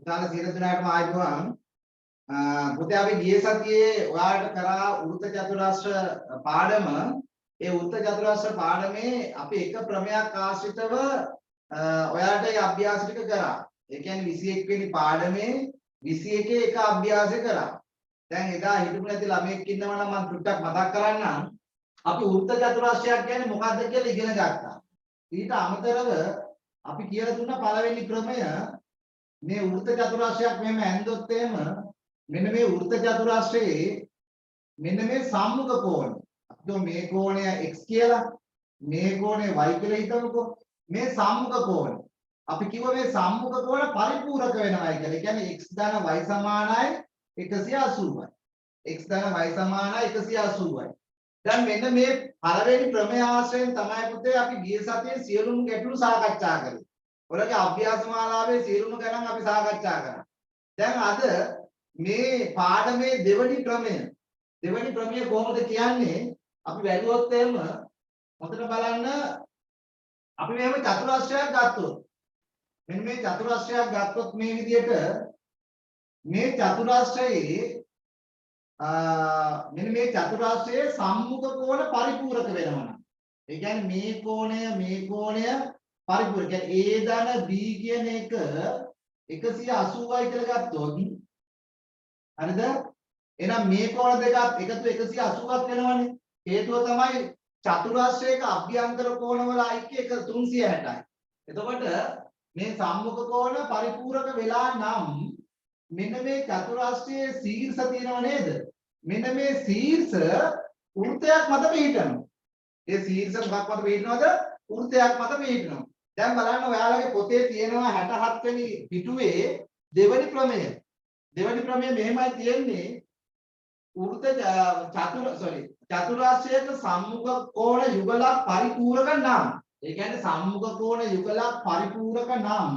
උදාහරණ 103ටම ආයුබෝවන්. පුතේ අපි ගිය සතියේ ඔයාලට කරා වෘත්ත චතුරස්‍ර පාඩම. ඒ වෘත්ත චතුරස්‍ර පාඩමේ අපි එක ප්‍රමේයක් ආශ්‍රිතව ඔයාලට ඒ අභ්‍යාස ටික කරා. ඒ කියන්නේ 21 වෙනි පාඩමේ 21 එක අභ්‍යාසය කරා. දැන් එදා හිටපු නැති ළමයෙක් ඉන්නවා නම් මම ටුට්ටක් මතක් කරන්නම්. අපි වෘත්ත චතුරස්‍රයක් කියන්නේ මොකක්ද කියලා ඉගෙන ගත්තා. ඊට අමතරව අපි කියලා දුන්න පළවෙනි ක්‍රමය මේ වෘත්ත චතුරස්‍රයක් මෙහෙම ඇන්දොත් එහෙම මෙන්න මේ වෘත්ත චතුරස්‍රයේ මෙන්න මේ සම්මුඛ කෝණ. අපි මේ කෝණය x කියලා මේ කෝණය y කියලා හිතමුකෝ. මේ සම්මුඛ කෝණ. අපි කිව්ව මේ සම්මුඛ කෝණ පරිපූරක වෙනවායි කියලා. ඒ කියන්නේ x ධන y සමානයි 180යි. x ධන y සමානයි 180යි. දැන් මෙන්න මේ පළවෙනි ප්‍රමේය ආශ්‍රයෙන් තමයි පුතේ අපි ගිය සතියේ සියලුම ගැටලු සාකච්ඡා කරේ. ඔයාලගේ අභ්‍යාස මාලාවේ සියලුම ගණන් අපි සාකච්ඡා කරා. දැන් අද මේ පාඩමේ දෙවනි ක්‍රමය කොහොමද කියන්නේ? අපි වැළුවොත් එහෙම හොඳට බලන්න අපි මෙහෙම චතුරස්‍රයක් ගත්තොත් මෙන්න මේ චතුරස්‍රයක් ගත්තොත් මේ විදිහට මේ චතුරස්‍රයේ මෙන්න මේ චතුරස්‍රයේ සම්මුඛ කෝණ පරිපූරක වෙනවා. ඒ කියන්නේ මේ කෝණය පරිපූර්ණ. කියන්නේ A ධන B කියන එක 180යි කියලා ගත්තොත් හරිද? එහෙනම් මේ කෝණ දෙකත් එකතු 180ක් වෙනවනේ. හේතුව තමයි චතුරස්‍රයක අභ්‍යන්තර කෝණවල IQ 360යි. එතකොට මේ සම්මුඛ කෝණ පරිපූරක වෙලා නම් මෙන්න මේ චතුරස්‍රයේ ශීර්ෂ තියෙනව නේද? මෙන්න මේ ශීර්ෂ වෘත්තයක් මත පිහිටනවා. ඒ ශීර්ෂ මොකක් මත පිහිටනවද? වෘත්තයක් මත පිහිටනවා. දැන් බලන්න ඔයාලගේ පොතේ තියෙනවා 67 වෙනි පිටුවේ දෙවනි ප්‍රමේය. දෙවනි ප්‍රමේය මෙහෙමයි තියෙන්නේ. චතුරස්‍රයක සම්මුඛ කෝණ යුගලක් පරිපූරක නම්. ඒ කියන්නේ සම්මුඛ කෝණ යුගලක් පරිපූරක නම්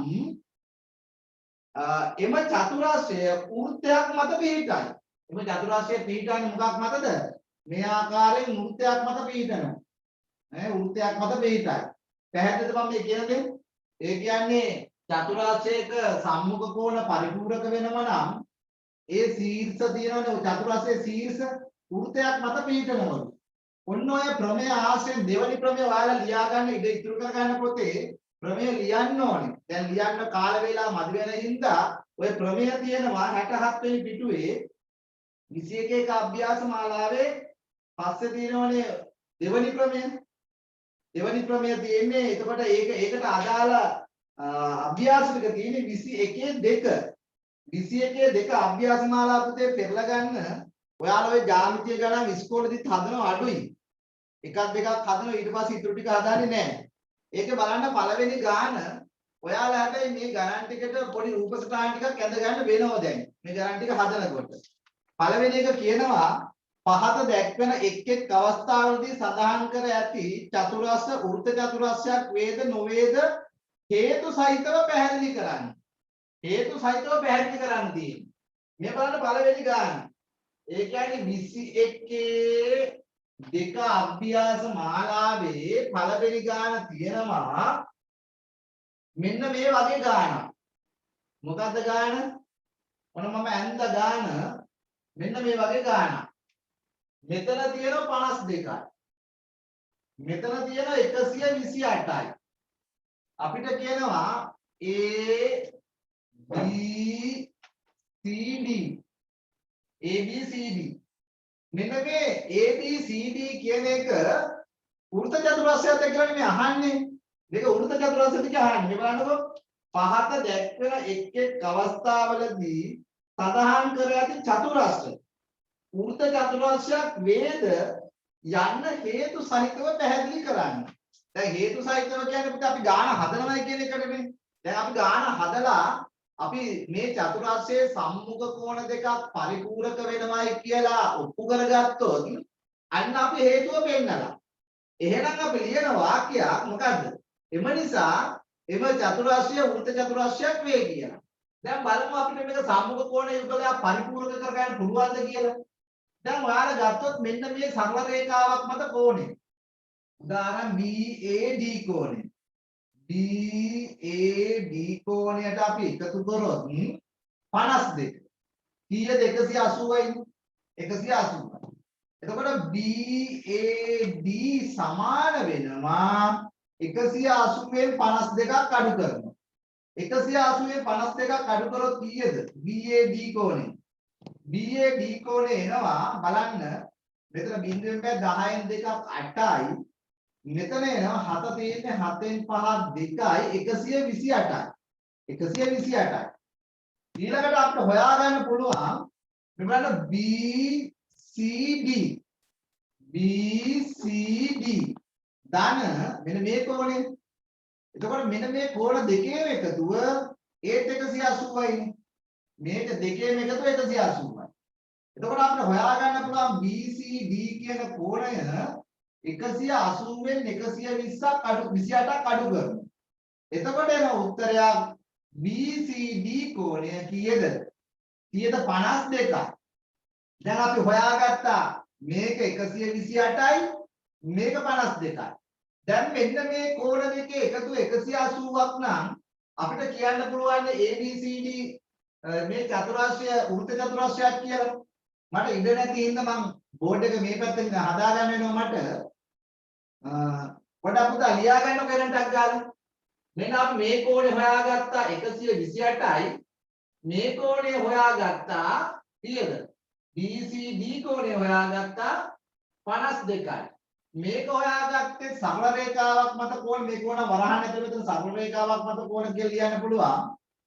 එම චතුරස්‍රය වෘත්තයක් මත පිහිටයි. එම චතුරස්‍රය පිහිටන්නේ මොකක් මතද? මේ ආකාරයෙන් වෘත්තයක් මත පිහිටනවා. වෘත්තයක් මත පිහිටයි. පැහැදිලිද මම මේ කියන්නේ? ඒ කියන්නේ චතුරස්‍රයක සම්මුඛ කෝණ පරිපූරක වෙනවා නම් ඒ ශීර්ෂ තියෙනවනේ චතුරස්‍රයේ ශීර්ෂ වෘත්තයක් මත පිහිටනවලු. ඔන්න ඔය ප්‍රමේය ආශ්‍රයෙන් දෙවනි ප්‍රමේය ඔයාලා ලියා ගන්න ඉඳ ඉතුරු කර ගන්න පොතේ ප්‍රමේය ලියන්න ඕනේ. දැන් ලියන්න කාල වේලාව මදි වෙන හින්දා ඔය ප්‍රමේය තියෙනවා 67 වෙනි පිටුවේ 21 එක අභ්‍යාස මාලාවේ පස්සේ තියෙනවනේ දෙවනි ප්‍රමේය. දෙවනි ප්‍රමේය තියෙන්නේ එතකොට ඒකට අදාළ අභ්‍යාස ටික තියෙන්නේ 21 අභ්‍යාස මාලා පුතේ පෙරලා ගන්න. ඔයාලා ඔය ජ්‍යාමිතිය ගණන් ඉස්කෝලේදීත් හදනව අඩුයි. එකක් දෙකක් හදනවා ඊට පස්සේ ඉතුරු ටික හදාන්නේ නැහැ. ඒක බලන්න පළවෙනි ගාන ඔයාලා හැබැයි මේ ගණන් ටිකට පොඩි රූප සටහන් ටිකක් ඇඳ ගන්න වෙනවා දැන්. මේ ගණන් ටික හදනකොට. පළවෙනි එක කියනවා පහත දැක්වෙන එක් එක් අවස්ථාවලදී සඳහන් කර ඇති චතුරස්‍ර වෘත්ත චතුරස්‍රයක් වේද නොවේද හේතු සහිතව පැහැදිලි කරන්න. හේතු සහිතව පැහැදිලි කරන්න තියෙන්නේ. මේ බලන්න පළවෙනි ගාන. ඒ කියන්නේ 21 දෙක අභ්‍යාස මාලාවේ පළවෙනි ගාන තියෙනවා මෙන්න මේ වගේ ගානක්. මොකද්ද ගාන? ඔන්න මම ඇඳ ගාන මෙන්න මේ වගේ ගානක්. මෙතන තියෙනවා 52යි. මෙතන තියෙනවා 128යි. අපිට කියනවා A B C D ABCD මෙන්න මේ ABCD කියන එක වෘත්ත චතුරස්‍රයත් එක්කනේ මේ අහන්නේ. මේක වෘත්ත චතුරස්‍රයත් එක්ක අහන්නේ. මේ බලන්නකෝ පහත දැක්වෙන එක් එක් අවස්ථාවලදී සඳහන් කර ඇති චතුරස්‍ර වෘත්ත චතුරස්‍රයක් වේද යන්න හේතු සහිතව පැහැදිලි කරන්න. දැන් හේතු සහිතව කියන්නේ පුතේ අපි ගාන හදනවයි කියන එකනේ. දැන් අපි ගාන හදලා අපි මේ චතුරස්‍රයේ සම්මුඛ කෝණ දෙකක් පරිපූරක වෙනවයි කියලා ඔප්පු කරගත්තොත් අන්න අපි හේතුව පෙන්නලා. එහෙනම් අපි ලියන වාක්‍යයක් මොකද්ද? එම නිසා එම චතුරස්‍රය වෘත්ත චතුරස්‍රයක් වේ කියලා. දැන් බලමු අපිට මේක සම්මුඛ කෝණ යුගලයක් පරිපූර්ණ කරගන්න පුළුවන්ද කියලා. දැන් ඔයාලා ගත්තොත් මෙන්න මේ සරල රේඛාවක් මත කෝණය. උදාහරණ BAD කෝණය. BAD කෝණයට අපි එකතු කරොත් 52. කීයද 180යි? 180යි. එතකොට BAD සමාන වෙනවා 180න් 52ක් අඩු කරනවා. 180න් 52ක් අඩු කරොත් කීයද? BAD කෝණය. BAD කෝණය එනවා බලන්න. මෙතන බිඳුවෙන් බෑ 10න් 2ක් 8යි. මෙතන එනවා 7 තියෙන්නේ 7න් 5 2යි 128යි. 128යි. ඊළඟට අපිට හොයාගන්න පුළුවන් මෙන්න BCD ධන මෙන්න මේ කෝණය. එතකොට මෙන්න මේ කෝණ දෙකේම එකතුව ඒත් 180යි. මේක දෙකේම එකතුව 180යි. එතකොට අපිට හොයාගන්න පුළුවන් BCD කියන කෝණය 180න් 120ක් අඩු 28ක් අඩු කරනවා. එතකොට එන උත්තරයක් BCD කෝණය කීයද? 52යි. දැන් අපි හොයාගත්තා මේක 128යි මේක 52යි. දැන් මෙන්න මේ කෝණ දෙකේ එකතු 180ක් නම් අපිට කියන්න පුළුවන් ABCD මේ චතුරාස්‍රය වෘත්ත චතුරාස්‍රයක් කියලා. මට ඉඩ නැති හින්දා මම බෝඩ් එක මේ පැත්තෙන් හදා ගන්න වෙනවා මට. පොඩ්ඩක් පුතා ලියා ගන්නකො එරන්ටක් ගාලා. මෙන්න අපි මේ කෝණය හොයාගත්තා 128යි. මේ කෝණය හොයාගත්තා කීයද? BCD කෝණය හොයාගත්තා 52යි. මේක හොයාගත්තේ සරල රේඛාවක් මත කෝණ මේ කෝණ වරහන් ඇතුළේ මෙතන සරල රේඛාවක් මත කෝණ කියලා ලියන්න පුළුවන්.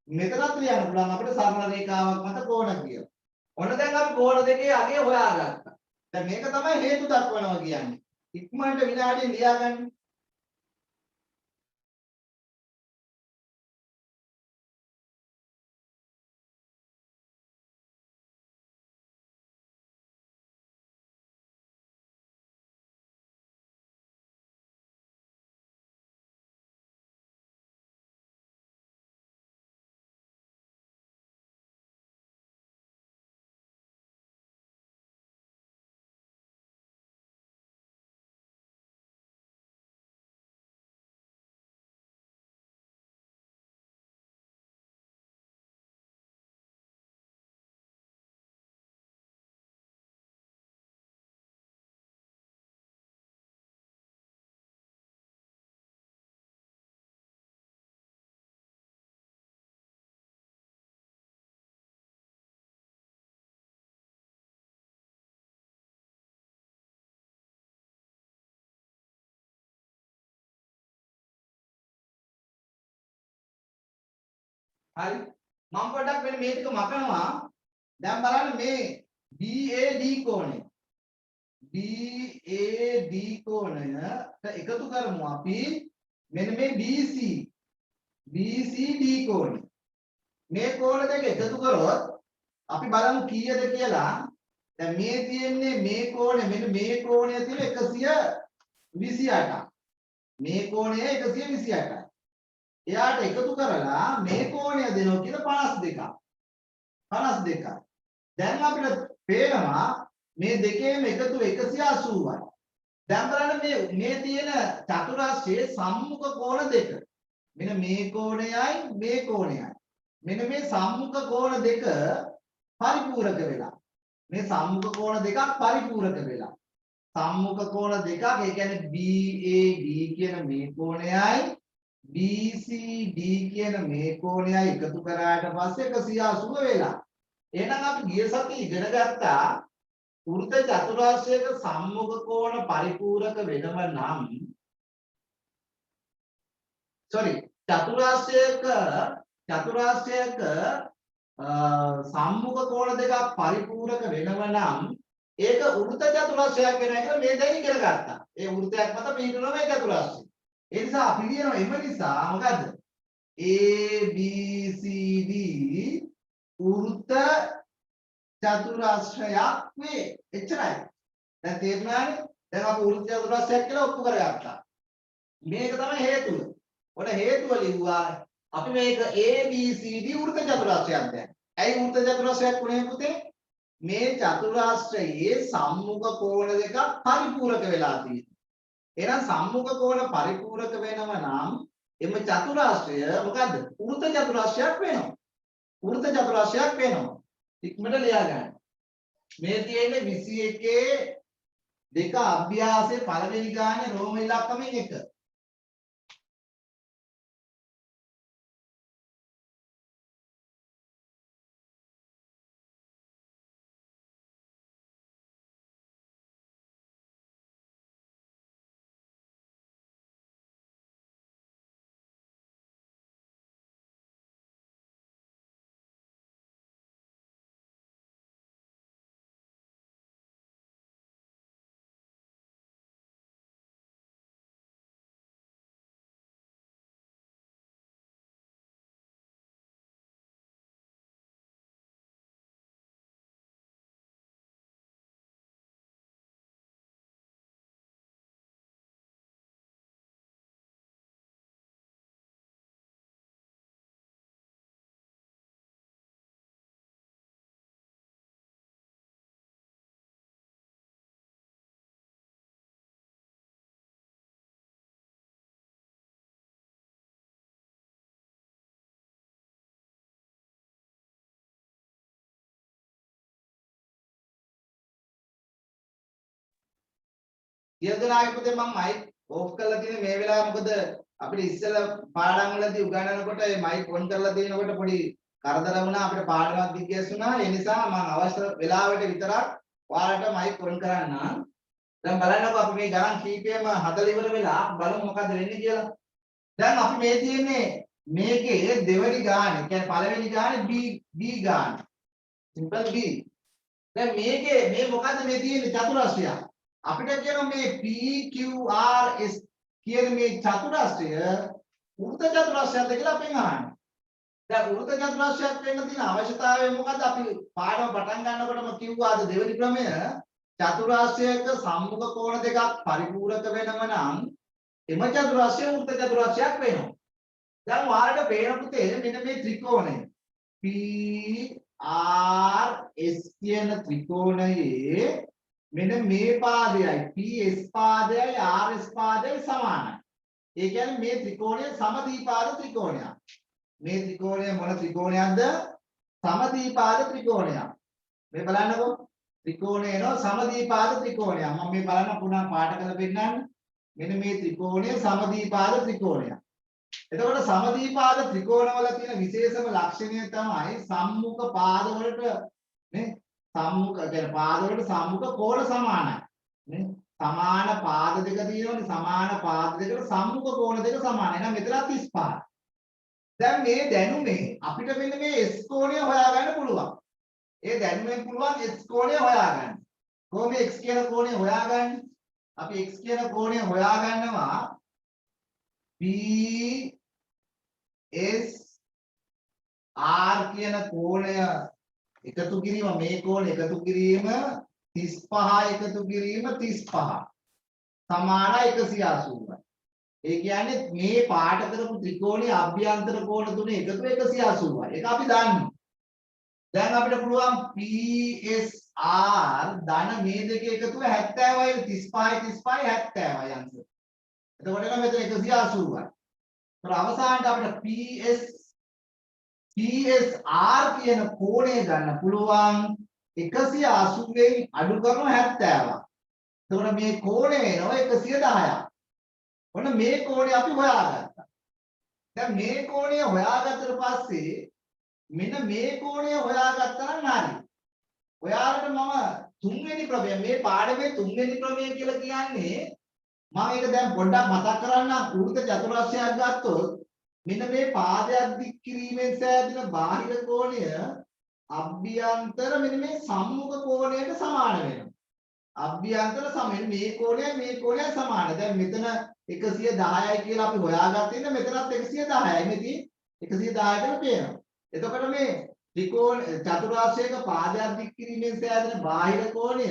මෙතනත් ලියන්න පුළුවන් අපිට සරල රේඛාවක් මත කෝණ කියලා. ඔන්න දැන් අපි කෝණ දෙකේ අගය හොයාගත්තා. දැන් මේක තමයි හේතු දක්වනවා කියන්නේ. ඉක්මනට විනාඩියෙන් ලියාගන්න. හරි මම පොඩ්ඩක් මෙන්න මේ ටික මකනවා. දැන් බලන්න මේ BAD කෝණය එකතු කරමු අපි මෙන්න මේ BCD කෝණය. මේ කෝණ දෙක එකතු කරොත් අපි බලමු කීයද කියලා. දැන් මේ තියෙන්නේ මේ කෝණය මෙන්න මේ කෝණය තියෙන 128ක්. මේ කෝණය 128ක්. එයාට එකතු කරලා මේ කෝණය දෙනවා කියලා 52ක්. 52ක්. දැන් අපිට පේනවා මේ දෙකේම එකතු 180යි. දැන් බලන්න මේ තියෙන චතුරාස්‍රයේ සම්මුඛ කෝණ දෙක. මෙන්න මේ කෝණයයි මේ කෝණයයි. මෙන්න මේ සම්මුඛ කෝණ දෙක පරිපූරක වෙලා. මේ සම්මුඛ කෝණ දෙකක් පරිපූරක වෙලා. සම්මුඛ කෝණ දෙකක් ඒ කියන්නේ BAD කියන මේ කෝණයයි BCD කියන මේ කෝණයයි එකතු කරාට පස්සේ 180 වෙලා. එහෙනම් අපි ගිය සතියේ ඉගෙන ගත්තා වෘත්ත චතුරාස්‍රයක සම්මුඛ කෝණ පරිපූරක වෙනව නම් චතුරාස්‍රයක සම්මුඛ කෝණ දෙකක් පරිපූරක වෙනව නම් ඒක වෘත්ත චතුරාස්‍රයක් වෙනවා කියලා මේ දැන් ඉගෙන ගත්තා. ඒ වෘත්තයක් මත පිහිටනවා මේ චතුරාස්‍රය. ඒ නිසා අපි කියනවා එම නිසා මොකද්ද? ABCD වෘත්ත චතුරාස්‍රයක් වේ. එච්චරයි. දැන් තේරුණානේ? දැන් අපි වෘත්ත චතුරාස්‍රයක් කියලා ඔප්පු කරගත්තා. මේක තමයි හේතුව. ඔන්න හේතුව ලිව්වා. අපි මේක ABCD වෘත්ත චතුරාස්‍රයක් දැන්. ඇයි වෘත්ත චතුරාස්‍රයක් වුනේ පුතේ? මේ චතුරාස්‍රයේ සම්මුඛ කෝණ දෙකක් පරිපූරක වෙලා තියෙනවා. එහෙනම් සම්මුඛ කෝණ පරිපූරක වෙනව නම් එම චතුරාස්‍රය මොකද්ද? වෘත්ත චතුරාස්‍රයක් වෙනවා. වෘත්ත චතුරස්‍රයක් වෙනවා. ඉක්මනට ලියා ගන්න. මේ තියෙන්නේ 21 දෙක අභ්‍යාසයේ පළවෙනි ගානේ රෝම ඉලක්කමෙන් 1. කියදනාගේ පුතේ මම මයික් ඕෆ් කරලා තියෙන මේ වෙලාවේ මොකද අපිට ඉස්සෙල්ලා පාඩම් වලදී උගන්වනකොට මේ මයික් ඔන් කරලා තියෙනකොට පොඩි කරදර වුණා අපිට පාඩමක් දිග්ගැස්සුණා ඒ නිසා මම අවශ්‍ය වෙලාවට විතරක් ඔයාලට මයික් ඔන් කරන්නම්. දැන් බලන්නකෝ අපි මේ ගණන් කීපෙම හදලා ඉවර වෙලා බලමු මොකද වෙන්නේ කියලා. දැන් අපි මේ තියෙන්නේ මේකේ දෙවෙනි ගානේ කියන්නේ පළවෙනි ගානේ B ගාන. Simple B. දැන් මේකේ මේ මොකද්ද මේ තියෙන්නේ චතුරස්‍රයක්. අපිට කියනවා මේ PQRS කියන මේ චතුරස්‍රය වෘත්ත චතුරස්‍රයක්ද කියලා අපෙන් අහන්නේ. දැන් වෘත්ත චතුරස්‍රයක් වෙන්න තියෙන අවශ්‍යතාවය මොකද්ද? අපි පාඩම පටන් ගන්නකොටම කිව්වාද දෙවෙනි ක්‍රමය චතුරස්‍රයක සම්මුඛ කෝණ දෙකක් පරිපූර්ණක වෙනව නම් එම චතුරස්‍රය වෘත්ත චතුරස්‍රයක් වෙනවා. දැන් ඔයාලට පේන පුතේ මෙන්න මේ ත්‍රිකෝණය PRS කියන ත්‍රිකෝණයේ මෙන්න මේ පාදයයි PS පාදයයි RS පාදයයි සමානයි. ඒ කියන්නේ මේ ත්‍රිකෝණය සමද්විපාද ත්‍රිකෝණයක්. මේ ත්‍රිකෝණය මොන ත්‍රිකෝණයක්ද? සමද්විපාද ත්‍රිකෝණයක්. මේ බලන්නකෝ. ත්‍රිකෝණය එනවා සමද්විපාද ත්‍රිකෝණයක්. මම මේ බලන්න පුනා පාඩ කරලා පෙන්නන්න. මෙන්න මේ ත්‍රිකෝණය සමද්විපාද ත්‍රිකෝණයක්. එතකොට සමද්විපාද ත්‍රිකෝණවල තියෙන විශේෂම ලක්ෂණය තමයි සම්මුඛ පාද වලට නේ සම්මුඛ කියන්නේ පාද වලට සම්මුඛ කෝණ සමානයි නේ සමාන පාද දෙක තියෙනවනේ සමාන පාද දෙකට සම්මුඛ කෝණ දෙක සමානයි. එහෙනම් මෙතන 35. දැන් මේ දැනුමේ අපිට මෙන්න මේ S කෝණය හොයාගන්න පුළුවන්. ඒ දැනුමෙන් පුළුවන් S කෝණය හොයාගන්න. කොහොම x කියන කෝණය හොයාගන්නේ? අපි x කියන කෝණය හොයාගන්නවා PS R කියන කෝණය එකතු කිරීම මේ කෝණ එකතු කිරීම 35 එකතු කිරීම 35 සමාන 180යි. ඒ කියන්නේ මේ පාඩ කරපු ත්‍රිකෝණයේ අභ්‍යන්තර කෝණ තුනේ එකතු 180යි. ඒක අපි දන්නවා. දැන් අපිට පුළුවන් PSR ධන මේ දෙක එකතුව 70යි 35යි 35යි 70යි අංශ. එතකොට නම් මෙතන 180යි. ඒතර අවසානට අපිට PSR කියන කෝණය ගන්න පුළුවන් 180ෙන් අඩු කරන 70ක්. එතකොට මේ කෝණය වෙනවා 110ක්. ඔන්න මේ කෝණය අපි හොයාගත්තා. දැන් මේ කෝණය හොයාගත්තට පස්සේ මෙන්න මේ කෝණය හොයාගත්තා නම් හරි. ඔයාලට මම තුන්වෙනි ක්‍රමය මේ පාඩමේ තුන්වෙනි ක්‍රමය කියලා කියන්නේ මම ඒක දැන් පොඩ්ඩක් මතක් කරන්නම්. වෘත්ත චතුරස්‍රයක් ගත්තොත් මෙන්න මේ පාදයක් දික් කිරීමෙන් සෑදෙන බාහිර කෝණය අභ්‍යන්තර මෙන්න මේ සම්මුඛ කෝණයට සමාන වෙනවා. අභ්‍යන්තර සමෙන් මේ කෝණය සමාන. දැන් මෙතන 110යි කියලා අපි හොයාගත්තේ ඉන්න මෙතනත් 110යි. මෙතන 110 කියලා පේනවා. එතකොට මේ ත්‍රිකෝණ චතුරාස්‍රයක පාදයක් දික් කිරීමෙන් සෑදෙන බාහිර කෝණය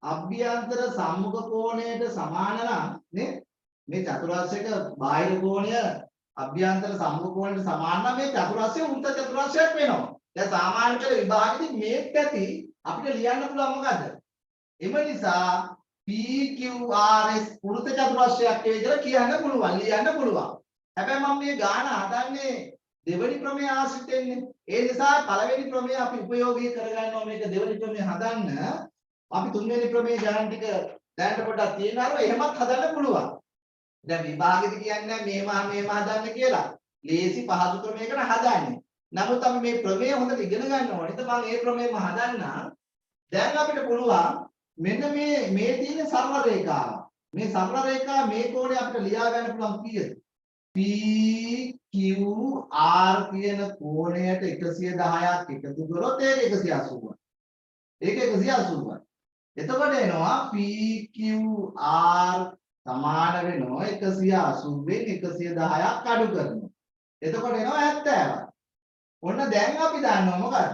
අභ්‍යන්තර සම්මුඛ කෝණයට සමාන නම් නේ මේ චතුරාස්‍රයක බාහිර කෝණය අභ්‍යන්තර සම්මුඛ කෝණයට සමාන නම් මේ චතුරාස්‍රය වෘත්ත චතුරාස්‍රයක් වෙනවා. දැන් සාමාන්‍ය පෙළ විභාගෙදී මේක ඇති අපිට ලියන්න පුළුවන් මොකද්ද? එම නිසා PQRS වෘත්ත චතුරාස්‍රයක් කියලා කියන්න පුළුවන් ලියන්න පුළුවන්. හැබැයි මම මේ ගාන හදන්නේ දෙවෙනි ප්‍රමේය ආශ්‍රිත වෙන්නේ. ඒ නිසා පළවෙනි ප්‍රමේය අපි උපයෝගී කරගන්නවා මේක දෙවෙනි ප්‍රමේය හදන්න. අපි තුන්වෙනි ප්‍රමේය ගණන් ටික දැනට පොඩ්ඩක් තියෙනවා. එහෙමත් හදන්න පුළුවන්. දැන් විභාගෙදි කියන්නේ මේම හදන්න කියලා. ලේසි පහසු ක්‍රමයකට හදන්නේ. නමුත් අපි මේ ප්‍රමේය හොඳට ඉගෙන ගන්න ඕනේ. ඉතින් මම මේ ප්‍රමේයම හදන්නම්. දැන් අපිට පුළුවන් මෙන්න මේ තියෙන සරල රේඛාව. මේ සරල රේඛාව මේ කෝණය අපිට ලියා ගන්න පුළුවන් කීයද? PQR කියන කෝණයට 110ක් එකතු කරොත් ඒක 180යි. ඒක 180යි. එතකොට එනවා PQR සමාන වෙනවා 180 න් 110ක් අඩු කරනවා. එතකොට එනවා 70යි. ඔන්න දැන් අපි දන්නවා මොකද්ද?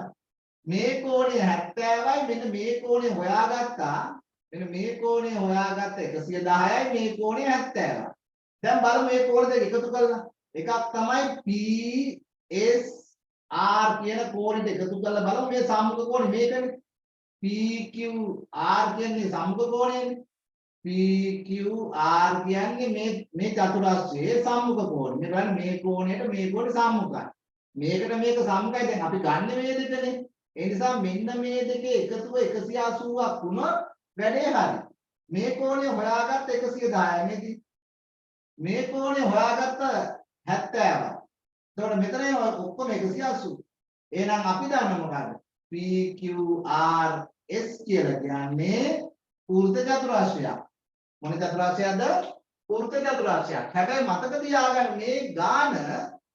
මේ කෝණය 70යි මෙන්න මේ කෝණය හොයාගත්තා. මෙන්න මේ කෝණය හොයාගත්ත 110යි මේ කෝණය 70යි. දැන් බලමු මේ කෝණ දෙක එකතු කරලා. එකක් තමයි PSR කියන කෝණෙට එකතු කරලා බලමු මේ සම්මුඛ කෝණය මේකනේ. PQR කියන්නේ සම්මුඛ කෝණයනේ. PQR කියන්නේ මේ චතුරස්‍රයේ සම්මුඛ කෝණය. මේ බලන්න මේ කෝණයට මේ කෝණය සම්මුඛයි. මේකට මේක සම්මුඛයි. දැන් අපි ගන්න මේ දෙකනේ. ඒ නිසා මෙන්න මේ දෙකේ එකතුව 180ක් වුණොත් වැඩේ හරි. මේ කෝණය හොයාගත්ත 110යි නේද? මේ කෝණය හොයාගත්ත 70යි. එතකොට මෙතන ඔක්කොම 180. එහෙනම් අපි දන්න මොකද්ද? PQRS කියලා කියන්නේ ඌර්ධ චතුරාශ්‍රයක්. මොන චතුරාශ්‍රයක්ද? ඌර්ධ චතුරාශ්‍රයක්. හැබැයි මතක තියාගන්න මේ ගාන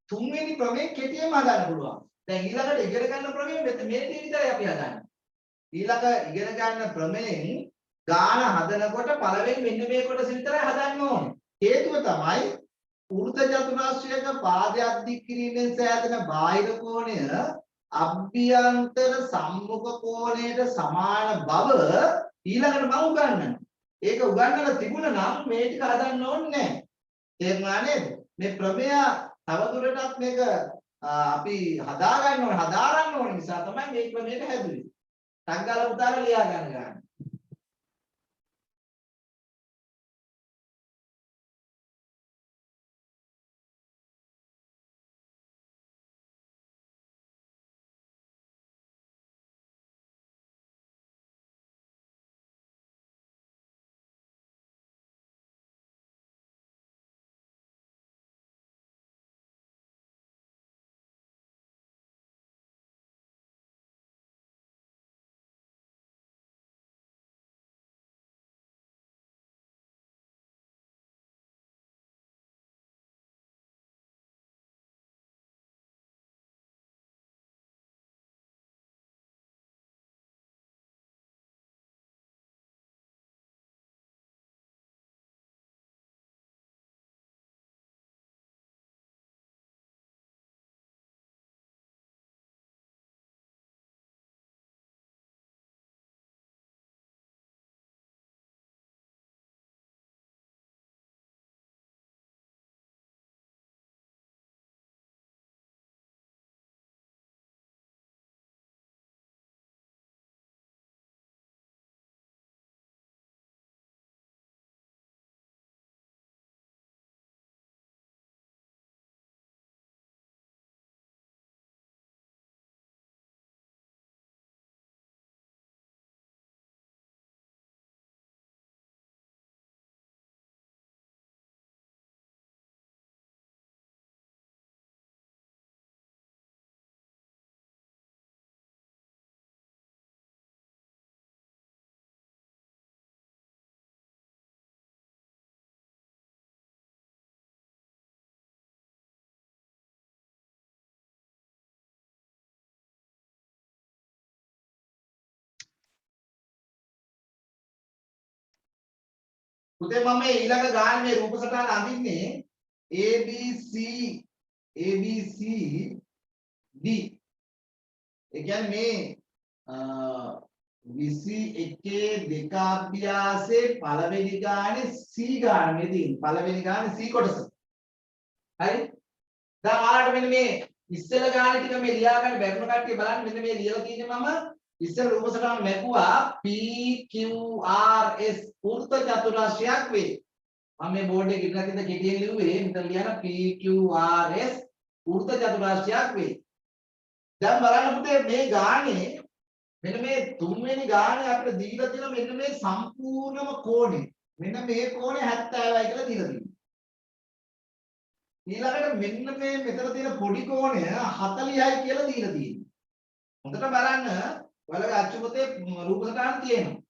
තුන්වෙනි ක්‍රමයේ කෙටියෙන්ම හදන්න පුළුවන්. දැන් ඊළඟට ඉගෙන ගන්න ප්‍රමේය මේ ටික විතරයි අපි හදන්නේ. ඊළඟ ඉගෙන ගන්න ප්‍රමේයෙන් ගාන හදනකොට පළවෙනි මෙන්න මේ කොටස විතරයි හදන්න ඕනේ. හේතුව තමයි ඌර්ධ චතුරාශ්‍රයක පාදයක් දික් කිරීමෙන් සෑදෙන බාහිර කෝණය අභ්‍යන්තර සම්මුඛ කෝණයට සමාන බව ඊළඟට මම උගන්වනවා. ඒක උගන්වලා තිබුණා නම් මේ ටික හදන්න ඕනේ නැහැ. තේරුණා නේද? මේ ප්‍රමේය තවදුරටත් මේක අපි හදාගන්න ඕනේ නිසා තමයි මේ ක්‍රමයට හැදුවේ. සංගාල උදාහරණ ලියා ගන්න. පුතේ මම මේ ඊළඟ ගාන මේ රූප සටහන අඳින්නේ ABC D. ඒ කියන්නේ මේ 21 දෙක අභ්‍යාසයේ පළවෙනි ගානේ C ගාන මෙදී පළවෙනි ගානේ C කොටස. හරි? දැන් ඔයාලට මෙන්න මේ ඉස්සෙල්ලා ගානේ ටික මේ ලියා ගන්න බැරිම කට්ටිය බලන්න මෙන්න මේ ලියලා තියෙන්නේ මම ඉස්සෙල් රූප සටහන මැකුවා PQRS ඌර්ධ චතුරාශ්‍රයක් වේ. මම මේ බෝඩ් එකේ ඉඳලා තියෙන කෙටියෙන් ලිව්වේ මෙතන ලියන PQRS වෘත්ත චතුරාර්යයක් වෙයි. දැන් බලන්න පුතේ මේ ගානේ මෙන්න මේ තුන්වෙනි ගානේ අපිට දීලා තියෙන මෙන්න මේ සම්පූර්ණම කෝණය. මෙන්න මේ කෝණය 70යි කියලා දීලා තියෙනවා. ඊළඟට මෙන්න මේ මෙතන තියෙන පොඩි කෝණය 40යි කියලා දීලා තියෙනවා. හොඳට බලන්න ඔයාලගේ අච්චු පොතේ රූප සටහන් තියෙනවා.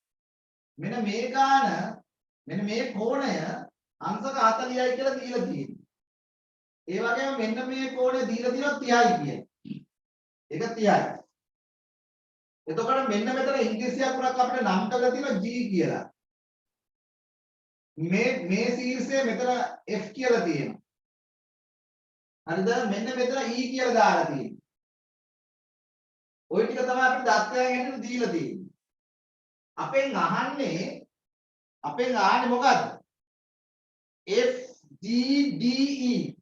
මෙන්න මේ ගාන මෙන්න මේ කෝණය අංශක 40යි කියලා දීලා තියෙනවා. ඒ වගේම මෙන්න මේ කෝණය දීලා තියෙනවා 30යි කියලා. ඒක 30යි. එතකොට මෙන්න මෙතන ඉංග්‍රීසි අකුරක් අපිට නම් කරලා තියෙනවා G කියලා. මේ ශීර්ෂය මෙතන F කියලා තියෙනවා. හරිද? මෙන්න මෙතන E කියලා දාලා තියෙනවා. ওই ටික තමයි අපිට දත්තයන් හැටියට දීලා තියෙන්නේ. අපෙන් අහන්නේ මොකද්ද? F G D E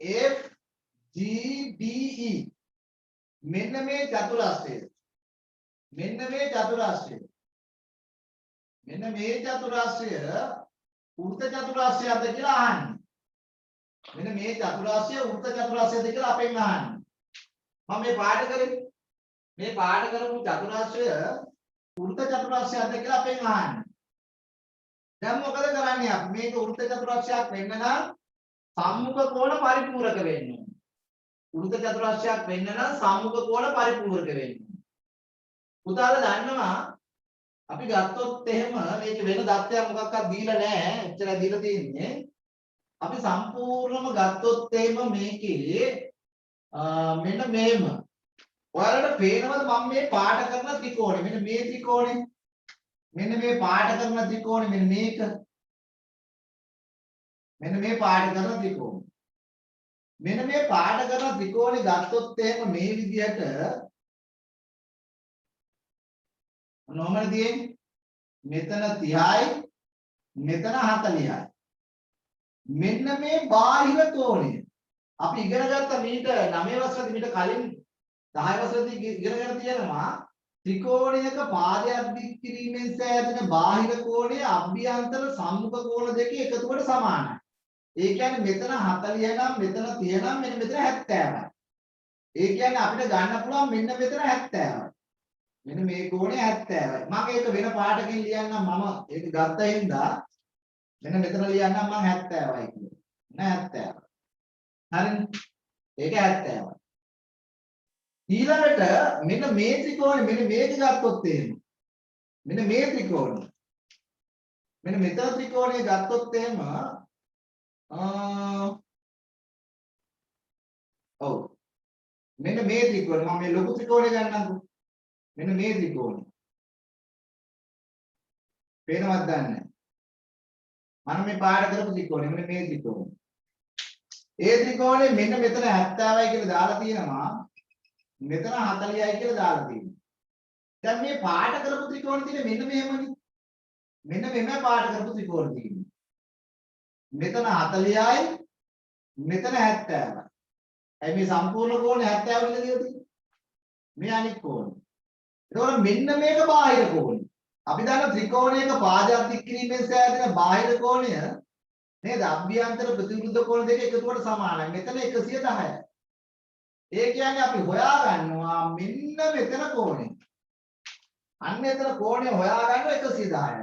F G D E මෙන්න මේ චතුරස්‍රය මෙන්න මේ චතුරස්‍රය වෘත්ත චතුරස්‍රයක්ද කියලා අහන්නේ. මෙන්න මේ චතුරස්‍රය වෘත්ත චතුරස්‍රයක්ද කියලා අපෙන් අහන්නේ. මම මේ පාඩ කරේ මේ පාඩ කරපු චතුරස්‍රය වෘත්ත චතුරස්‍රයක්ද කියලා අපෙන් අහන්නේ. දැන් මොකද කරන්නේ අපි? මේක වෘත්ත චතුරස්‍රයක් වෙන්න නම් සම්මුඛ කෝණ පරිපූර්ණක වෙන්න ඕනේ. වෘත්ත චතුරස්‍රයක් වෙන්න නම් සම්මුඛ කෝණ පරිපූර්ණක වෙන්න ඕනේ. පුතාලා දන්නවා අපි ගත්තොත් එහෙම මේක වෙන දත්තයක් මොකක්වත් දීලා නැහැ. එච්චරයි දීලා තියෙන්නේ. අපි සම්පූර්ණම ගත්තොත් එහෙම මේකේ මෙන්න මේම ඔයාලට පේනවද මම මේ පාට කරන ත්‍රිකෝණය මෙන්න මේ ත්‍රිකෝණය මෙන්න මේ පාට කරන ත්‍රිකෝණය මෙන්න මේක මෙන්න මේ පාට කරන ත්‍රිකෝණය මෙන්න මේ පාට කරන ත්‍රිකෝණය ගත්තොත් එහෙම මේ විදිහට මොනවද තියෙන්නේ මෙතන 30යි මෙතන 40යි මෙන්න මේ බාහිර කෝණය අපි ඉගෙන ගත්ත මීට 9 වසරේදී මීට කලින් 10 වසරේදී ඉගෙනගෙන තියෙනවා ත්‍රිකෝණයක පාදයක් දික් කිරීමෙන් සෑදෙන බාහිර කෝණය අභ්‍යන්තර සම්මුඛ කෝණ දෙකේ එකතුවට සමානයි. ඒ කියන්නේ මෙතන 40 නම් මෙතන 30 නම් මෙන්න මෙතන 70යි. ඒ කියන්නේ අපිට ගන්න පුළුවන් මෙන්න මෙතන 70යි. මෙන්න මේ කෝණය 70යි. මම ඒක වෙන පාඩකින් ලියන්නම් මම ඒක ගත්ත හින්දා මෙන්න මෙතන ලියන්නම් මම 70යි කියලා. නෑ 70යි. හරිනේ. ඒක 70යි. ඊළඟට මෙන්න මේ ත්‍රිකෝණය මෙන්න මේක ගත්තොත් එහෙම මෙන්න මේ ත්‍රිකෝණය මෙන්න මෙතන ත්‍රිකෝණය ගත්තොත් එහෙම ඔව් මෙන්න මේ ත්‍රිකෝණය මම මේ ලොකු ත්‍රිකෝණය ගන්නම්කෝ මෙන්න මේ ත්‍රිකෝණය පේනවද දන්නේ මම මේ පාඩ කරපු ත්‍රිකෝණය මෙන්න මේ ත්‍රිකෝණය ඒ ත්‍රිකෝණය මෙන්න මෙතන 70යි කියලා දාලා තියෙනවා මෙතන 40යි කියලා දාලා තියෙනවා. දැන් මේ පාට කරපු ත්‍රිකෝණ තියෙන්නේ මෙන්න මෙහෙමනේ. මෙන්න මෙහෙම පාට කරපු ත්‍රිකෝණ තියෙන්නේ. මෙතන 40යි මෙතන 70යි. ඇයි මේ සම්පූර්ණ කෝණය 70 කියලා දීලා තියෙන්නේ? මේ අනිත් කෝණය. එතකොට මෙන්න මේක බාහිර කෝණය. අපි දන්න ත්‍රිකෝණයක පාදයක් දික් කිරීමෙන් සෑදෙන බාහිර කෝණය නේද? අභ්‍යන්තර ප්‍රතිවිරුද්ධ කෝණ දෙක එකතුවට සමානයි. මෙතන 110යි. ඒ කියන්නේ අපි හොයා ගන්නවා මෙන්න මෙතන කෝණය. අන්න එතන කෝණය හොයා ගන්නවා 110යි.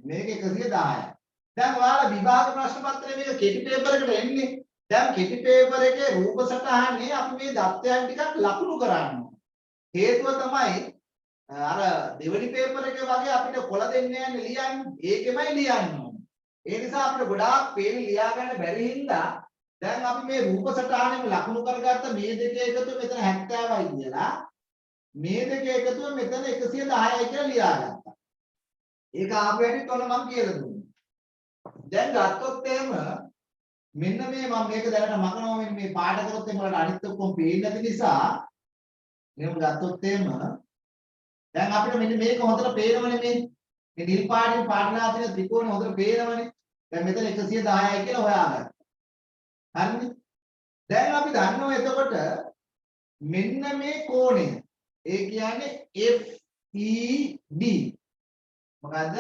මේක 110යි. දැන් ඔයාලා විභාග ප්‍රශ්න පත්‍රයේ මේක කෙටි පේපර් එකට එන්නේ. දැන් කෙටි පේපර් එකේ රූප සටහනේ අපි මේ දත්තයන් ටිකක් ලකුණු කරන්නේ. හේතුව තමයි අර දෙවෙනි පේපර් එකේ වගේ අපිට කොළ දෙන්නේ නැහැ ලියන්නේ. ඒකෙමයි ලියන්න ඕනේ. ඒ නිසා අපිට ගොඩාක් පේන ලියා ගන්න බැරි හින්දා දැන් අපි මේ රූප සටහනෙම ලකුණු කරගත්ත මේ දෙක එකතුව මෙතන 70යි කියලා මේ දෙක එකතුව මෙතන 110යි කියලා ලියාගත්තා. ඒක ආපු හැටි තොන මම කියලා දුන්නා. දැන් ගත්තොත් එහෙම මෙන්න මේ මම මේක දැනට මකනවා මේ පාඩ කරොත් එහෙම වලට අනිත් ඔක්කොම පේන්නේ නැති නිසා මෙහෙම ගත්තොත් එහෙම දැන් අපිට මෙන්න මේක හොඳට පේනවනේ මේ නිල් පාටින් පාටලා තියෙන ත්‍රිකෝණය හොඳට පේනවනේ. දැන් මෙතන 110යි කියලා හොයාගත්තා. හරිනේ. දැන් අපි දන්නවා එතකොට මෙන්න මේ කෝණය. ඒ කියන්නේ FED. මොකද්ද?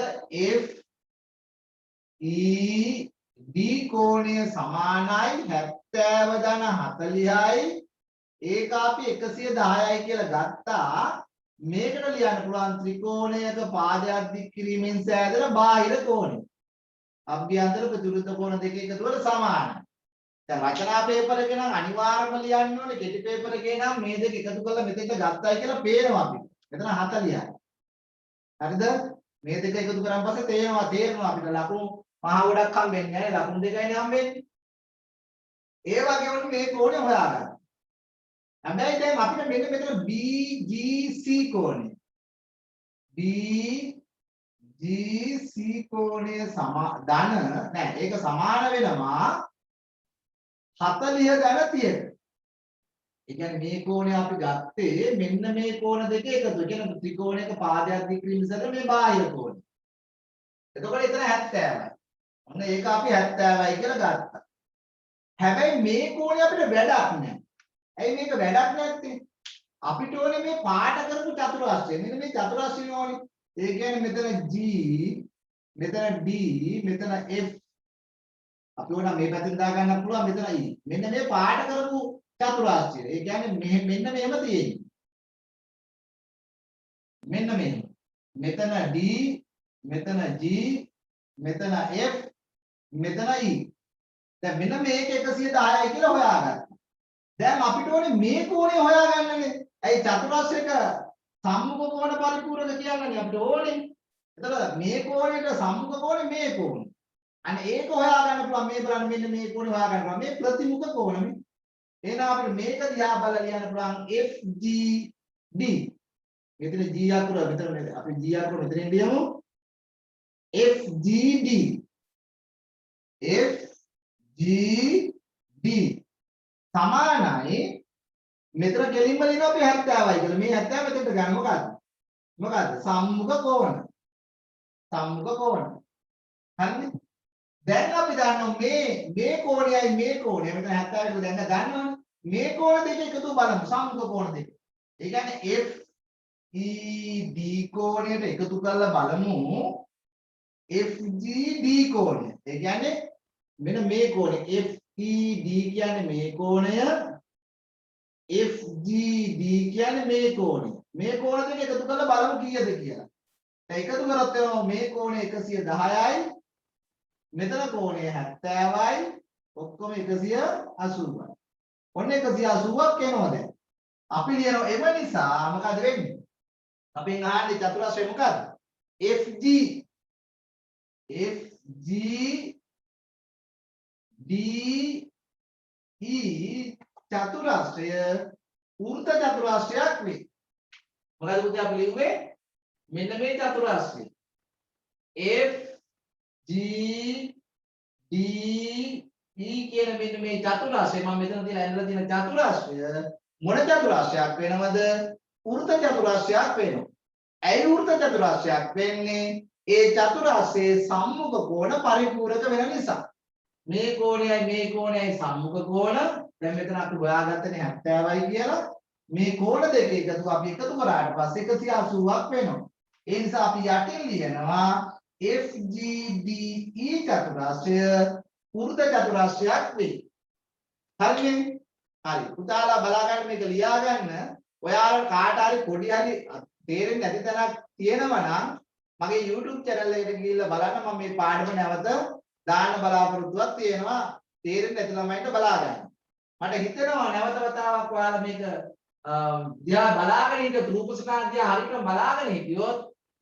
FED D කෝණය සමානයි 70 ධන 40යි ඒක අපි 110යි කියලා ගත්තා මේකට ලියන්න පුළුවන් ත්‍රිකෝණයක පාදයක් දික් කිරීමෙන් සෑදෙන බාහිර කෝණය අභ්‍යන්තර ප්‍රතිවිරුද්ධ කෝණ දෙක එකතු වල සමානයි දැන් රචනා පේපර් එකේ නම් අනිවාර්යයෙන්ම ලියන්න ඕනේ කෙටි පේපර් එකේ නම් මේ දෙක එකතු කරලා මෙතෙන්ට ගත්තයි කියලා පේනවා අපිට මෙතන 40යි හරිද මේ දෙක එකතු කරාන් පස්සේ තේරෙනවා අපිට ලකුණු මහා ගොඩක් හම්බෙන්නේ නැහැ ලකුණු දෙකයිනේ හම්බෙන්නේ ඒ වගේම මේ කෝණය හොයාගන්න හැබැයි දැන් අපිට මෙන්න මෙතන BGC කෝණය BGC කෝණය ධන නෑ ඒක සමාන වෙනවා 40 ධන 30ට. ඒ කියන්නේ මේ කෝණය අපි ගත්තේ මෙන්න මේ කෝණ දෙක එකතු. ඒ කියන්නේ ත්‍රිකෝණයක පාදයක් දික් කිරීම නිසා මේ බාහිර කෝණය. එතකොට එතන 70යි. ඔන්න ඒක අපි 70යි කියලා ගත්තා. හැබැයි මේ කෝණය අපිට වැඩක් නෑ. ඇයි මේක වැඩක් නැත්තේ? අපිට ඕනේ මේ පාට කරපු චතුරාස්‍රය. මෙන්න මේ චතුරාස්‍රය ඕනේ. ඒ කියන්නේ මෙතන G, මෙතන D, මෙතන F. අපි ඕන මේ පැත්තෙන් දා ගන්න පුළුවන් මෙතන E. මෙන්න මේ පාට කරපු චතුරාස්‍රය. ඒ කියන්නේ මෙන්න මෙහෙම තියෙන්නේ. මෙන්න මෙහෙම. මෙතන D, මෙතන G, මෙතන F, මෙතන E. දැන් මෙන්න මේක 110යි කියලා හොයාගන්න. දැන් අපිට ඕනේ මේ කෝණය හොයාගන්නනේ. ඇයි චතුරාස්‍රයක සම්මුඛ කෝණ පරිපූර්ණද කියන්නනේ අපිට ඕනේ. එතකොට මේ කෝණයට සම්මුඛ කෝණය මේ කෝණය. අන්න ඒක හොයාගන්න පුළුවන් මේ බලන්න මෙන්න මේ කෝණය හොයාගන්න පුළුවන්. මේ ප්‍රතිමුඛ කෝණනේ. එහෙනම් අපිට මේක දිහා බලලා ලියන්න පුළුවන් FGD. මෙතන G අකුර මෙතන අපි G අකුර මෙතනින් ලියමු. FGD. FGD සමානයි මෙතන කෙලින්ම ලියනවා අපි 70යි කියලා. මේ 70 මෙතනට ගන්න මොකද්ද? මොකද්ද? සම්මුඛ කෝණ. සම්මුඛ කෝණ. හරිද? දැන් අපි දන්නවා මේ කෝණයයි මේ කෝණය මෙතන 70යි කියලා දැන් ගන්නවනේ. මේ කෝණ දෙක එකතු බලමු සම්මුඛ කෝණ දෙක. ඒ කියන්නේ FED කෝණයට එකතු කරලා බලමු FGD කෝණය. ඒ කියන්නේ මෙන්න මේ කෝණය FED කියන්නේ මේ කෝණය FGD කියන්නේ මේ කෝණය. මේ කෝණ දෙක එකතු කරලා බලමු කීයද කියලා. දැන් එකතු කරොත් එනවා මේ කෝණය 110යි. මෙතන කෝණය 70යි. ඔක්කොම 180යි. ඔන්න 180ක් එනවා දැන්. අපි ලියනවා එම නිසා මොකද වෙන්නේ? අපෙන් අහන්නේ චතුරාස්‍රය මොකද්ද? FG D E චතුරාස්‍රය වෘත්ත චතුරාස්‍රයක් වේ. මොකද පුතේ අපි ලිව්වේ මෙන්න මේ චතුරාස්‍රය. F G D E කියන මෙන්න මේ චතුරාස්‍රය මම මෙතන තියලා ඇඳලා තියෙන චතුරාස්‍රය මොන චතුරාස්‍රයක් වෙනවද? වෘත්ත චතුරාස්‍රයක් වෙනවා. ඇයි වෘත්ත චතුරාස්‍රයක් වෙන්නේ? ඒ චතුරාස්‍රයේ සම්මුඛ කෝණ පරිපූර්ණක වෙන නිසා. මේ කෝණයයි සම්මුඛ කෝණ දැන් මෙතන අපි හොයාගත්තනේ 70යි කියලා මේ කෝණ දෙක එකතු අපි එකතු කරාට පස්සේ 180ක් වෙනවා ඒ නිසා අපි යටින් ලියනවා FGDE චතුරාස්‍රය වෘත්ත චතුරාස්‍රයක් වේ හරිනේ හරි පුතාලා බලා ගන්න මේක ලියා ගන්න ඔයාලා කාට හරි පොඩි හරි තේරෙන්නේ නැති තැනක් තියෙනවා නම් මගේ YouTube channel එකට ගිහිල්ලා බලන්න මම මේ පාඩම නැවත දාන්න බලාපොරොත්තුවක් තියෙනවා තේරෙන්නේ නැති ළමයින්ට බලා ගන්න. මට හිතෙනවා නැවත වතාවක් ඔයාලා මේක දිහා බලාගෙන ඉන්න රූපසටහන දිහා හරියටම බලාගෙන හිටියොත්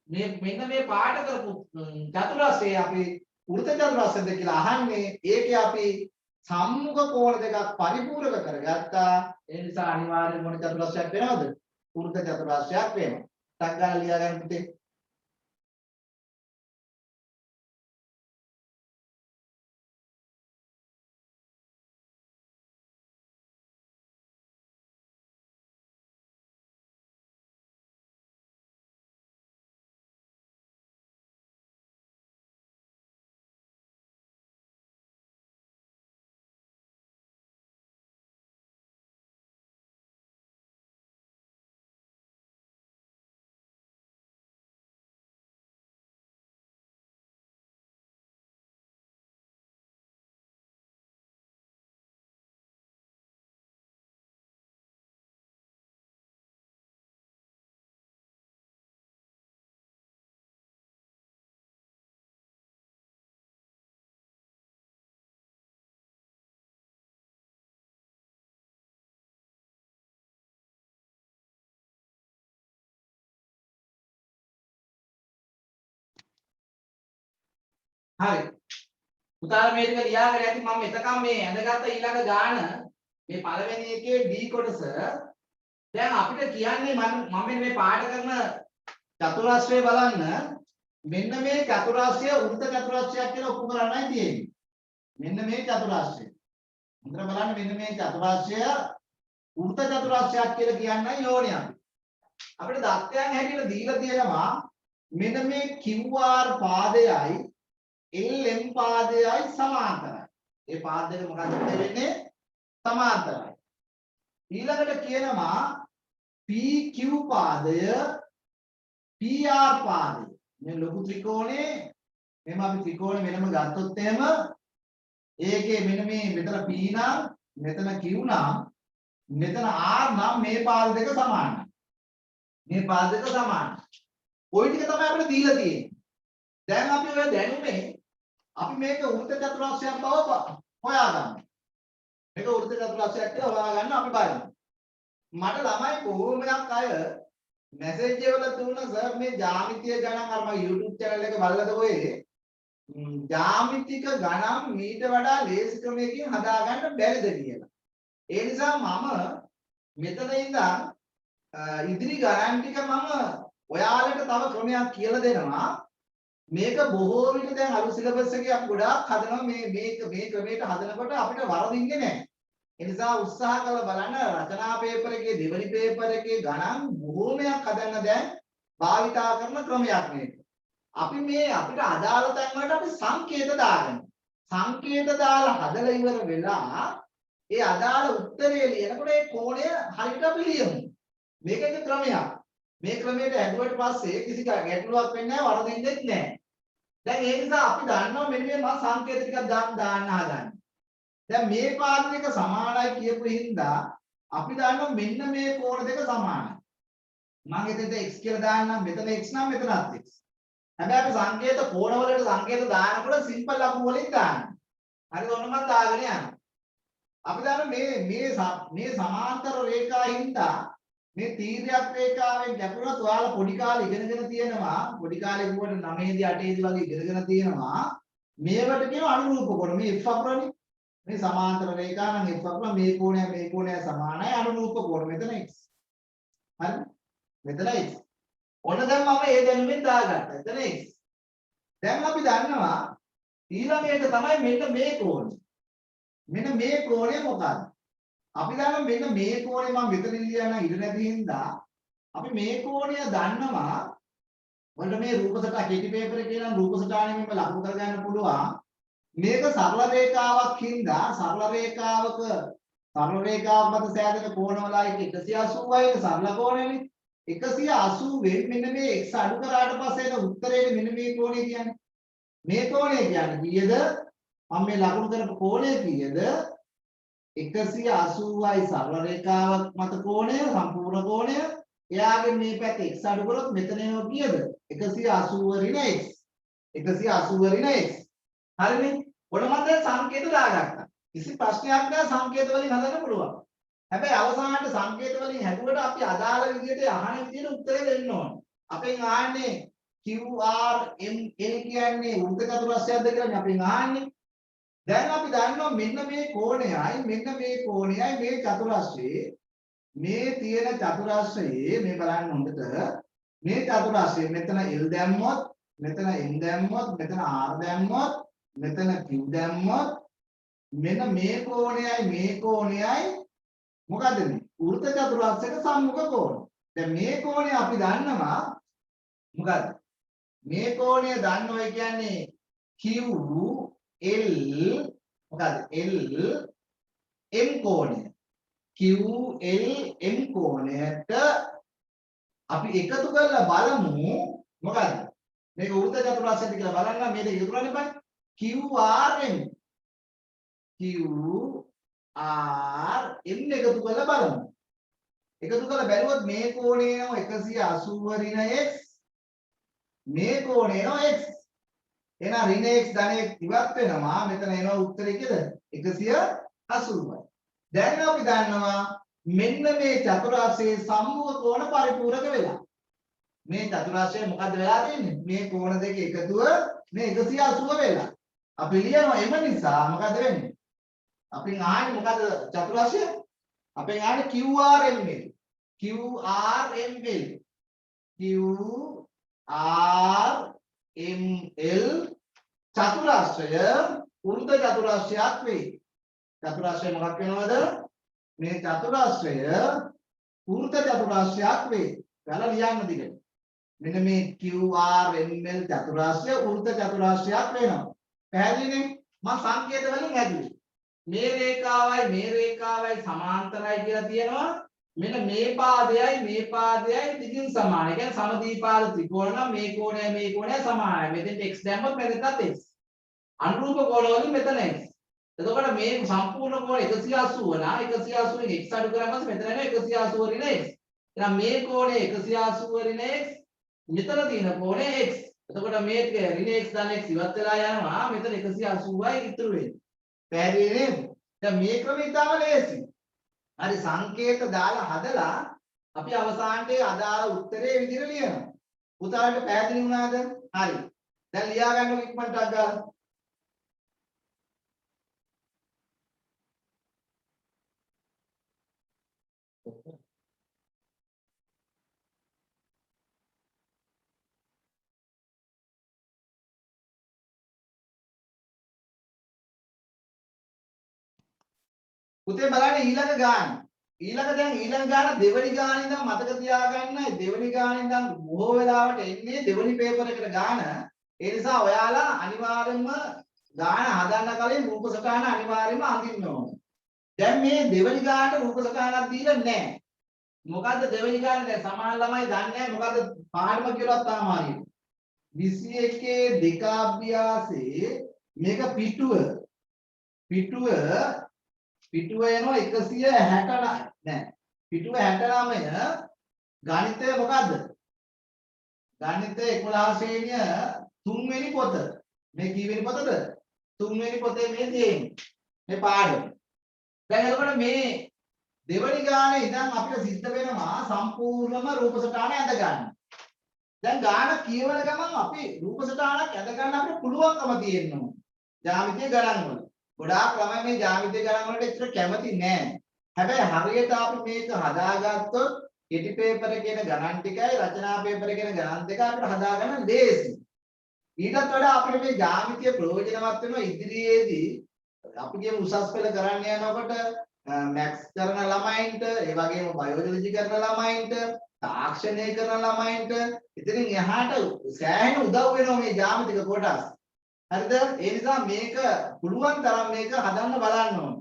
මේ මෙන්න මේ පාඩ කරපු චතුරස්‍රය අපි වෘත්ත චතුරස්‍රයද කියලා අහන්නේ ඒකේ අපි සම්මුඛ කෝණ දෙකක් පරිපූර්ණ කරගත්තා ඒ නිසා අනිවාර්යයෙන් මොන චතුරස්‍රයක් වෙනවද වෘත්ත චතුරස්‍රයක් වෙනවා. ටක් ගාලා ලියා ගන්න පුතේ. හරි. පුතාලා මේ ටික ලියාගෙන ඇති මම එතකම් මේ ඇඳගත්ත ඊළඟ ගාන මේ පළවෙනි එකේ D කොටස දැන් අපිට කියන්නේ මම මේ පාඩ කරන චතුරාස්‍රය බලන්න මෙන්න මේ චතුරාස්‍රය වෘත්ත චතුරාස්‍රයක් කියලා ඔප්පු කරන්නයි තියෙන්නේ. මෙන්න මේ චතුරාස්‍රය. හොඳට බලන්න මෙන්න මේ චතුරාස්‍රය වෘත්ත චතුරාස්‍රයක් කියලා කියන්නයි ඕනේ අපි. අපිට දත්තයන් හැටියට දීලා තියෙනවා මෙන්න මේ QR පාදයයි LM පාදයයි සමාන්තරයි. ඒ පාද දෙක මොකක්ද වෙන්නේ? සමාන්තරයි. ඊළඟට කියනවා PQ පාදය PR පාදය. මේ ලොකු ත්‍රිකෝණේ මෙහෙම අපි ත්‍රිකෝණය වෙනම ගත්තොත් එහෙම ඒකේ මෙන්න මේ මෙතන P නම් මෙතන Q නම් මෙතන R නම් මේ පාද දෙක සමානයි. මේ පාද දෙක සමානයි. ওই ටික තමයි අපිට දීලා තියෙන්නේ. දැන් අපි ඔය දැනුමේ අපි මේක වෘත්ත චතුරාස්‍රයක් බව හොයාගන්න. මේක වෘත්ත චතුරාස්‍රයක් කියලා හොයාගන්න අපි බලමු. මට ළමයි බොහෝමයක් අය මැසේජ් එකවල දුන්න සර් මේ ජ්‍යාමිතිය ගණන් අර මගේ YouTube channel එක බලලද ඔයේ ජ්‍යාමිතික ගණන් මීට වඩා ලේසි ක්‍රමයකින් හදාගන්න බැරිද කියලා. ඒ නිසා මම මෙතන ඉඳන් ඉදිරි ගණන් ටික මම ඔයාලට තව ක්‍රමයක් කියලා දෙනවා. මේක බොහෝ විට දැන් අලුත් සිලබස් එකේ අපි ගොඩාක් හදනවා මේ ක්‍රමයට හදනකොට අපිට වරදින්නේ නැහැ. ඒ නිසා උත්සාහ කරලා බලන්න රචනා පේපර් එකේ දෙවනි පේපර් එකේ ගණන් බොහෝමයක් හදන්න දැන් භාවිතා කරන ක්‍රමයක් මේක. අපි මේ අපිට අදාළ තැන් වලට අපි සංකේත දාගන්න. සංකේත දාලා හදලා ඉවර වෙලා ඒ අදාළ උත්තරය ලියනකොට ඒ කෝණය හරියට අපි ලියමු. මේක එක ක්‍රමයක්. මේ ක්‍රමයට ඇදුවට පස්සේ කිසි ගැටලුවක් වෙන්නේ නැහැ වරදින්නෙත් නැහැ. දැන් ඒ නිසා අපි දන්නවා මෙන්න මේ මම සංකේත ටිකක් දාන්න හදන්නේ. දැන් මේ පාද දෙක සමානයි කියපු හින්දා අපි දන්නවා මෙන්න මේ කෝණ දෙක සමානයි. මම එතෙන්ට x කියලා දාන්නම් මෙතන x නම් මෙතනත් x. හැබැයි අපි සංකේත කෝණ වලට සංකේත දානකොට සිම්පල් ලකුණු වලින් දාන්න. හරිද? ඔන්න මම දාගෙන යනවා. අපි දන්නවා මේ සමාන්තර රේඛා හින්දා මේ තීර්යක් රේඛාවෙන් ගැටුණත් ඔයාලා පොඩි කාලේ ඉගෙනගෙන තියෙනවා. පොඩි කාලේ කිව්වට 9 දී 8 දී වගේ ඉගෙනගෙන තියෙනවා. මේවට කියන අනුරූප කොණ මේ f අකුරනේ. මේ සමාන්තර රේඛා නම් f අකුර මේ කෝණය සමානයි අනුරූප කොණ මෙතන x. හරි? මෙතන x. ඔන්න දැන් මම ඒ දැනුමින් දාගත්තා. එතන x. දැන් අපි දන්නවා ඊළඟ එක තමයි මෙන්න මේ කෝණය. මෙන්න මේ කෝණය මොකක්ද? අපි දන්නවා මෙන්න මේ කෝණය මම මෙතන ලියන ඉඳ නැති හින්දා අපි මේ කෝණය දන්නවා. වලට මේ රූප සටහන කෙටි පේපර් එකේ නම් රූප සටහනෙම ලකුණු කරගන්න පුළුවන්. මේක සරල රේඛාවක් හින්දා සරල රේඛාවක මත සෑදෙන කෝණවලයි 180යි සරල කෝණයනේ. 180 මෙන්න මේ x අඩු කරාට පස්සේ එන උත්තරේ මෙන්න මේ කෝණය කියන්නේ. මේ කෝණය කියන්නේ කීයද? මම මේ ලකුණු කරපු කෝණය කීයද? 180යි සරල රේඛාවක් මත කෝණය සම්පූර්ණ කෝණය. එයාගේ මේ පැත්තේ x අඩු කරොත් මෙතන එනවා කීයද? 180 ඍණ x. 180 ඍණ x. හරිනේ? ඔන්න මම දැන් සංකේත දාගත්තා. කිසි ප්‍රශ්නයක් නැහැ සංකේත වලින් හදන්න පුළුවන්. හැබැයි අවසානයේ සංකේත වලින් හැදුවට අපි අදාළ විදිහට අහන විදිහට උත්තරේ දෙන්න ඕනේ. අපෙන් ආන්නේ QR M L කියන්නේ වෘත්ත චතුරස්‍රයක්ද කියලා අපෙන් ආන්නේ. දැන් අපි දන්නවා මෙන්න මේ කෝණයයි මෙන්න මේ කෝණයයි මේ චතුරස්‍රයේ මේ තියෙන චතුරස්‍රයේ මේ බලන්න හොඳට මේ චතුරස්‍රයේ මෙතන L දැම්මොත් මෙතන M දැම්මොත් මෙතන R දැම්මොත් මෙතන Q දැම්මොත් මෙන්න මේ කෝණයයි මොකද්ද මේ වෘත්ත චතුරස්‍රයක සම්මුඛ කෝණ. දැන් මේ කෝණය අපි දන්නවා මොකද්ද? මේ කෝණය දන්නවා කියන්නේ Q L මොකද්ද? L M කෝණය. Q L M කෝණයට අපි එකතු කරලා බලමු මොකද්ද? මේක වෘත්ත චතුරස්‍රයද කියලා බලන්න මේ දෙක එකතු කරන්න බෑ. QRM QRM එකතු කරලා බලමු. එකතු කරලා බැලුවොත් මේ කෝණය නම් 180 ඍණ x මේ කෝණය නම් x. එහෙනම් ඍණ x ධන x ඉවත් වෙනවා. මෙතන එනවා උත්තරේ කීයද? 180යි. දැන් අපි දන්නවා මෙන්න මේ චතුරාස්‍රයේ සම්මුඛ කෝණ පරිපූර්ණක වෙලා. මේ චතුරාර්යය මොකද්ද වෙලා තියෙන්නේ? මේ කෝණ දෙක එකතුව මේ 180 වෙලා. අපි ලියනවා එම නිසා මොකද වෙන්නේ? අපි ආන්නේ මොකද්ද චතුරාර්යය? අපෙන් ආන්නේ QRML. QRML. QRML චතුරාර්යය වෘත්ත චතුරාර්යයක් වේ. චතුරාර්යය මොකක් වෙනවද? මේ චතුරාර්යය වෘත්ත චතුරාර්යයක් වේ. ඔයාලා ලියන්න දිගට. මෙන්න මේ QRML චතුරාර්යය වෘත්ත චතුරාර්යයක් වෙනවා. පැහැදිලිනේ? මම සංකේත වලින් හැදුවේ. මේ රේඛාවයි සමාන්තරයි කියලා තියෙනවා. මෙන්න මේ පාදයයි දිගින් සමානයි. ඒ කියන්නේ සමද්විපාද ත්‍රිකෝණ නම් මේ කෝණය සමානයි. මෙතෙන් x දැම්මොත් මෙතනත් x. අනුරූප කෝණ වලින් මෙතන x. එතකොට මේ සම්පූර්ණ කෝණ 180 නා 180 න් x අඩු කරාම මෙතන එන 180 ඍණ x. එහෙනම් මේ කෝණය 180 ඍණ x. මෙතන තියෙන කෝණය x. එතකොට මේ ඍණ x ධන x ඉවත් වෙලා යනවා. මෙතන 180යි ඉතුරු වෙන්නේ. පැහැදිලි නේද? දැන් මේ ක්‍රමය ඉතාම ලේසි. හරි සංකේත දාලා හදලා අපි අවසානයේ අදාළ උත්තරේ විදිහට ලියනවා. උදාහරණයට පැහැදිලි වුණාද? හරි. දැන් ලියා ගන්න ඉක්මනට අගාලා. පුතේ බලන්න ඊළඟ ගාන. ඊළඟ ගාන දෙවෙනි ගානේ ඉඳන් මතක තියාගන්න. දෙවෙනි ගානේ ඉඳන් බොහෝ වෙලාවට එන්නේ දෙවෙනි පේපර් එකට ගාන. ඒ නිසා ඔයාලා අනිවාර්යයෙන්ම ගාන හදන්න කලින් රූප සටහන අනිවාර්යයෙන්ම අඳින්න ඕනේ. දැන් මේ දෙවෙනි ගානට රූප සටහනක් දීලා නැහැ. මොකද්ද දෙවෙනි ගානේ? දැන් සමහර ළමයි දන්නේ නැහැ මොකද්ද පාඩම කියලාත් තාම හරියට. 21 දෙක අභ්‍යාසයේ මේක පිටුව එනවා 169 නෑ පිටුව 69 ගණිතය මොකද්ද? ගණිතය 11 ශ්‍රේණිය 3 වෙනි පොත. මේ කීවෙනි පොතද? 3 වෙනි පොතේ මේ තියෙන්නේ. මේ පාඩම. දැන් එතකොට මේ දෙවනි ගානේ ඉඳන් අපිට සිද්ධ වෙනවා සම්පූර්ණම රූප සටහන ඇඳ ගන්න. දැන් ගාන කියවන ගමන් අපි රූප සටහනක් ඇඳ ගන්න අපිට පුළුවන්කම තියෙනවා. ජ්‍යාමිතිය ගණන් වල. ගොඩාක් ළමයි මේ ජ්‍යාමිතිය ගණන් වලට ඇත්තට කැමති නෑ. හැබැයි හරියට අපි මේක හදාගත්තොත් කෙටි පේපර් එකේ ගණන් ටිකයි රචනා පේපර් එකේ ගණන් දෙක අපිට හදාගන්න ලේසි. ඊටත් වඩා අපිට මේ ජ්‍යාමිතිය ප්‍රයෝජනවත් වෙනවා ඉදිරියේදී අපි කියමු උසස් පෙළ කරන්න යනකොට මැත්ස් කරන ළමයින්ට ඒ වගේම බයෝලොජි කරන ළමයින්ට තාක්ෂණය කරන ළමයින්ට ඉතින් එහාට සෑහෙන උදව් වෙනවා මේ ජ්‍යාමිතික කොටස්. හරිද? ඒ නිසා මේක පුළුවන් තරම් මේක හදන්න බලන්න ඕනේ.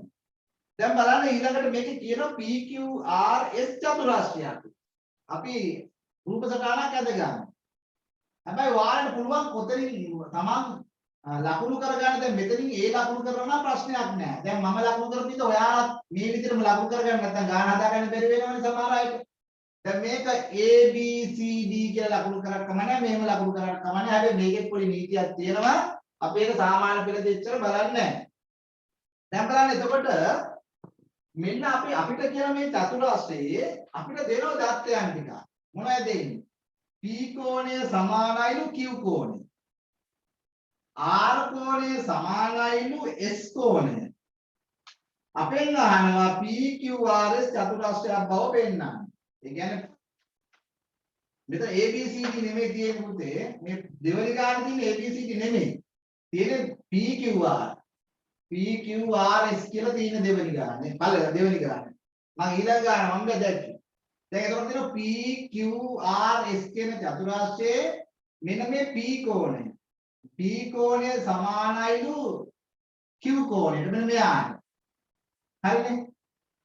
දැන් බලන්න ඊළඟට මේකේ කියනවා PQRS චතුරාර්යයක්. අපි රූප සටහනක් ඇඳ ගන්න. හැබැයි ඔයාලට පුළුවන් කොතනින් තමන් ලකුණු කරගන්න. දැන් මෙතනින් ඒ ලකුණු කරනවා නම් ප්‍රශ්නයක් නැහැ. දැන් මම ලකුණු කරපු විදිහ ඔයාලත් මේ විදිහටම ලකුණු කරගන්න නැත්නම් ගාන හදාගන්න බැරි වෙනවනේ සමහර අයට. දැන් මේක A B C D කියලා ලකුණු කරක් කමන්නේ. මෙහෙම ලකුණු කරක් කමන්නේ. හැබැයි මේකෙත් පොඩි නීතියක් තියෙනවා. අපි ඒක සාමාන්‍ය පෙළ දෙච්චර බලන්නේ නැහැ. දැන් බලන්න එතකොට මෙන්න අපිට කියන මේ චතුරාර්යයේ අපිට දෙනවා දත්තයන් ටික. මොනවද දෙන්නේ? P කෝණය සමානයිලු Q කෝණය. R කෝණය සමානයිලු S කෝණය. අපෙන් අහනවා PQRS චතුරාර්යයක් බව පෙන්නන්න. ඒ කියන්නේ මෙතන ABCD නෙමෙයි තියෙන්නේ පුතේ. මේ දෙවෙනි ගානේ තියෙන ABCD නෙමෙයි. තියෙන්නේ PQRS කියලා තියෙන දෙවෙනි ගානේ. දෙවෙනි ගානේ. මම ඊළඟ ගාන මම දැක්කේ. දැන් එතකොට තියෙනවා PQRS කියන චතුරාර්යයේ මෙන්න මේ P කෝණය. P කෝණය සමානයිලු Q කෝණයට. මෙන්න මෙයාට. හරිනේ.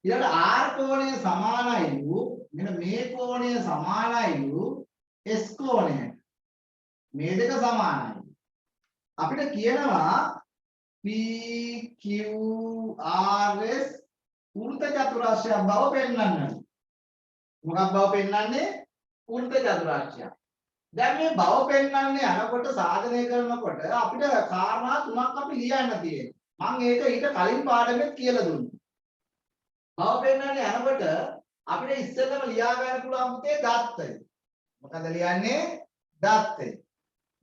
ඊළඟ R කෝණය සමානයිලු මෙන්න මේ කෝණය සමානයිලු S කෝණයට. මේ දෙක සමානයි. අපිට කියනවා PQRS වෘත්ත චතුරාර්යයක් බව පෙන්වන්න. මොකක් බව පෙන්වන්නේ? වෘත්ත චතුරාර්යයක්. දැන් මේ බව පෙන්වන්නේ අනකොට සාධනය කරනකොට අපිට කාරණා තුනක් අපි ලියන්න තියෙනවා. මම ඒක ඊට කලින් පාඩමෙත් කියලා දුන්නා. බව පෙන්වන්නේ අනකොට අපිට ඉස්සෙල්ලම ලියා ගන්න පුළුවන් පුතේ දත්තය. මොකද ලියන්නේ දත්තේ.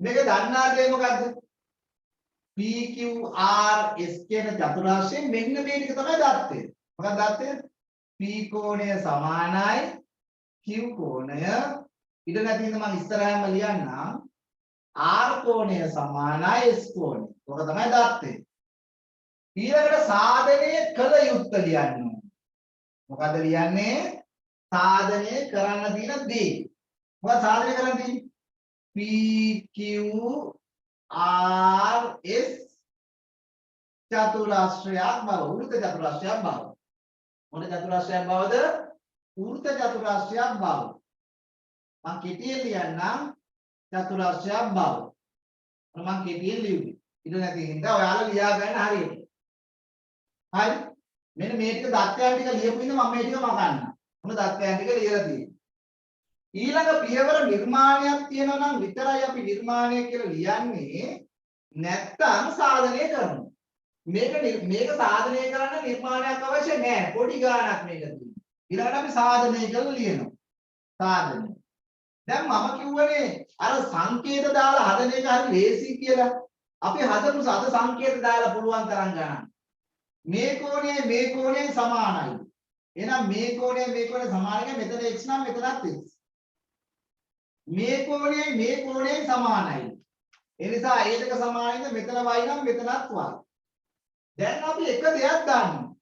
මේක දන්නාද මොකද්ද? PQRS කියන චතුරාර්ශයෙන් මෙන්න මේ ටික තමයි දත්තේ. මොකක්ද දත්තේ? P කෝණය සමානයි Q කෝණය ඊට නැති හින්දා මම ඉස්සරහම ලියන්නම් R කෝණය සමානයි S කෝණය. ඔක තමයි දත්තේ. ඊළඟට සාධනය කළ යුත්තේ ලියන්න ඕනේ. මොකද ලියන්නේ? සාධනය කරන්න තියෙන දේ. මොකද සාධනය කරන්න තියෙන්නේ? PQRS චතුරාශ්‍රයක් බව වෘත්ත චතුරාශ්‍රයක් බව. මොන චතුරාශ්‍රයක් බවද? වෘත්ත චතුරාශ්‍රයක් බව. මම කෙටියෙන් ලියන්නම් චතුරාශ්‍රයක් බව. මම කෙටියෙන් ලියුවේ. ඊට නැති හින්දා ඔයාලා ලියා ගන්න හරියට. හරි? මෙන්න මේ ටික දත්තයන් ටික ලියපු ඉඳන් මම මේ ටික මකන්න. මොන දත්තයන් ටික ලියලා තියෙන්නේ. ඊළඟ පියවර නිර්මාණයක් තියෙනවා නම් විතරයි අපි නිර්මාණය කියලා ලියන්නේ. නැත්තම් සාධනය කරනවා. මේක සාධනය කරන්න නිර්මාණයක් අවශ්‍ය නැහැ. පොඩි ගාණක් මේක තියෙනවා. ඊළඟට අපි සාධනය කරලා ලියනවා. සාධනය. දැන් මම කිව්වනේ අර සංකේත දාලා හදන එක හරි ලේසි කියලා. අපි හදපු සද සංකේත දාලා පුළුවන් තරම් ගණන්. මේ කෝණයයි සමානයි. එහෙනම් මේ කෝණය සමානයි. මෙතන x නම් මෙතනත් x. මේ කෝණයයි සමානයි. ඒ නිසා ඒ දෙක සමානයිද මෙතන y නම් මෙතනත් y. දැන් අපි එක දෙයක් දන්නවා.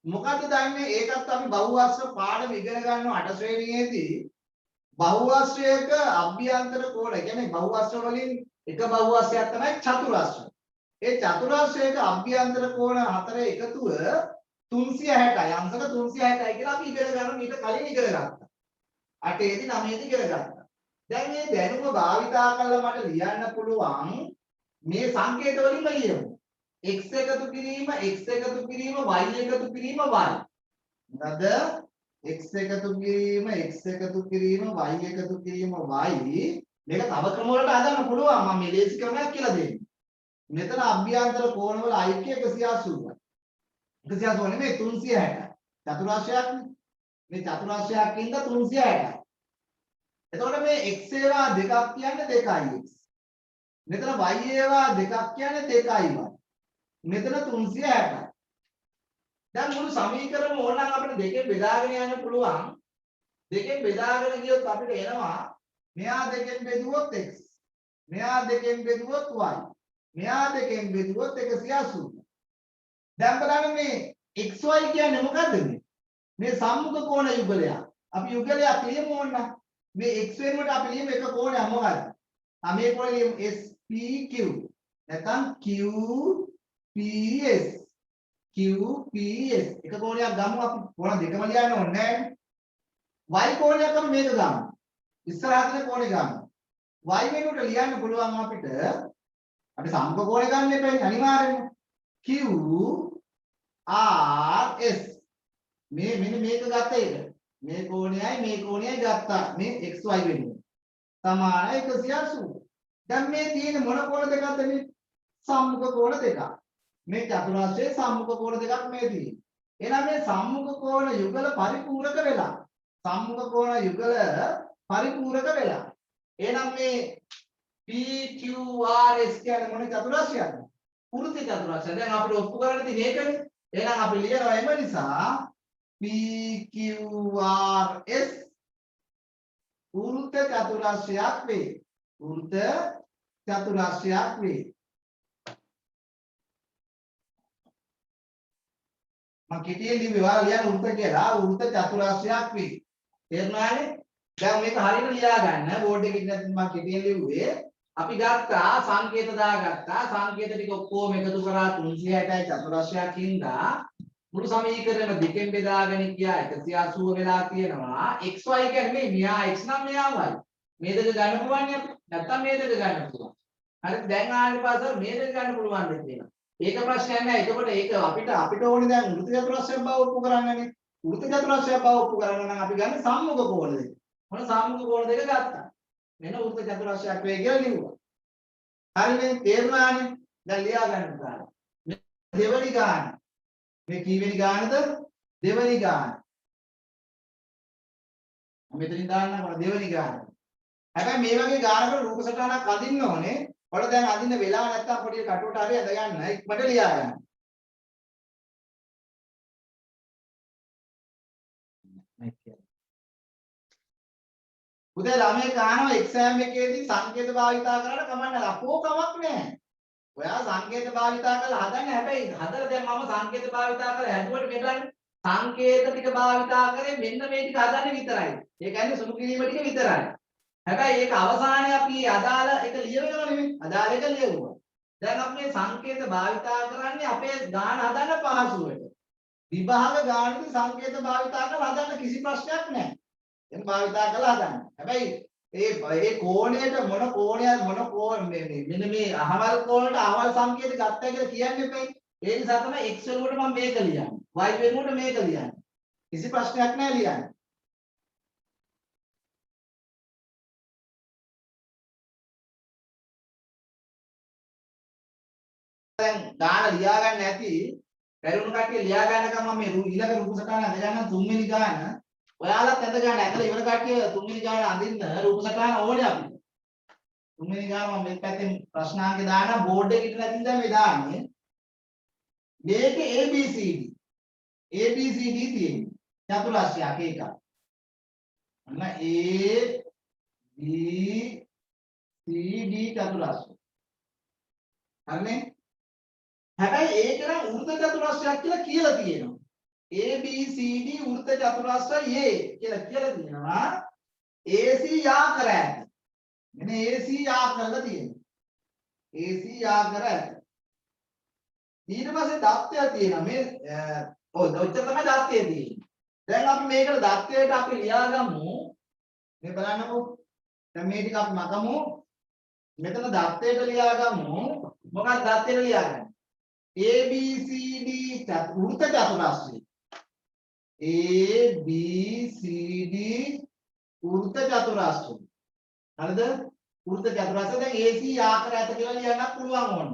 මොකද්ද දන්නේ? ඒකත් අපි බහුවස්ත්‍ර පාඩම ඉගෙන ගන්නවා 8 ශ්‍රේණියේදී. බහුවස්ත්‍රයක අභ්‍යන්තර කෝණ, කියන්නේ බහුවස්ත්‍ර වලින් එක බහුවස්ත්‍රයක් තමයි චතුරාශ්‍රය. ඒ චතුරාශ්‍රයක අභ්‍යන්තර කෝණ හතර එකතුව 360යි. අංශක 360යි කියලා අපි ඉගෙන ගන්න ඊට කලින් ඉගෙන ගත්තා. 8 දී 9 දී ඉගෙන ගත්තා. දැන් මේ දැනුම භාවිතා කරලා මට ලියන්න පුළුවන් මේ සංකේත වලින්ම ලියමු. x එකතු කිරීම y එකතු කිරීම y. මොකද x එකතු කිරීම y එකතු කිරීම y. මේක තව ක්‍රම වලට හදන්න පුළුවන්. මම මේ ලේසි ක්‍රමයක් කියලා දෙන්නේ. මෙතන අභ්‍යන්තර කෝණ වල IQ 180යි. 180 නෙමෙයි 360යි. චතුරාශ්‍රයක්නේ. මේ චතුරාශ්‍රයක් ඉඳ 360යි. එතකොට මේ x ඒවා දෙකක් කියන්නේ 2x. මෙතන y ඒවා දෙකක් කියන්නේ 2y. මෙතන 360යි. දැන් මුළු සමීකරණය ඕනනම් අපිට දෙකෙන් බෙදාගෙන යන්න පුළුවන්. දෙකෙන් බෙදාගෙන ගියොත් අපිට එනවා මෙහා දෙකෙන් බෙදුවොත් x. මෙහා දෙකෙන් බෙදුවොත් y. මෙහා දෙකෙන් බෙදුවොත් 180. දැන් බලන්න මේ xy කියන්නේ මොකද්ද මේ? මේ සම්මුඛ කෝණ යුගලයක්. අපි යුගලයක් ලියමු ඕන. මේ x වෙනුවට අපි ලියමු එක කෝණයක් මොකද්ද? මේ කෝණය ලියමු SPQ. නැත්නම් QPS. එක කෝණයක් ගමු අපි. කෝණ දෙකම ලියන්න ඕනේ නැහැ. y කෝණයක් අපි මේක ගමු. ඉස්සරහට කෝණේ ගමු. y වෙනුවට ලියන්න පුළුවන් අපිට. අපි සම්මුඛ කෝණේ ගන්න එපා අනිවාර්යෙන්ම. QRS. මෙන්න මේක ගත්ත එක. මේ කෝණයයි ගත්තා. මේ xy වෙනුවට. සමානයි 180. දැන් මේ තියෙන මොන කෝණ දෙකක්ද මේ? සම්මුඛ කෝණ දෙකක්. මේ චතුරාශ්‍රයේ සම්මුඛ කෝණ දෙකක් මේ තියෙන්නේ. එහෙනම් මේ සම්මුඛ කෝණ යුගල පරිපූර්ණක වෙලා. එහෙනම් මේ PQRS කියන්නේ මොන චතුරාශ්‍රයක්ද? වෘත්ත චතුරාශ්‍රය. දැන් අපිට ඔප්පු කරන්න තියෙන ඒකනේ. එහෙනම් අපි ලියනවා එම නිසා PQRS වෘත්ත චතුරාශ්‍රයක් වේ. මම කෙටියෙන් ලිව්වේ ඔයාලා ලියන්න වෘත්ත කියලා. වෘත්ත චතුරාශ්‍රයක් වේ. තේරුණානේ? දැන් මේක හරියට ලියා ගන්න. බෝඩ් එකේ ඉඳන් මම කෙටියෙන් ලිව්වේ. අපි ගත්තා සංකේත දාගත්තා. සංකේත ටික ඔක්කොම එකතු කරා 360යි චතුරාශ්‍රයක් හින්දා මුළු සමීකරණය දෙකෙන් බෙදාගෙන ගියා 180 වෙලා තියෙනවා. xy කියන්නේ මෙයා x නම් මෙයා y. මේ දෙක ගන්න පුළුවන් නේ අපි. නැත්තම් මේ දෙක ගන්න පුළුවන්. හරි දැන් ආයෙත් පාසල් මේ දෙක ගන්න පුළුවන් දෙයක් තියෙනවා. ඒක ප්‍රශ්නයක් නෑ. එතකොට ඒක අපිට ඕනේ දැන් වෘත්ත චතුරාශ්‍රයක් බව ඔප්පු කරන්නනේ. වෘත්ත චතුරාශ්‍රයක් බව ඔප්පු කරන්න නම් අපි ගන්න සම්මුඛ කෝණ දෙක. මොන සම්මුඛ කෝණ දෙක ගත්තා. මෙන්න වෘත්ත චතුරාශ්‍රයක් වේ කියලා ලියුවා. හරිනේ තේරුණානේ? දැන් ලියා ගන්න ගන්න. දෙවෙනි ගාන. මේ කීවෙනි ගානද? දෙවෙනි ගාන. මෙතනින් දාන්න දෙවෙනි ගාන. හැබැයි මේ වගේ ගානකට රූප සටහනක් අඳින්න ඕනේ. ඔයාලා දැන් අඳින්න වෙලාව නැත්තම් පොඩි කටුවට හරි ඇඳ ගන්න. ඉක්මනට ලියා ගන්න. පුතේ ළමයි කහනවා එක්සෑම් එකේදී සංකේත භාවිතා කරලා කමන්න අපෝ කමක් නැහැ. ඔයා සංකේත භාවිතා කරලා හදන්න හැබැයි හදලා දැන් මම සංකේත භාවිතා කරලා හැදුවට මේ බලන්න සංකේත ටික භාවිතා කරේ මෙන්න මේ ටික හදන්න විතරයි. ඒ කියන්නේ සුළු කිරීම ටික විතරයි. හැබැයි ඒක අවසානයේ අපි අදාළ එක ලියවෙනව නෙමෙයි. අදාළ එක ලියවුවා. දැන් අපි මේ සංකේත භාවිතා කරන්නේ අපේ ගාන හදන්න පහසුවට. විභාග ගානදී සංකේත භාවිතා කරලා හදන්න කිසි ප්‍රශ්නයක් නැහැ. එන් භාවිතා කරලා හදන්න. හැබැයි ඒ කෝණයට මොන කෝණයක් මෙන්න මේ අහවල් කෝණයට අහවල් සංකේත ගත්තා කියලා කියන්න එපා. ඒ නිසා තමයි x වෙනුවට මම මේක ලියන්නේ. y වෙනුවට මේක ලියන්නේ. කිසි ප්‍රශ්නයක් නැහැ ලියන්න. දැන් ගාන ලියා ගන්න ඇති. බැරිුණු කට්ටිය ලියා ගන්නකම් මම මේ ඊළඟ රූප සටහන අඳ ගන්න තුන්වෙනි ගාන. ඔයාලත් අඳ ගන්න. ඇතල ඉවර කට්ටිය තුන්වෙනි ගාන අඳින්න රූප සටහන ඕනේ අපිට. තුන්වෙනි ගාන මම මේ පැත්තෙන් ප්‍රශ්නාංක දාන බෝඩ් එකේ ඉඳලා ඉඳන් මේ දාන්නේ. මේකේ ABCD. ABCD තියෙන්නේ. චතුරස්‍රයක් එකක්. අන්න A B C D චතුරස්‍රය. හරිනේ? හැබැයි ඒක නම් වෘත්ත චතුරස්‍රයක් කියලා තියෙනවා. A B C D වෘත්ත චතුරස්‍රය A කියලා තියෙනවා. AC යාකර ඇත. මෙන්න AC යාකරලා තියෙනවා. AC යාකර ඇත. ඊට පස්සේ දත්තය තියෙනවා. මේ ඔච්චර තමයි දත්තය තියෙන්නේ. දැන් අපි මේකට දත්තයට අපි ලියාගමු. මේ බලන්නකෝ. දැන් මේ ටික අපි මතමු. මෙතන දත්තයට ලියාගමු. මොකක්ද දත්තයට ලියාගන්නේ? A B C D වෘත්ත චතුරස්‍රය. A B C D වෘත්ත චතුරස්‍රය. හරිද? වෘත්ත චතුරස්‍රය දැන් AC ආකාර ඇත කියලා ලියන්නත් පුළුවන් ඕන.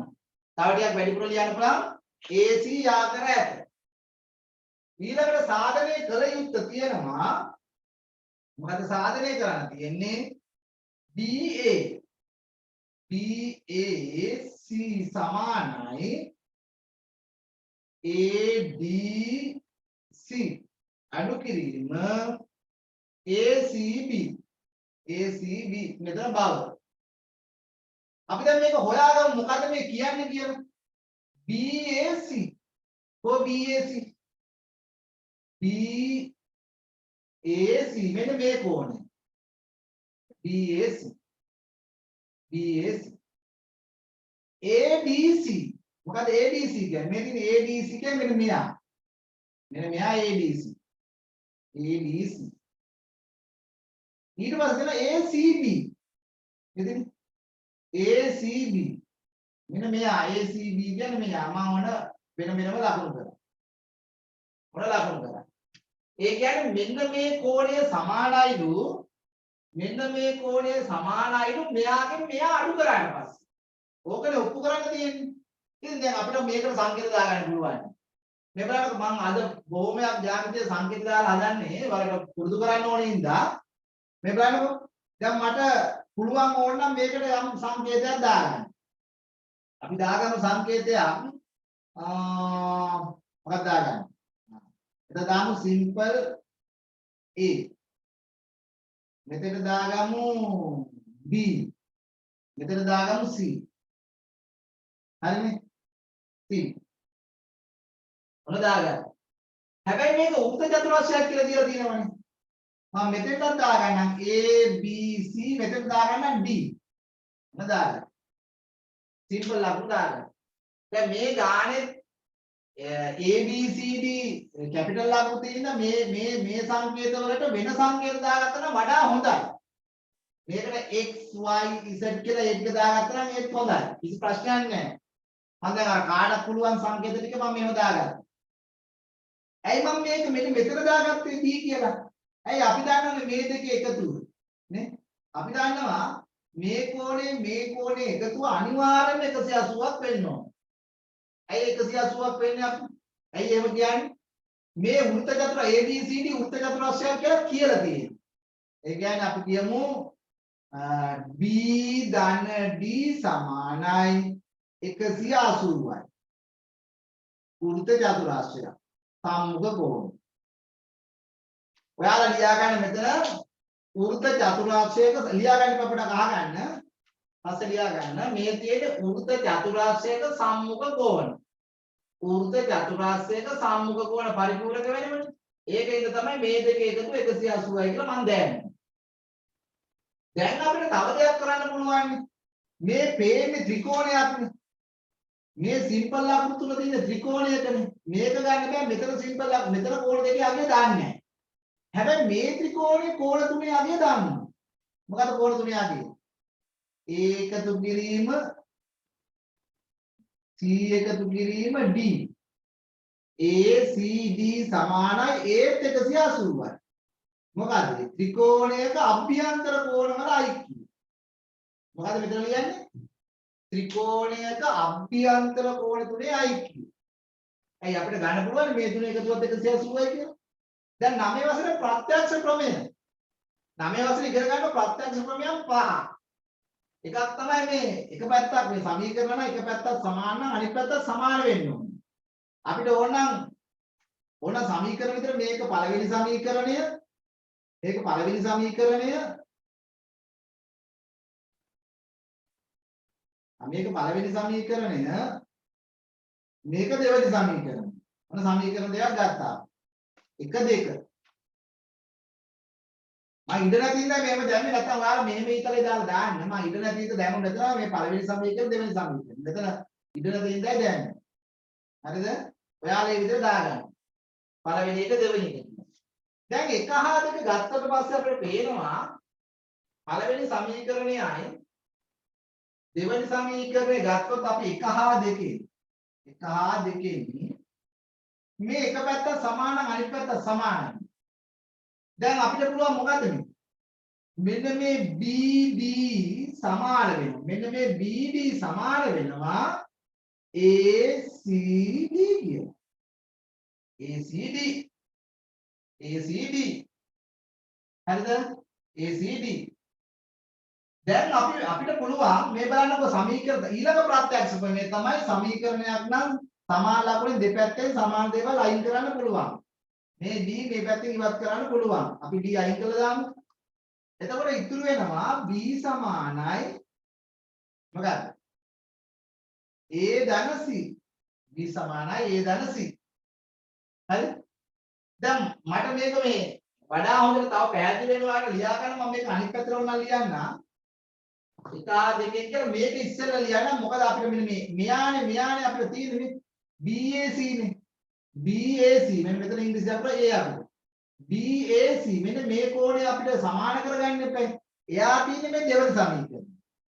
තව ටිකක් වැඩිපුර ලියන්න පුළුවන් AC ආකාර ඇත. ඊළඟට සාධනය කළ යුත්තේ තියෙනවා. මොකද සාධනය කරන්න තියෙන්නේ? BAC සමානයි ADC අඩු කිරීම ACB මෙතන බව. අපි දැන් මේක හොයාගමු මොකද මේ කියන්නේ කියලා. BAC කො BAC මෙන්න මේ කෝණය BAC ADC මොකද ADC කියන්නේ මේ තියෙන ADC කියන්නේ මෙන්න මෙයා ADC ඊට පස්සේ තියෙන ACB මෙතන ACB මෙන්න මෙයා ACB කියන්නේ මෙයා මම ඔන්න වෙනම ලකුණු කරා. ඒ කියන්නේ මෙන්න මේ කෝණය සමානයිලු මෙයාගෙන් මෙයා අඩු කරාට පස්සේ ඕකනේ ඔප්පු කරන්න තියෙන්නේ. ඉතින් දැන් අපිට මේකට සංකේත දාගන්න පුළුවන්. මේ බලන්නකො මම අද බොහොමයක් ජ්‍යාමිතිය සංකේත දාලා හදන්නේ ඔයාලට පුරුදු කරන්න ඕනේ හින්දා මේ බලන්නකො දැන් මට පුළුවන් ඕන නම් මේකට යම් සංකේතයක් දාගන්න. අපි දාගමු සංකේතයක් මොකක්ද දාගන්න? එතන දාමු simple A. මෙතන දාගමු B. මෙතන දාගමු C. හරිනේ? C. ඔන්න දාගන්න. හැබැයි මේක උක්ත චතුරස්‍රයක් කියලා දීලා තියෙනවනේ. මම මෙතෙන්ට දාගන්නම් A B C මෙතෙන් දාගන්නම් D. ඔන්න දාගන්න. සිම්පල් ලකුණු දාගන්න. දැන් මේ ගානේ A B C D capital ලකුණු තියෙන මේ සංකේත වලට වෙන සංකේත දාගත්තා නම් වඩා හොඳයි. මේකට x y z කියලා ඒක දාගත්තා නම් ඒත් හොඳයි. කිසි ප්‍රශ්නයක් නැහැ. මම දැන් අර කාටත් පුළුවන් සංකේත ටික මම මෙහෙම දාගත්තා. ඇයි මම මේක මෙතන දාගත්තේ D කියලා? ඇයි අපි දන්නවනේ මේ දෙකේ එකතුව නේ? අපි දන්නවා මේ කෝණේ එකතුව අනිවාර්යයෙන්ම 180ක් වෙන්න ඕන. ඇයි 180ක් වෙන්නේ අපි? ඇයි එහෙම කියන්නේ? මේ වෘත්ත චතුර ABCD වෘත්ත චතුරස්‍රයක් කියලා තියෙනවා. ඒ කියන්නේ අපි කියමු B ධන D සමානයි 180යි. වෘත්ත චතුරාස්‍රය සම්මුඛ කෝණ. ඔයාලා ලියා ගන්න මෙතන වෘත්ත චතුරාස්‍රයක ලියා ගන්න අපිට අහගන්න. පස්සේ ලියා ගන්න මේ තියෙන වෘත්ත චතුරාස්‍රයක සම්මුඛ කෝණ. වෘත්ත චතුරාස්‍රයක සම්මුඛ කෝණ පරිපූර්ණක වෙනවනේ. ඒකෙන්ද තමයි මේ දෙක එකතු 180යි කියලා මම දැනන්නේ. දැන් අපිට තව දෙයක් කරන්න පුළුවන්. මේ පේන්නේ ත්‍රිකෝණයක්නේ. මේ සිම්පල් ආකෘති තුල තියෙන ත්‍රිකෝණයකනේ. මේක ගන්න බෑ මෙතන සිම්පල් මෙතන කෝණ දෙකේ අගය දාන්නේ නැහැ. හැබැයි මේ ත්‍රිකෝණේ කෝණ තුනේ අගය දානවා. මොකද කෝණ තුනේ අගය? ඒකතු කිරීම C එකතු කිරීම D. ACD සමානයි ඒත් 180යි. මොකද ත්‍රිකෝණයක අභ්‍යන්තර කෝණ වල IQ. මොකද මෙතන ලියන්නේ? ත්‍රිකෝණයක අභ්‍යන්තර කෝණ තුනේ IQ. ඇයි අපිට ගන්න පුළුවන් මේ තුන එකතුවත් 180යි කියලා? දැන් 9 වසරේ ප්‍රත්‍යක්ෂ ක්‍රමය. 9 වසරේ ඉගෙන ගන්න ප්‍රත්‍යක්ෂ ක්‍රමයන් 5. එකක් තමයි මේ එක පැත්තක් මේ සමීකරණ නම් එක පැත්තක් සමාන නම් අනිත් පැත්තක් සමාන වෙන්න ඕනේ. අපිට ඕන සමීකරණ විතර මේක පළවෙනි සමීකරණය මේක පළවෙනි සමීකරණය මේක පළවෙනි සමීකරණය මේක දෙවෙනි සමීකරණය. මොන සමීකරණ දෙකක් ගත්තා? 1 2 මම ඉඳ නැති ඉඳලා මේව දැම්මේ නැත්නම් ඔයාලා මෙහෙම ඊතලේ දාලා දාන්න. මම ඉඳ නැති ඉඳ දැම්මොත් නැත්නම් මේ පළවෙනි සමීකරණ දෙවෙනි සමීකරණ. මෙතන ඉඳ නැති ඉඳලා දැම්මේ. හරිද? ඔයාලා මේ විදිහට දාගන්න. පළවෙනි එක දෙවෙනි එක. දැන් 1 හා 2 ගත්තට පස්සේ අපිට පේනවා පළවෙනි සමීකරණයයි දෙවෙනි සමීකරණය ගත්තොත් අපි 1 හා 2 මේ එක පැත්ත සමාන අනිත් පැත්ත සමානයි. දැන් අපිට පුළුවන් මොකද්ද මේ? මෙන්න මේ BD සමාන වෙනවා. මෙන්න මේ BD සමාන වෙනවා ACD කියන. ACD හරිද? ACD. දැන් අපිට පුළුවන් මේ බලන්නකො සමීකරණ ඊළඟ ප්‍රත්‍යක්ෂ ප්‍රමේය තමයි සමීකරණයක් නම් සමාන ලකුණේ දෙපැත්තෙන් සමාන දේවල් අයින් කරන්න පුළුවන්. මේ D මේ පැත්තෙන් ඉවත් කරන්න පුළුවන්. අපි D අයින් කළා දාමු. එතකොට ඉතුරු වෙනවා B සමානයි මොකක්ද? A ධන C. B සමානයි A ධන C. හරි? දැන් මට මේක මේ වඩා හොඳට තව පැහැදිලි වෙනවා කියලා ලියා ගන්න මම මේක අනිත් පැත්තට උනා ලියන්න. එකා දෙකෙන් කියලා මේක ඉස්සෙල්ලා ලියන්න. මොකද අපිට මෙන්න මේ මෙයානේ අපිට තියෙන්නේ BAC නේ. BAC මෙන්න මෙතන ඉංග්‍රීසි අපිට A අපිට. BAC මෙන්න මේ කෝණය අපිට සමාන කරගන්න එපා. එයා තියෙන්නේ මේ දෙවන සමීකරණය.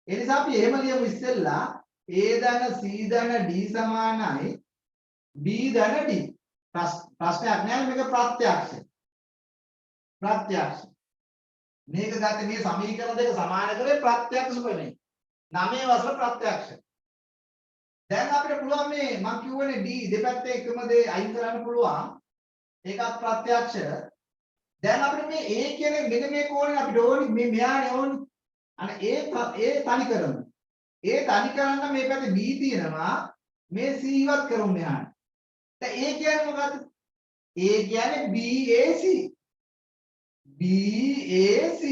ඒ නිසා අපි එහෙම ලියමු ඉස්සෙල්ලා A ධන C ධන D සමානයි B ධන D. ප්‍රශ්නයක් නෑ මේක ප්‍රත්‍යක්ෂ. මේක ගත්තේ මේ සමීකරණ දෙක සමාන කරේ ප්‍රත්‍යක්ෂ ප්‍රමේය. 9 වසර ප්‍රත්‍යක්ෂ. දැන් අපිට පුළුවන් මේ මම කියවනේ D දෙපැත්තේ එකම දේ අයින් කරන්න පුළුවන්. ඒකත් ප්‍රත්‍යක්ෂ. දැන් අපිට මේ A කියන්නේ මෙන්න මේ කෝණය අපිට ඕනි මේ මෙයානේ ඕනි. අනේ ඒ තනි කරමු. ඒ තනි කරන්න මේ පැත්තේ B තියෙනවා. මේ C ඉවත් කරමු මෙහාට. දැන් A කියන්නේ මොකද්ද? A කියන්නේ BAC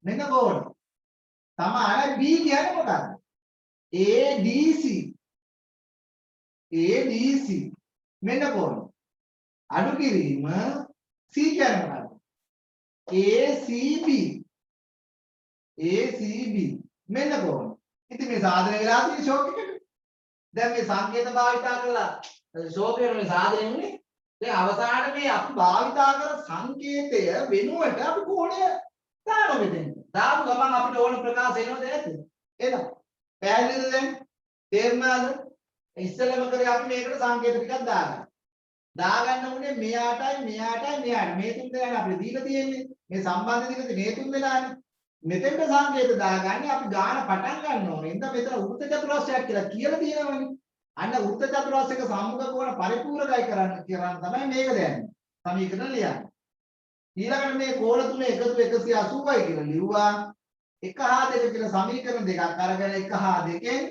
මෙන්න කෝණ. තමයි B කියන්නේ මොකද්ද? ADC මෙන්න කෝණ. අඩු කිරීම C කියන්නේ මොකද්ද? ACB මෙන්න කෝණ. ඉතින් මේ සාධනය වෙලා තියෙන ෂෝක් එකට. දැන් මේ සංකේත භාවිතා කරලා ෂෝක් එකට මේ සාධනය උනේ. දැන් අවසානයේ මේ අපි භාවිතා කර සංකේතය වෙනුවට අපි කෝණය දානවා මෙතෙන්. දාපු ගමන් අපිට ඕන ප්‍රකාශ එනවද නැද්ද? එනවා. පැහැදිලිද දැන්? තේරුණාද? ඉස්සෙල්ලම කරේ අපි මේකට සංකේත ටිකක් දාගන්න. දාගන්න උනේ මෙයාටයි මෙයාට. මේ තුන් දෙනානේ අපිට දීලා තියෙන්නේ. මේ සම්බන්ධ දෙක මේ තුන් දෙනානේ. මෙතෙන්ට සංකේත දාගන්නේ අපි ගාන පටන් ගන්න ඕනේ. ඉතින් මෙතන වෘත්ත චතුරස්‍රයක් කියලා තියෙනවනේ. අන්න වෘත්ත චතුරස්‍රයක සම්මුඛ කෝණ පරිපූර්ණකයි කරන්න තමයි මේක දැනන්නේ. සමීකරණ ලියන්න. ඊළඟට මේ කෝණ තුන එකතු 180යි කියලා ලිව්වා. 1 හා 2 කියලා සමීකරණ දෙකක් අරගෙන 1 හා 2කින්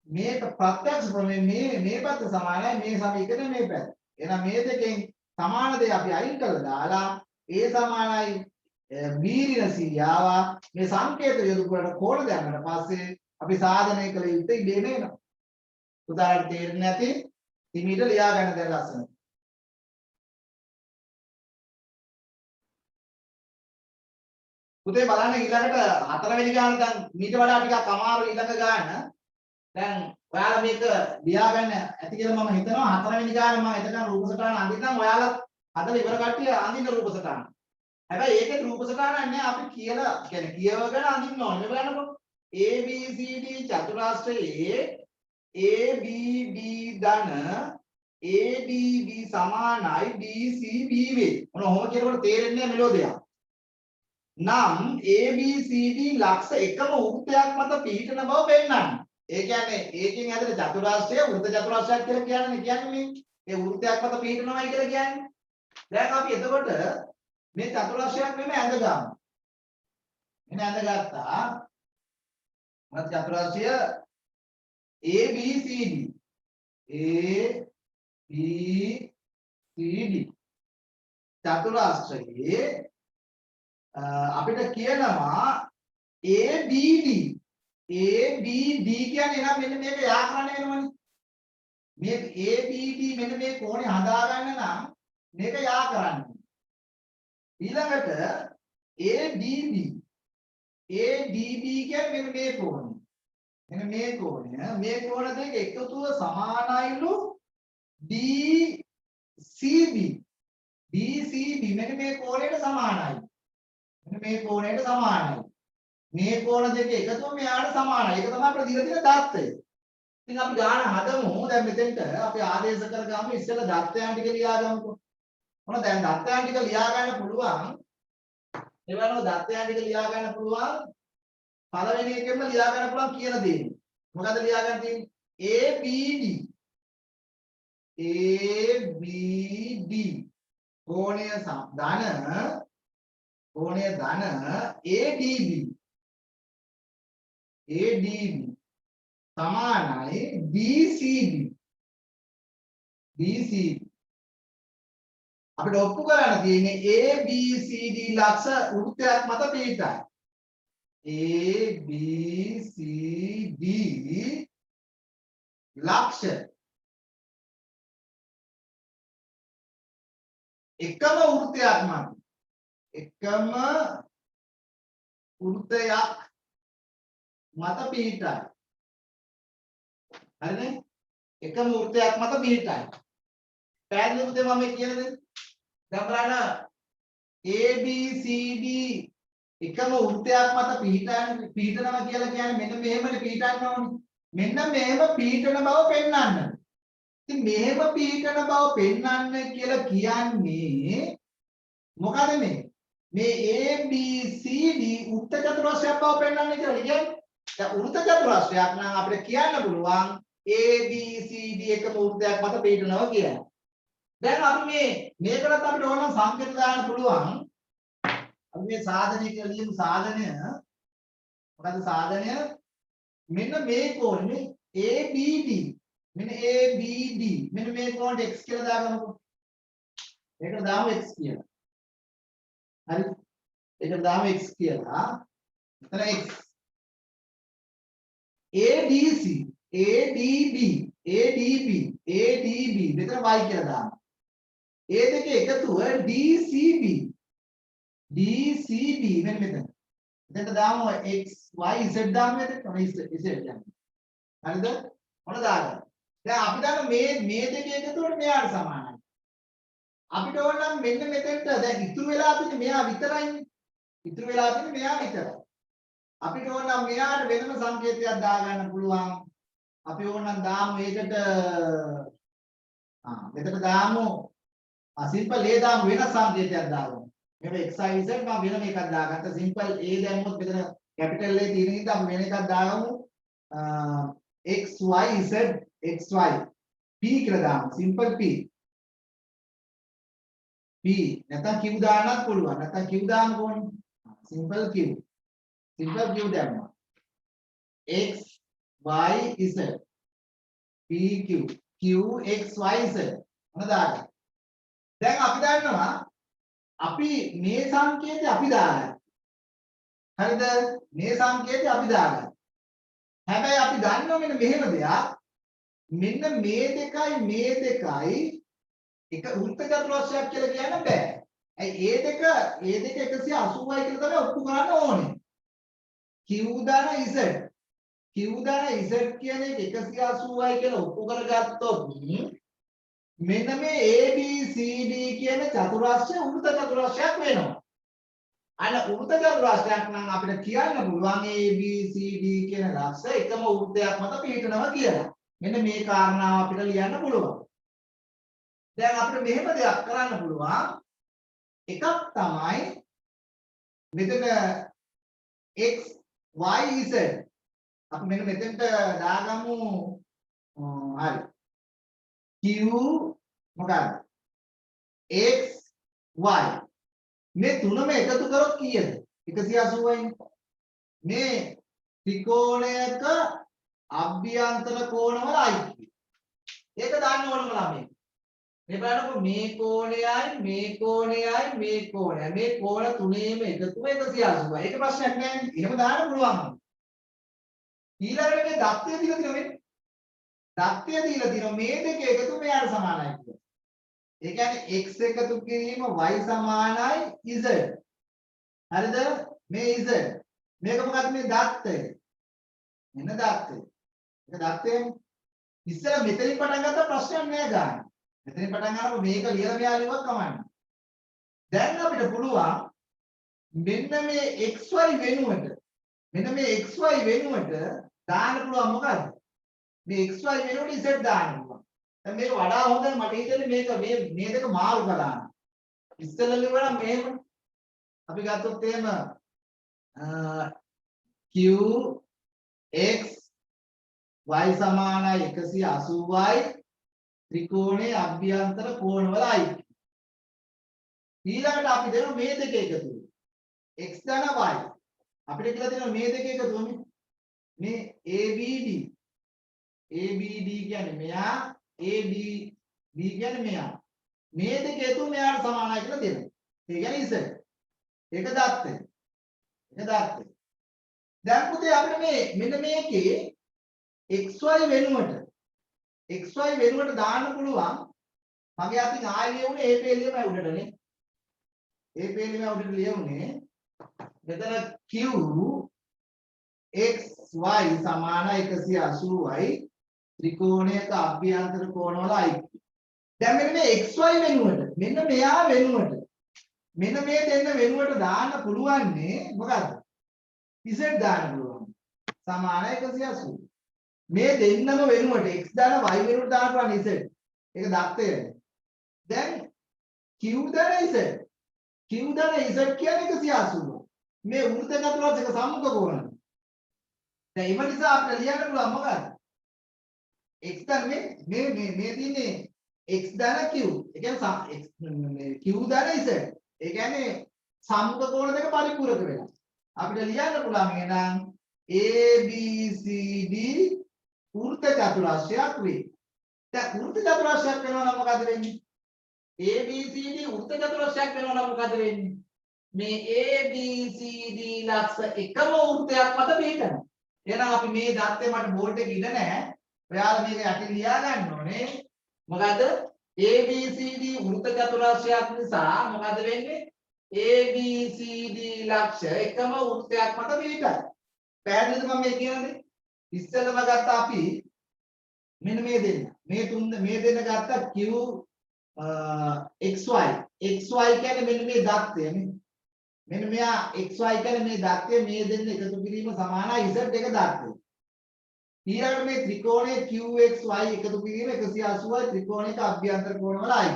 මේක ප්‍රත්‍යක්ෂ ප්‍රමේය මේ පැත්ත සමානයි මේ සමීකරණය මේ පැත්ත. එහෙනම් මේ දෙකෙන් සමාන දේ අපි අයින් කරලා දාලා A සමානයි B ඍණ C ආවා. මේ සංකේත යොදපු කරලා කෝණ දැම්මට පස්සේ අපි සාධනය කළ යුත්තේ ඉබේම එනවා. උදාහරණ තේරෙන්නේ නැති හිමීට ලියා ගන්න දැන් ලස්සන. පුතේ බලන්න ඊළඟට 4 වෙනි ගාන දැන් මීට වඩා ටිකක් අමාරු ඊළඟ ගාන. දැන් ඔයාලා මේක ලියා ගන්න ඇති කියලා මම හිතනවා 4 වෙනි ගාන මම එතන රූප සටහන අඳින්නම් ඔයාලා හදලා ඉවර කට්ටිය අඳින්න රූප සටහන. හැබැයි ඒකේ රූප සටහනක් නෑ අපි කියලා කියන්නේ කියවගෙන අඳින්න ඕනේ. බලන්නකො. ABCD චතුරාස්‍රයේ ABD ධන ADB සමානයි BCB වේ. මොන ඔහොම කියනකොට තේරෙන්නේ නැහැ මෙලෝදියා. නම් ABCD ලක්ෂ එකම වෘත්තයක් මත පිහිටන බව පෙන්වන්න. ඒ කියන්නේ ඒකෙන් ඇදලා චතුරාස්‍රය වෘත්ත චතුරාස්‍රයක් කියලා කියන්නේ මේ වෘත්තයක් මත පිහිටනවා කියලා කියන්නේ. දැන් අපි එතකොට මේ චතුරාස්‍රයක් මෙන්න ඇඳගමු. මෙන්න ඇඳගත්තා. මොකද චතුරාස්‍රය ABCD චතුරාස්‍රයේ අපිට කියනවා ABD කියන්නේ නම් මෙන්න මේක යා කරන්න වෙනවනේ. මේ ABD මෙන්න මේ කෝණය හදාගන්න නම් මේක යා කරන්න. ඊළඟට ADB කියන්නේ මෙන්න මේ කෝණය. මෙන්න මේ කෝණ දෙක එකතුව සමානයිලු DCB මෙන්න මේ කෝණයට සමානයි. මෙන්න මේ කෝණයට සමානයි. මේ කෝණ දෙක එකතුව මෙයාට සමානයි. ඒක තමයි අපිට දීලා තියෙන දත්තය. ඉතින් අපි ගාන හදමු. දැන් මෙතෙන්ට අපි ආදේශ කරගමු ඉස්සෙල්ලා දත්තයන් ටික ලියාගමුකෝ. මොන දැන් දත්තයන් ටික ලියා ගන්න පුළුවන්. ඒ වගේම දත්තයන් ටික ලියා ගන්න පුළුවන්. පළවෙනි එකෙන්ම ලියා ගන්න පුළුවන් කියන දේ. මොකද ලියා ගන්න තියෙන්නේ ABD කෝණය ධන ADB සමානයි BCB අපිට ඔප්පු කරන්න තියෙන්නේ ABCD ලක්ෂ වෘත්තයක් මත පිහිටයි. ABCD ලක්ෂ එකම වෘත්තයක් මත පිහිටයි. හරිනේ? එකම වෘත්තයක් මත පිහිටයි. පැහැදිලිද මම කියන දේ? දැන් බලන්න ABCD එකම වෘත්තයක් මත පිහිටනවා කියලා කියන්නේ මෙන්න මෙහෙමනේ පිහිටන්න ඕනේ. මෙන්න මෙහෙම පිහිටන බව පෙන්වන්න. ඉතින් මෙහෙම පිහිටන බව පෙන්වන්න කියලා කියන්නේ මොකද මේ ABCD වෘත්ත චතුරස්‍රයක් බව පෙන්වන්න කියලා කියන්නේ. දැන් වෘත්ත චතුරස්‍රයක් නම් අපිට කියන්න පුළුවන් ABCD එකම වෘත්තයක් මත පිහිටනවා කියලා. දැන් අපි මේකටත් අපිට ඕන සංකේත දාන්න පුළුවන්. අපි මේ සාධනය කියලා ලියමු සාධනය. මොකද සාධනය මෙන්න මේ කෝණේ ABD මෙන්න ABD මෙන්න මේ කෝණයට x කියලා දාගමුකෝ. ඒකට දාමු x කියලා. හරි. ඒකට දාමු x කියලා. මෙතන x ADC ADB මෙතන y කියලා දාමු. ඒ දෙක එකතුව DCB මෙන්න මෙතන. එතනට දාමු x y z දාමු එතන z කියන්නේ. හරිද? මොන දාගන්න. දැන් අපි දන්න මේ දෙක එකතුවට මෙයාට සමානයි. අපිට ඕන නම් මෙන්න මෙතෙන්ට දැන් ඉතුරු වෙලා තියෙන්නේ මෙයා විතරයිනේ. ඉතුරු වෙලා තියෙන්නේ මෙයා විතරයි. අපිට ඕන නම් මෙයාට වෙනම සංකේතයක් දාගන්න පුළුවන්. අපි ඕන නම් දාමු ඒකට මෙතන දාමු සිම්පල් A දාමු වෙන සංකේතයක් දාමු. මේක xy z මම වෙනම එකක් දාගත්ත සිම්පල් A දැම්මොත් මෙතන කැපිටල් A තියෙන නිසා අපි වෙන එකක් දාගමු xy p කියලා දාමු සිම්පල් p නැත්නම් q දාන්නත් පුළුවන් නැත්නම් q දාන්න ඕනේ සිම්පල් q simple view දැම්මා. x y z p q q x y z මොන දාගන්න. දැන් අපි දන්නවා අපි මේ සංකේතය අපි දාගන්න. හරිද? මේ සංකේතය අපි දාගන්න. හැබැයි අපි දන්නවා මෙන්න මෙහෙම දෙයක්. මෙන්න මේ දෙකයි එක වෘත්ත චතුරස්‍රයක් කියලා කියන්න බෑ. ඇයි ඒ දෙක 180යි කියලා තමයි ඔප්පු කරන්න ඕනේ. q ධන z කියන එක 180යි කියලා ඔප්පු කරගත්තොත් මෙන්න මේ ABCD කියන චතුරස්‍රය වෘත්ත චතුරස්‍රයක් වෙනවා. අන්න වෘත්ත චතුරස්‍රයක් නම් අපිට කියන්න පුළුවන් ABCD කියන ලක්ෂ එකම වෘත්තයක් මත පිහිටනවා කියලා. මෙන්න මේ කාරණාව අපිට ලියන්න පුළුවන්. දැන් අපිට මෙහෙම දෙයක් කරන්න පුළුවන්. එකක් තමයි මෙතන x y z අපි මෙන්න මෙතෙන්ට දාගමු හරි q මොකක්ද x y මේ තුනම එකතු කරොත් කීයද 180යි මේ ත්‍රිකෝණයක අභ්‍යන්තර කෝණවල අයිතිය ඒක දාන්න ඕනම ළමයි මේ බලන්නකො මේ කෝණයයි මේ කෝණ තුනේම එකතුව 180යි ඒක ප්‍රශ්නයක් නෑ එහෙම දාන්න පුළුවන් ඊළඟට මේ දත්තය දීලා තියෙනවා මේ දත්තය දීලා තියෙනවා මේ දෙක එකතු මෙයාට සමානයි කියලා. ඒ කියන්නේ x එකතු කිරීම y සමානයි z. හරිද? මේ z. මේක මොකක්ද මේ දත්තය. මෙන්න දත්තය. මේක දත්තය. ඉස්සර මෙතනින් පටන් ගත්ත ප්‍රශ්නයක් නෑ ගන්න. මෙතනින් පටන් ගන්නකොට මේක ලියලා මෙයා ලියුවක් කමන්නේ. දැන් අපිට පුළුවන් මෙන්න මේ xy වෙනුවට දාන්න පුළුවන් මොකද්ද? මේ xy වෙනුවට z දාන්න පුළුවන්. දැන් මේක වඩා හොඳයි මට හිතෙන්නේ මේක මේ දෙක මාරු කරලා. ඉස්සෙල්ලා ලියුවා මෙහෙම අපි ගත්තොත් එහෙම q x y සමානයි 180යි ත්‍රිකෝණයේ අභ්‍යන්තර කෝණවල අයිති. ඊළඟට අපි දෙනවා මේ දෙක එකතු. x ධන y අපිට කියලා දෙනවා මේ දෙක එකතු මේ ABD කියන්නේ මෙයා ABD කියන්නේ මෙයා මේ දෙක එකතු මෙයාට සමානයි කියලා දෙනවා. ඒ කියන්නේ z. ඒක දත්තය. දැන් පුතේ අපිට මෙන්න මේකේ xy වෙනුවට දාන්න පුළුවන්. මගේ අතින් ආයෙ ලියුනේ ඒ පෙළියම උඩටනේ. ලියුනේ මෙතන q x y සමානයි 180යි ත්‍රිකෝණයක අභ්‍යන්තර කෝණවල අයිති. දැන් මෙන්න මේ xy වෙනුවට මෙන්න මෙයා වෙනුවට මෙන්න මේ දෙන්න වෙනුවට දාන්න පුළුවන්නේ මොකද්ද? z දාන්න පුළුවන්. සමානයි 180. මේ දෙන්නම වෙනුවට x දාන y වෙනුවට දාන්න පුළුවන් z. ඒක දත්තය. දැන් q දාන z කියන්නේ 180. මේ වෘත්ත චතුරස්‍රයක සම්මුඛ කෝණය. දැන් ඒ නිසා අපිට ලියන්න පුළුවන් මොකක්ද? x ධන මේ තියෙන්නේ x ධන q. ඒ කියන්නේ q ධන z. ඒ කියන්නේ සම්මුඛ කෝණ දෙක පරිපූර්ණක වෙනවා. අපිට ලියන්න පුළුවන් එහෙනම් ABCD වෘත්ත චතුරස්‍රයක් වේ. දැන් වෘත්ත චතුරස්‍රයක් වෙනවා නම් මොකද වෙන්නේ? ABCD වෘත්ත චතුරස්‍රයක් වෙනවා නම් මොකද වෙන්නේ? මේ ABCD ලක්ෂ එකම වෘත්තයක් මත පිහිටනවා. එහෙනම් අපි මේ දත්තේ මට බෝඩ් එකේ ඉඳ නැහැ. ඔයාලා මේක යටින් ලියා ගන්න ඕනේ. මොකද ABCD වෘත්ත චතුරස්‍රයක් නිසා මොකද වෙන්නේ? ABCD ලක්ෂ එකම වෘත්තයක් මත පිහිටයි. පැහැදිලිද මම මේ කියන්නේ? ඉස්සෙල්ලම ගත්ත අපි මෙන්න මේ දෙන්න. මේ දෙන්න ගත්ත q xy කියන්නේ මෙන්න මේ දත්තය නේ. මෙන්න මෙයා xy කියන්නේ මේ දත්තය මේ දෙන්න එකතු කිරීම සමානයි z එක දත්තය. ඊළඟට මේ ත්‍රිකෝණයේ qxy එකතු කිරීම 180යි ත්‍රිකෝණයක අභ්‍යන්තර කෝණවල අයි.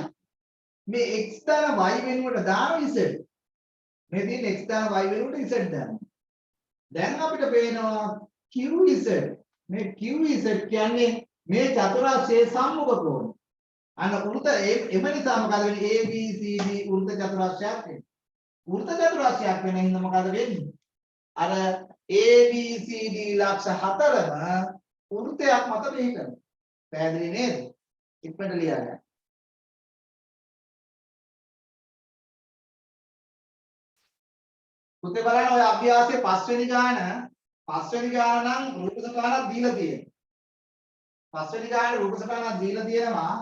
මේ x ධන y වෙනුවට දාන z. මේ තියෙන x ධන y වෙනුවට z දාන්න. දැන් අපිට පේනවා qz. මේ qz කියන්නේ මේ චතුරස්‍රයේ සම්මුඛ කෝණය. අන්න වෘත්ත එම නිසා මොකද වෙන්නේ? ABCD වෘත්ත චතුරස්‍රයක් වෙනවා. වෘත්ත චතුරස්‍රයක් වෙන හින්දා මොකද වෙන්නේ? අර ABCD ලක්ෂ 4ම වෘත්තයක් මත පිහිටන. පැහැදිලි නේද? ඉක්මනට ලියා ගන්න. පුතේ බලන්න ඔය අභ්‍යාසයේ පස්වෙනි ගාන නම් රූප සටහනක් දීලා තියෙනවා. පස්වෙනි ගානේ රූප සටහනක් දීලා තියෙනවා.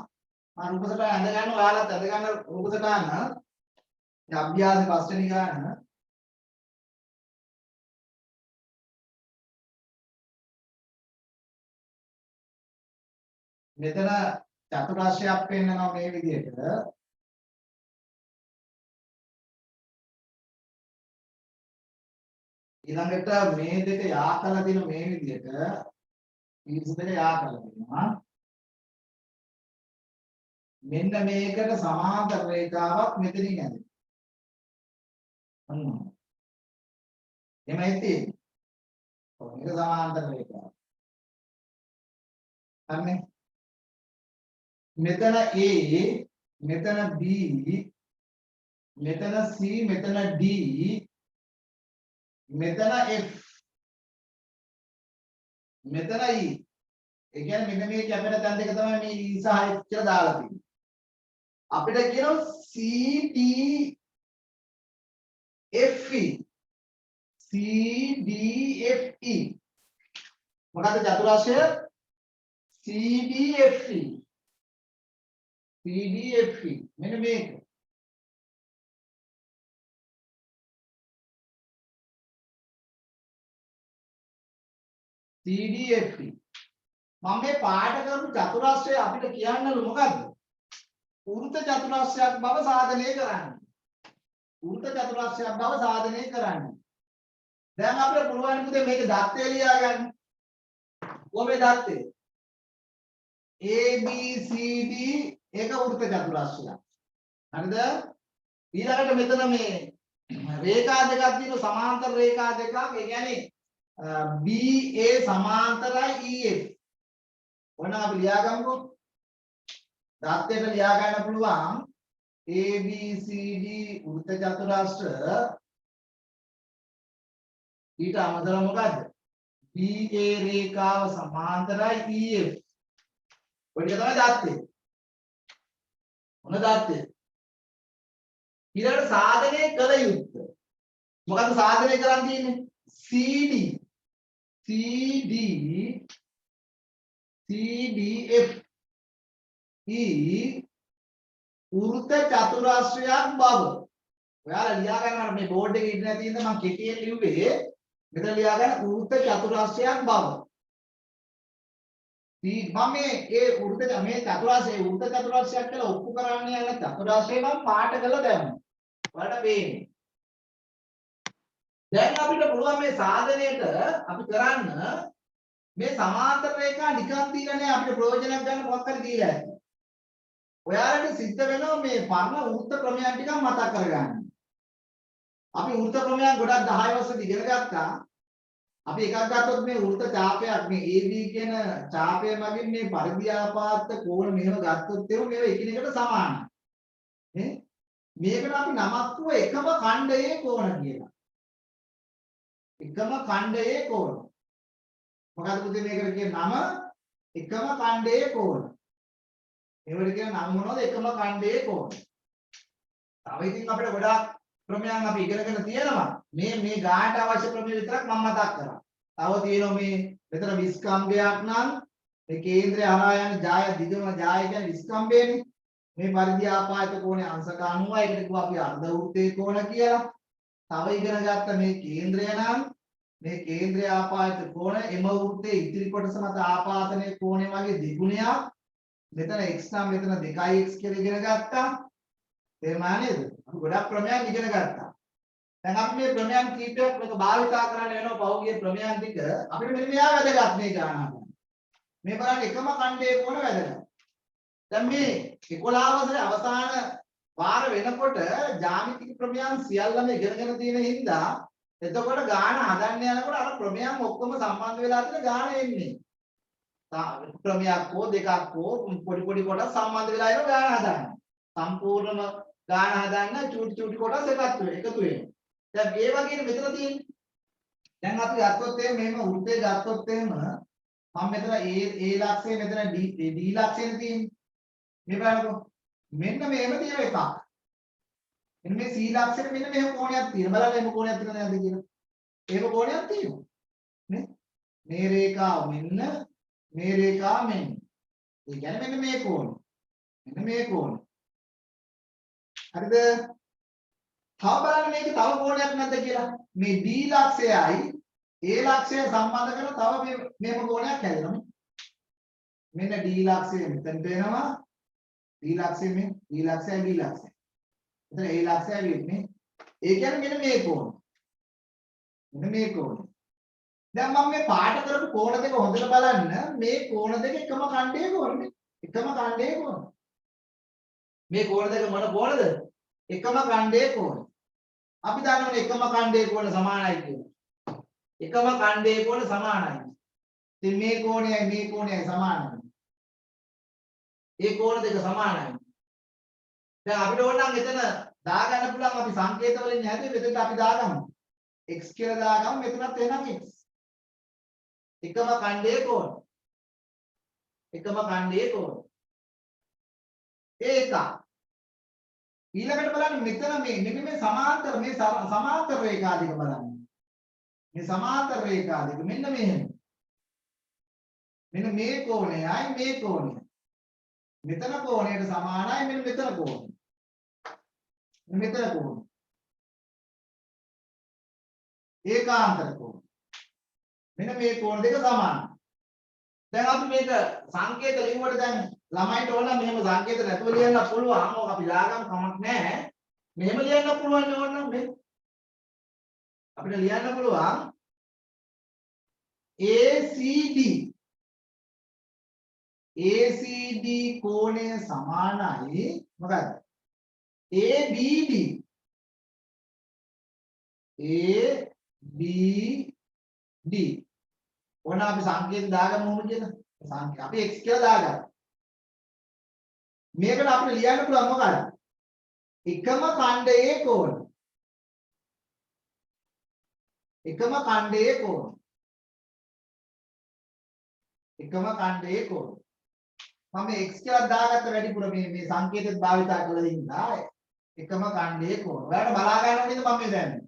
මම රූප සටහන ඇඳ ගන්න ඔයාලත් ඇඳ ගන්න රූප සටහන. මේ අභ්‍යාසයේ පස්වෙනි ගාන මෙතන චතුරාශ්‍රයක් පෙන්නනවා මේ විදිහට. ඊළඟට මේ දෙක යා කරලා දින මේ විදිහට පීස් දෙක යා කරලා දෙනවා. මෙන්න මේකට සමාන්තර රේඛාවක් මෙතනින් ඇදෙනවා. එහෙමයි තියෙන්නේ. ඔව් මේක සමාන්තර රේඛාවක්. හරිනේ. මෙතන A, මෙතන B, මෙතන C, මෙතන D, මෙතන F, මෙතන E. ඒ කියන්නේ මෙන්න මේ කැපෙන තැන් දෙක තමයි මේ E සහ F කියලා දාලා තියෙන්නේ. අපිට කියනවා CDFE. CDFE. මොකද්ද චතුරාශ්‍රය? CDFE. CDFE. මෙන්න මේක. CDFE. මම මේ පාඩ කරපු චතුරාශ්‍රය අපිට කියන්නලු මොකද්ද? වෘත්ත චතුරාශ්‍රයක් බව සාධනය කරන්න. වෘත්ත චතුරාශ්‍රයක් බව සාධනය කරන්න. දැන් අපිට පුළුවන් පුතේ මේක දත්තේ ලියා ගන්න. කොහොමද දත්තේ? ABCD ඒක වෘත්ත චතුරාශ්‍රයක්. හරිද? ඊළඟට මෙතන මේ රේඛා දෙකක් තියෙනවා සමාන්තර රේඛා දෙකක්. ඒ කියන්නේ BA සමාන්තරයි EF. ඔන්න අපි ලියා ගමුකෝ. දත්තේට ලියා ගන්න පුළුවන් ABCD වෘත්ත චතුරාශ්‍ර ඊට අමතරව මොකද්ද? BA රේඛාව සමාන්තරයි EF. ඔය ටික තමයි දත්තේ. ඔන්න දත්තේ. ඊළඟට සාධනය කළ යුත්තේ. මොකද්ද සාධනය කරන් තියෙන්නේ? CDF වෘත්ත චතුරාශ්‍රයක් බව. ඔයාලා ලියා ගන්න මේ බෝඩ් එකේ ඉන්න නැති ඉඳන් මම කෙටියෙන් ලිව්වේ. මෙතන ලියා ගන්න වෘත්ත චතුරාශ්‍රයක් බව. මම මේ වෘත්ත මේ චතුරාශ්‍රය වෘත්ත චතුරාශ්‍රයක් කියලා ඔප්පු කරන්න යන චතුරාශ්‍රය මම පාට කරලා දැම්මා. ඔයාලට පේන්නේ. දැන් අපිට පුළුවන් මේ සාධනයට අපි කරන්න මේ සමාන්තර රේඛා නිකන් දීලා නෑ අපිට ප්‍රයෝජනයක් ගන්න මොකක් හරි දීලා ඇති. ඔයාලට සිද්ධ වෙනවා මේ පරණ වෘත්ත ක්‍රමයන් ටිකක් මතක් කරගන්න. අපි වෘත්ත ක්‍රමයන් ගොඩක් 10 වසරේ ඉගෙන ගත්තා. අපි එකක් ගත්තොත් මේ වෘත්ත ඡාපයක් මේ AB කියන ඡාපය මගින් මේ පරිධි ආපාත කෝණ මෙහෙම ගත්තොත් මේවා එකිනෙකට සමානයි. නේ? මේකට අපි නමක් තුව එකම ඛණ්ඩයේ කෝණ කියලා. එකම ඛණ්ඩයේ කෝණ. මොකද පුතේ මේකට කියන නම එකම ඛණ්ඩයේ කෝණ. ඒවට කියන නම මොනවද? එකම ඛණ්ඩයේ කෝණ. තව ඉතින් අපිට ගොඩාක් ක්‍රමයන් අපි ඉගෙනගෙන තියෙනවා. මේ ගානට අවශ්‍ය ක්‍රම විතරක් මම මතක් කරා. තව තියෙනවා මේ මෙතන විස්කම්භයක් නම් මේ කේන්ද්‍රය හරහා යන ජාය දිගම ජාය කියන්නේ විස්කම්භයනේ. මේ පරිධි ආපාත කෝණේ අංශක 90යි. ඒකට කිව්වා අපි අර්ධ වෘත්තයේ කෝණ කියලා. තව ඉගෙන ගත්ත මේ කේන්ද්‍රය නම් මේ කේන්ද්‍රය ආපාත කෝණ එම වෘත්තයේ ඉදිරි කොටස මත ආපාතනයේ කෝණය වගේ දෙගුණයක්. මෙතන x නම් මෙතන 2x කියලා ඉගෙන ගත්තා. තේරුණා නේද? අපි ගොඩක් ක්‍රමයන් ඉගෙන ගත්තා. දැන් අපි මේ ක්‍රමයන් කීපයක් මේක භාවිතා කරන්න වෙනවා පහුගිය ක්‍රමයන් ටික. අපිට මෙන්න මෙයා වැදගත් මේ ගාන හදන්න. මේ බලන්න එකම ඛණ්ඩයේ කෝණ වැදගත්. දැන් මේ 11 වසරේ අවසාන වාර වෙනකොට ජ්‍යාමිතික ක්‍රමයන් සියල්ලම ඉගෙනගෙන තියෙන හින්දා එතකොට ගාන හදන්න යනකොට අර ක්‍රමයන් ඔක්කොම සම්බන්ධ වෙලා තියෙන ගාන එන්නේ. ක්‍රමයක් හෝ දෙකක් හෝ පොඩි කොටස් සම්බන්ධ වෙලා එන ගාන හදන්න. සම්පූර්ණම ගාන හදන්න චූටි කොටස් එකතු වෙනවා. දැන් ඒ වගේ මෙතන තියෙන්නේ. දැන් අපි ගත්තොත් මෙහෙම වෘත්තය ගත්තොත් එහෙම මම මෙතන A ලක්ෂය මෙතන D ලක්ෂයෙන් තියෙන්නේ. මේ බලන්නකෝ. මෙන්න මෙහෙම තියෙන එකක්. මෙන්න මේ C ලක්ෂෙට මෙන්න මෙහෙම කෝණයක් තියෙනවා. බලන්න එහෙම කෝණයක් තියෙනවද නැද්ද කියලා. එහෙම කෝණයක් තියෙනවා. නේ? මේ රේඛාව මෙන්න මේ රේඛාව මෙන්න. ඒ කියන්නේ මෙන්න මේ කෝණය. මෙන්න මේ කෝණය. හරිද? තව බලන්න මේකේ තව කෝණයක් නැද්ද කියලා. මේ D ලක්ෂයයි A ලක්ෂය සම්බන්ධ කරලා තව මෙහෙම කෝණයක් හැදෙනවා. මෙන්න D ලක්ෂය මෙතනට එනවා. D ලක්ෂය මේ D ලක්ෂයයි B ලක්ෂය. එතන A ලක්ෂයයි වෙන්නේ. ඒ කියන්නේ මෙන්න මේ කෝණය. මෙන්න මේ කෝණය. දැන් මම මේ පාට කරපු කෝණ දෙක හොඳට බලන්න. මේ කෝණ දෙක එකම ඛණ්ඩයේ කෝණනේ. එකම ඛණ්ඩයේ කෝණ. මේ කෝණ දෙක මොන කෝණද? එකම ඛණ්ඩයේ කෝණ. අපි දන්නවනේ එකම ඛණ්ඩයේ කෝණ සමානයි කියලා. එකම ඛණ්ඩයේ කෝණ සමානයි. ඉතින් මේ කෝණයයි සමානයි. ඒ කෝණ දෙක සමානයි. දැන් අපිට ඕන නම් එතන දාගන්න පුළුවන් අපි සංකේත වලින් හැදුවේ මෙතනට අපි දාගමු. x කියලා දාගමු මෙතනත් එහෙනම් x. එකම ඛණ්ඩයේ කෝණ. එකම ඛණ්ඩයේ කෝණ. ඒක. ඊළඟට බලන්න මෙතන මේ සමාන්තර සමාන්තර රේඛා දෙක බලන්න. මේ සමාන්තර රේඛා දෙක මෙන්න මෙහෙම. මෙන්න මේ කෝණයයි මේ කෝණය. මෙතන කෝණයට සමානයි මෙන්න මෙතන කෝණය. මෙතන කෝණය. ඒකාන්තර කෝණ. මෙන්න මේ කෝණ දෙක සමානයි. දැන් අපි මේක සංකේත ලියුමට දැන් ළමයිට ඕන නම් මෙහෙම සංකේත නැතුව ලියන්න පුළුවන්. ඕක අපි දාගන්න කමක් නැහැ. මෙහෙම ලියන්න පුළුවන් ඕන නම් මේ අපිට ලියන්න පුළුවන් ACD කෝණය සමානයි මොකක්ද? ABD ඕන අපි සංකේත දාගමු මොකද කියලා. සංකේත අපි x කියලා දාගමු. මේකට අපිට ලියන්න පුළුවන් මොකක්ද? එකම ඛණ්ඩයේ කෝණ. එකම ඛණ්ඩයේ කෝණ. එකම ඛණ්ඩයේ කෝණ. මම x කියලා දාගත්ත වැඩිපුර මේ සංකේතෙත් භාවිතා කළා ඉඳලා එකම ඛණ්ඩයේ කෝණ. ඔයාලට බලා ගන්න ඕනේද මම මේ දැන්නේ?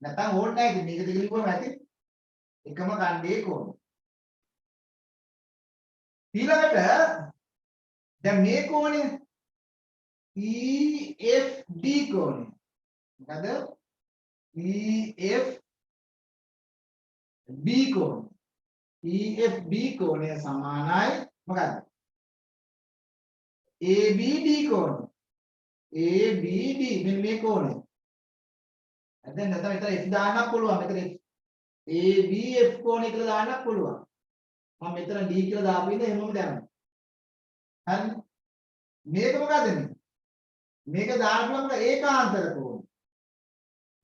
නැත්තම් ඕනේ නැහැ ඉතින් මේක දෙක ලියුවම ඇති. එකම ඛණ්ඩයේ කෝණ. ඊළඟට දැන් මේ කෝණය EFD කෝණය. මොකද EFB කෝණය. EFB කෝණය සමානයි මොකද්ද? ABD කෝණය. ABD මෙන්න මේ කෝණය. දැන් නැත්නම් විතර F දාන්නත් පුළුවන්. මෙතන ABF කෝණය කියලා දාන්නත් පුළුවන්. මම මෙතන D කියලා දාපු ඉඳ එහෙමම දානවා. හරි. මේක මොකද මේ? මේක දාන්න පුළුවන් ඒකාන්තර කෝණ.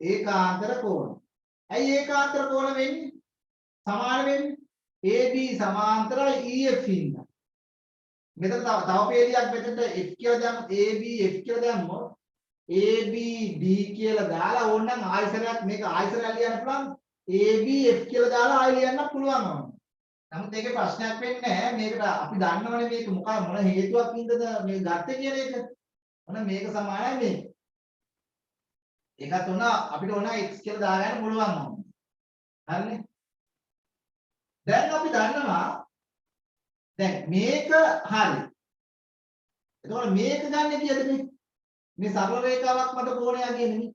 ඒකාන්තර කෝණ. ඇයි ඒකාන්තර කෝණ වෙන්නේ? සමාන වෙන්නේ. AB සමාන්තරයි EF ඉන්න. මෙතන තව පේලියක් මෙතනට F කියලා දාමු AB F කියලා දාමු. AB D කියලා දාලා ඕනනම් ආයතනයක් මේක ආයතනයක් ලියන්න පුළුවන්. AB F කියලා දාලා ආය ලියන්න පුළුවන්. නමුත් ඒකේ ප්‍රශ්නයක් වෙන්නේ නැහැ. මේකට අපි දන්නවනේ මේක මොන හේතුවක් හින්දාද මේ ගත්තේ කියන එක. ඔන්න මේක සමානයි මේක. ඒකත් උන අපිට ඕන x කියලා දාගන්න පුළුවන් වුණා. හරිනේ. දැන් අපි දන්නවා දැන් මේක හරි. එතකොට මේක ගන්න කීයද මේ? මේ සරල රේඛාවක් මත කෝණයක් කියන්නේ.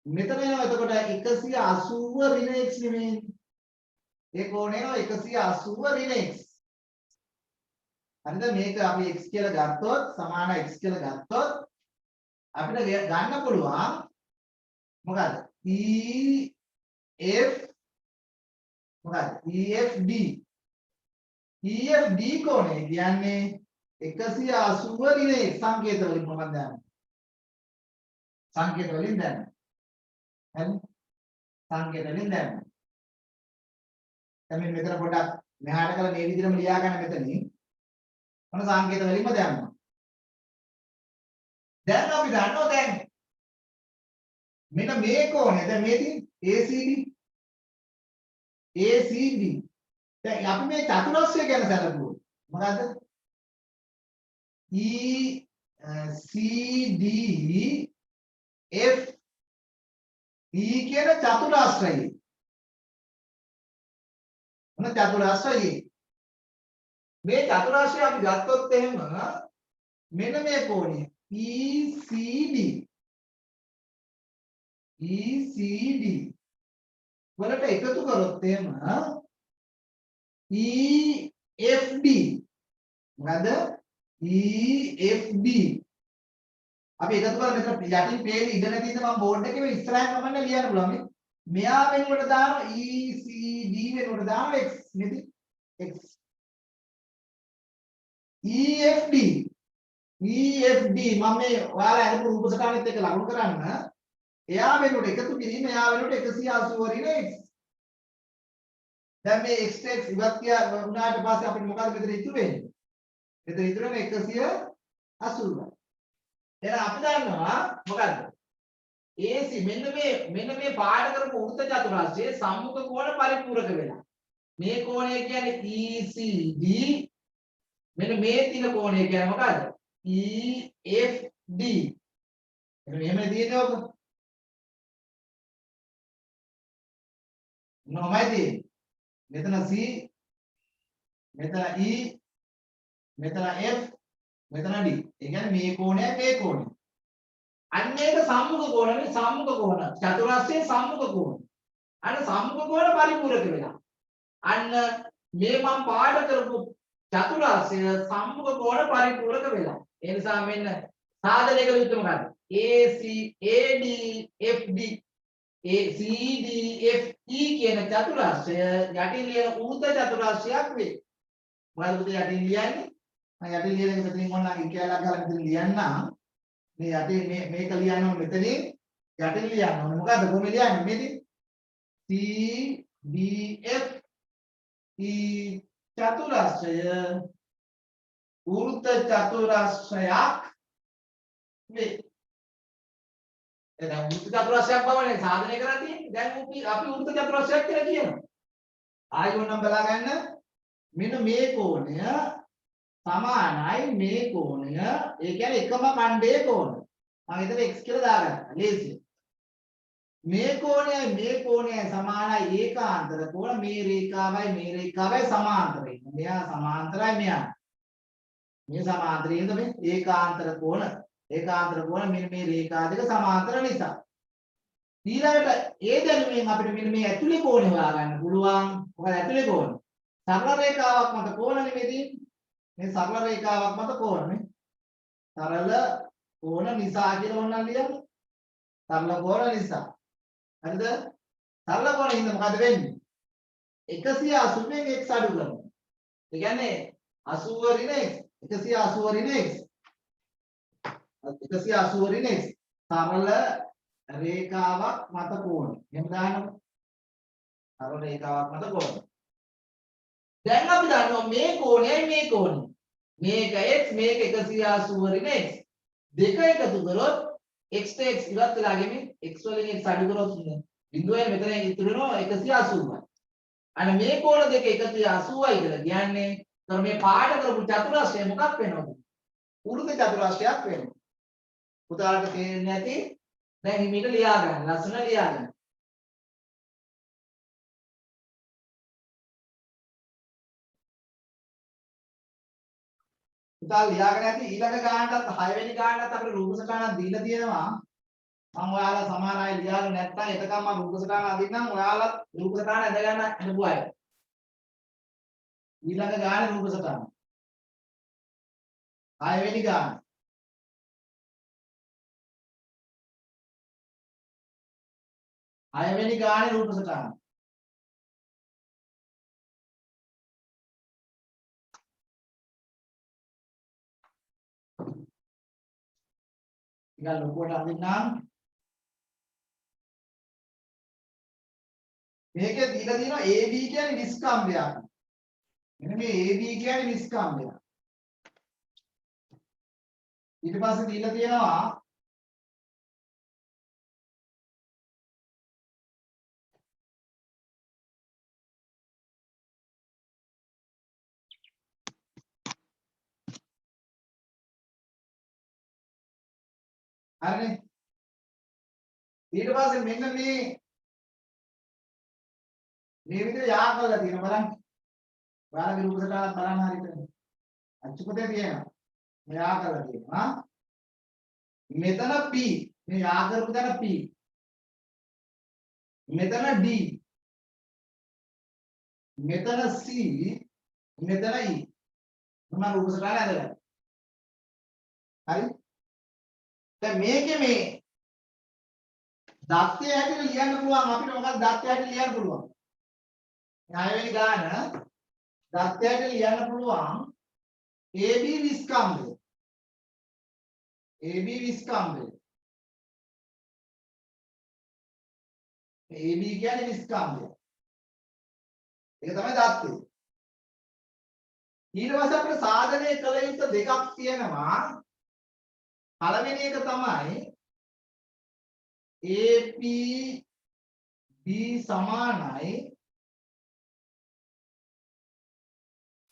මෙතන එනවා එතකොට 180 ඍණ x නෙමෙයි. ඒ කෝණය එනවා 180 ඍණ x. හරිද? මේක අපි x කියලා ගත්තොත් සමාන x කියලා ගත්තොත් අපිට ගන්න පුළුවන් මොකද්ද? EF මොකද්ද? EFD. EFD කෝණය කියන්නේ 180 ඍණ x සංකේත වලින් මොකක්ද දාන්නේ? සංකේත වලින් දාන්නේ. හරි? සංකේත වලින් දාන්නේ. දැන් මෙතන පොඩ්ඩක් මෙහාට කරලා මේ විදිහටම ලියා ගන්න මෙතනින්. මොන සංකේත වලින්ම දාන්නවා. දැන් අපි දන්නවා දැන් මෙන්න මේ කෝණය දැන් මේ තියෙන ACD ACD. දැන් අපි මේ චතුරස්‍රය ගැන සැලකුවොත් මොකද්ද? ECD FE කියන චතුරස්‍රයයි. මොන චතුරස්‍රයයි? මේ චතුරස්‍රය අපි ගත්තොත් එහෙම මෙන්න මේ කෝණය ECD වලට එකතු කරොත් එහෙම EFD මොකද EFD අපි එකතු කරලා මෙතන යටින් පේන ඉඳ නැති ඉඳ මම බෝඩ් එකේ මේ ඉස්සරහින් කමන්න ලියන්න පුළුවන් මේ මෙයා වෙනුවට දානවා ECD වෙනුවට දානවා X නේද X EFD මම මේ ඔයාලා අරපු රූප සටහනෙත් එක්ක ලකුණු කරන්න එයා වෙනුවට එකතු කිරීම එයා වෙනුවට 180 වරින X දැන් මේ X ඉවත් වුණාට පස්සේ අපිට මොකද මෙතන ඉතුරු වෙන්නේ මෙතන ඉතුරු වෙන 180යි එහෙනම් අපි දන්නවා මොකද්ද AC මෙන්න මේ පාඩ කරපු වෘත්ත චතුරාස්‍රයේ සම්මුඛ කෝණ පරිපූර්ණක වෙලා මේ කෝණය කියන්නේ ECD මෙන්න මේ තියෙන කෝණය කියන්නේ මොකද්ද EFD එන්න මෙහෙම තියෙන්නේ ඔක මොනවයි තියෙන්නේ මෙතන C මෙතන E මෙතන F මෙතන D ඒ කියන්නේ මේ කෝණයයි මේ කෝණය අන්න ඒක සම්මුඛ කෝණනේ සම්මුඛ කෝණ චතුරස්‍රයේ සම්මුඛ කෝණ අන්න සම්මුඛ කෝණ පරිපූර්ණක වෙලා අන්න මේ මම පාඩ කරපු චතුරස්‍රය සම්මුඛ කෝණ පරිපූර්ණක වෙලා ඒ නිසා මෙන්න සාධනය කළ යුත්තේ මොකද්ද AC AD FD ACD FE කියන චතුරස්‍රය යටින් ලියන ඌත චතුරස්‍රයක් වේ මොකද පුතේ යටින් ලියන්නේ මම යටින් ලියන එක මෙතනින් ඕනනම් ඉකැලක් ගහලා මෙතන ලියන්නම් මේ යටින් මේක ලියන්න ඕනේ මෙතනින් යටින් ලියන්න ඕනේ මොකද්ද කොහොමද ලියන්නේ මේදී CDF E චතුරස්‍රය වෘත්ත චතුරස්‍රයක් වේ දැන් වෘත්ත චතුරස්‍රයක් බවනේ සාධනය කරලා තියෙන්නේ දැන් අපි වෘත්ත චතුරස්‍රයක් කියලා කියනවා ආයෙ ඕනම් බලා ගන්න මෙන්න මේ කෝණය සමානයි මේ කෝණය ඒ කියන්නේ එකම ඛණ්ඩයේ කෝණ මම එතන x කියලා දාගත්තා ලේසියි මේ කෝණයයි සමානයි ඒකාන්තර කෝණ මේ රේඛාවයි සමාන්තරයි මෙයා සමාන්තරයි මෙයා මේ සමාන්තරයෙන්ද මේ ඒකාන්තර කෝණ මෙන්න මේ රේඛා දෙක සමාන්තර නිසා ඊළඟට ඒ දැනුමින් අපිට මෙන්න මේ ඇතුලේ කෝණය හොයාගන්න පුළුවන් මොකද ඇතුලේ කෝණ සරල රේඛාවක් මත කෝණ නෙමෙයි මේ සරල රේඛාවක් මත කෝණ නේ සරල කෝණ නිසා කියලා ඕනනම් ලියන්න සරල කෝණ නිසා හරිද සරල කෝණෙ හින්දා මොකද වෙන්නේ 180 න් x අඩු කරනවා ඒ කියන්නේ 80 රින x 180 රින x 180 රින x සරල රේඛාවක් මත කෝණ එහෙම දානවා සරල රේඛාවක් මත කෝණ දැන් අපි දන්නවා මේ කෝණයයි මේක x මේක 180 රින x දෙක එකතු කරොත් x to x ඉවත් වෙලා ගිහින් x වලින් x අඩු කරොත් බිඳුවෙන් මෙතන ඉතුරු වෙනවා 180යි. අන්න මේ කෝණ දෙක 180යි කියලා කියන්නේ තර මේ පාඩ කරපු චතුරස්‍රය මොකක් වෙනවද? වෘත්ත චතුරස්‍රයක් වෙනවා. පුතාලට තේරෙන්නේ නැති දැන් හිමීට ලියා ගන්න. ලස්සන ලියා ගන්න. පුතාල ලියාගෙන ඇති ඊළඟ ගානටත් 6 වෙනි ගානටත් අපිට රූප සටහනක් දීලා තියෙනවා. මම ඔයාලා සමහර අය ලියාගෙන නැත්නම් එතකම මම රූප සටහන අදින්නම් ඔයාලා රූප සටහන ඇඳ ගන්න හදපු අය. ඊළඟ ගානේ රූප සටහන. 6 වෙනි ගාන. හයවෙනි ගානේ රූප සටහන. ටිකක් ලොකුවට අඳින්නම්. මේකේ දීලා තියෙනවා AB කියන්නේ නිස්කම්භයක්. මෙන්න මේ AB කියන්නේ නිස්කම්භයක්. ඊට පස්සේ දීලා තියෙනවා හරිනේ. ඊට පස්සේ මෙන්න මේ විදිහට යා කරලා තියෙනවා බලන්න. ඔයාලගේ රූප සටහනක් බලන්න හරියට. අච්චු පොතේ තියෙනවා. මේ යා කරලා තියෙනවා. මෙතන P. මේ යා කරපු තැන P. මෙතන D. මෙතන C. මෙතන E. මම රූප සටහන ඇදලා. හරි? දැන් මේකේ මේ දත්තය හැටියට ලියන්න පුළුවන් අපිට මොකක්ද දත්තය හැටියට ලියන්න පුළුවන්. 9 වෙනි ගාන දත්තය හැටියට ලියන්න පුළුවන් AB විස්කම්භය. AB විස්කම්භය. AB කියන්නේ විස්කම්භය. ඒක තමයි දත්තය. ඊට පස්සේ අපිට සාධනය කළ යුතු දෙකක් තියෙනවා. පළවෙනි එක තමයි AP B සමානයි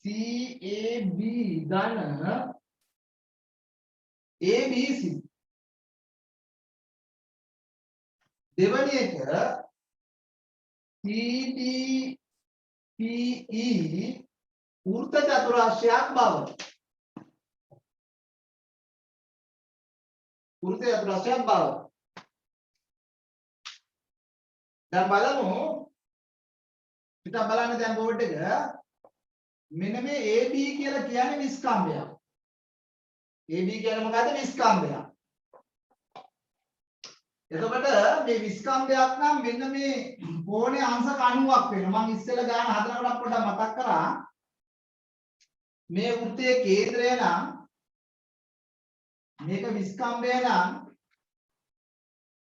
CAB ධන ABC. දෙවැනි එක CDPE වෘත්ත චතුරාස්‍රයක් බව. වෘත්ත චතුරාස්‍රයක් බව. දැන් බලමු පිටක් බලන්න දැන් බෝඩ් එක මෙන්න මේ AB කියලා කියන්නේ විස්කම්භයක්. AB කියන්නේ මොකද්ද? විස්කම්භයක්. එතකොට මේ විස්කම්භයක් නම් මෙන්න මේ කෝණයේ අංශක 90ක් වෙනවා. මම ඉස්සෙල්ලා ගාන හදනකොට පොඩ්ඩක් මතක් කරා. මේ වෘත්තයේ කේන්ද්‍රය නම් මේක විස්කම්භය නම්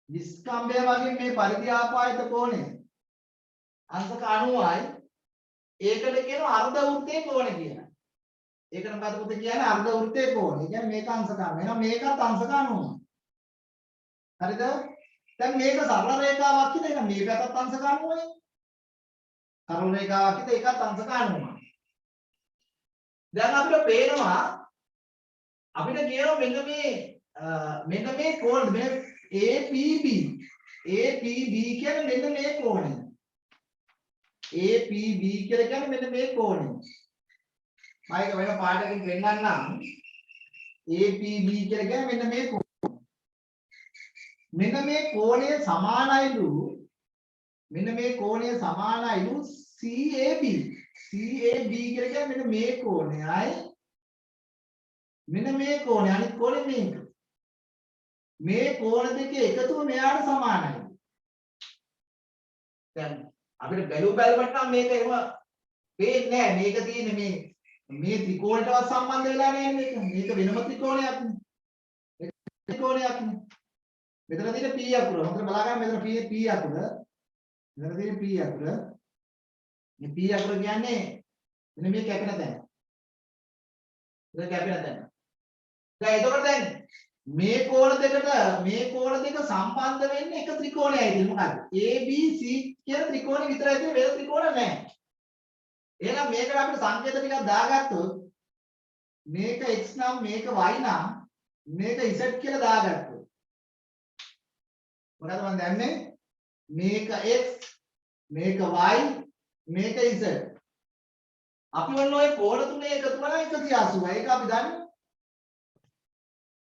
විස්කම්භය වගේ මේ පරිධි ආපායත කෝණය අංශක 90යි. ඒකට කියනවා අර්ධ වෘත්තයේ කෝණය කියලා. ඒකට මොකද පුතේ කියන්නේ අර්ධ වෘත්තයේ කෝණය. ඒ කියන්නේ මේක අංශක 90. එහෙනම් මේකත් අංශක 90. හරිද? දැන් මේක සරල රේඛාවක් කියලා එහෙනම් මේ පැත්තත් අංශක 90යි. සරල රේඛාවක් කියලා ඒකත් අංශක 90යි. දැන් අපිට පේනවා අපිට කියනවා මෙන්න මේ කෝණ මේ APB කියන්නේ මෙන්න මේ කෝණය. APB කියලා කියන්නේ මෙන්න මේ කෝණය. මම ඒක වෙන පාඩකින් පෙන්නන්නම්. APB කියලා කියන්නේ මෙන්න මේ කෝණය. මෙන්න මේ කෝණය සමානයිලු CAB. CAB කියලා කියන්නේ මෙන්න මේ කෝණයයි මෙන්න මේ කෝණය අනිත් කෝණය මේක. මේ කෝණ දෙකේ එකතුව මෙයාට සමානයි. දැන් අපිට බැලුමට නම් මේක එහෙම පේන්නේ නැහැ. මේක තියෙන්නේ මේ ත්‍රිකෝණයටවත් සම්බන්ධ වෙලා නැහැ මේක. මේක වෙනම ත්‍රිකෝණයක් නේ. ඒක ත්‍රිකෝණයක් නේ. මෙතන තියෙන P අකුර. හොඳට බලා ගන්න මෙතන P අකුර. මෙතන තියෙන P අකුර. මේ P අකුර කියන්නේ මෙන්න මේ කැපෙන තැන. ඒක කැපෙන තැන. දැන් එතකොට දැන් මේ කෝණ දෙක සම්බන්ධ වෙන්නේ එක ත්‍රිකෝණයයි තියෙන්නේ මොකද්ද? ABC කියන ත්‍රිකෝණය විතරයි තියෙන්නේ වෙන ත්‍රිකෝණ නැහැ. එහෙනම් මේකට අපිට සංකේත ටිකක් දාගත්තොත් මේක x නම් මේක y නම් මේක z කියලා දාගත්තොත් මොකද මම දන්නේ? මේක x මේක y මේක z. අපි ඔන්න ඔය කෝණ තුනේ එකතු කරලා 180යි. ඒක අපි දන්නේ.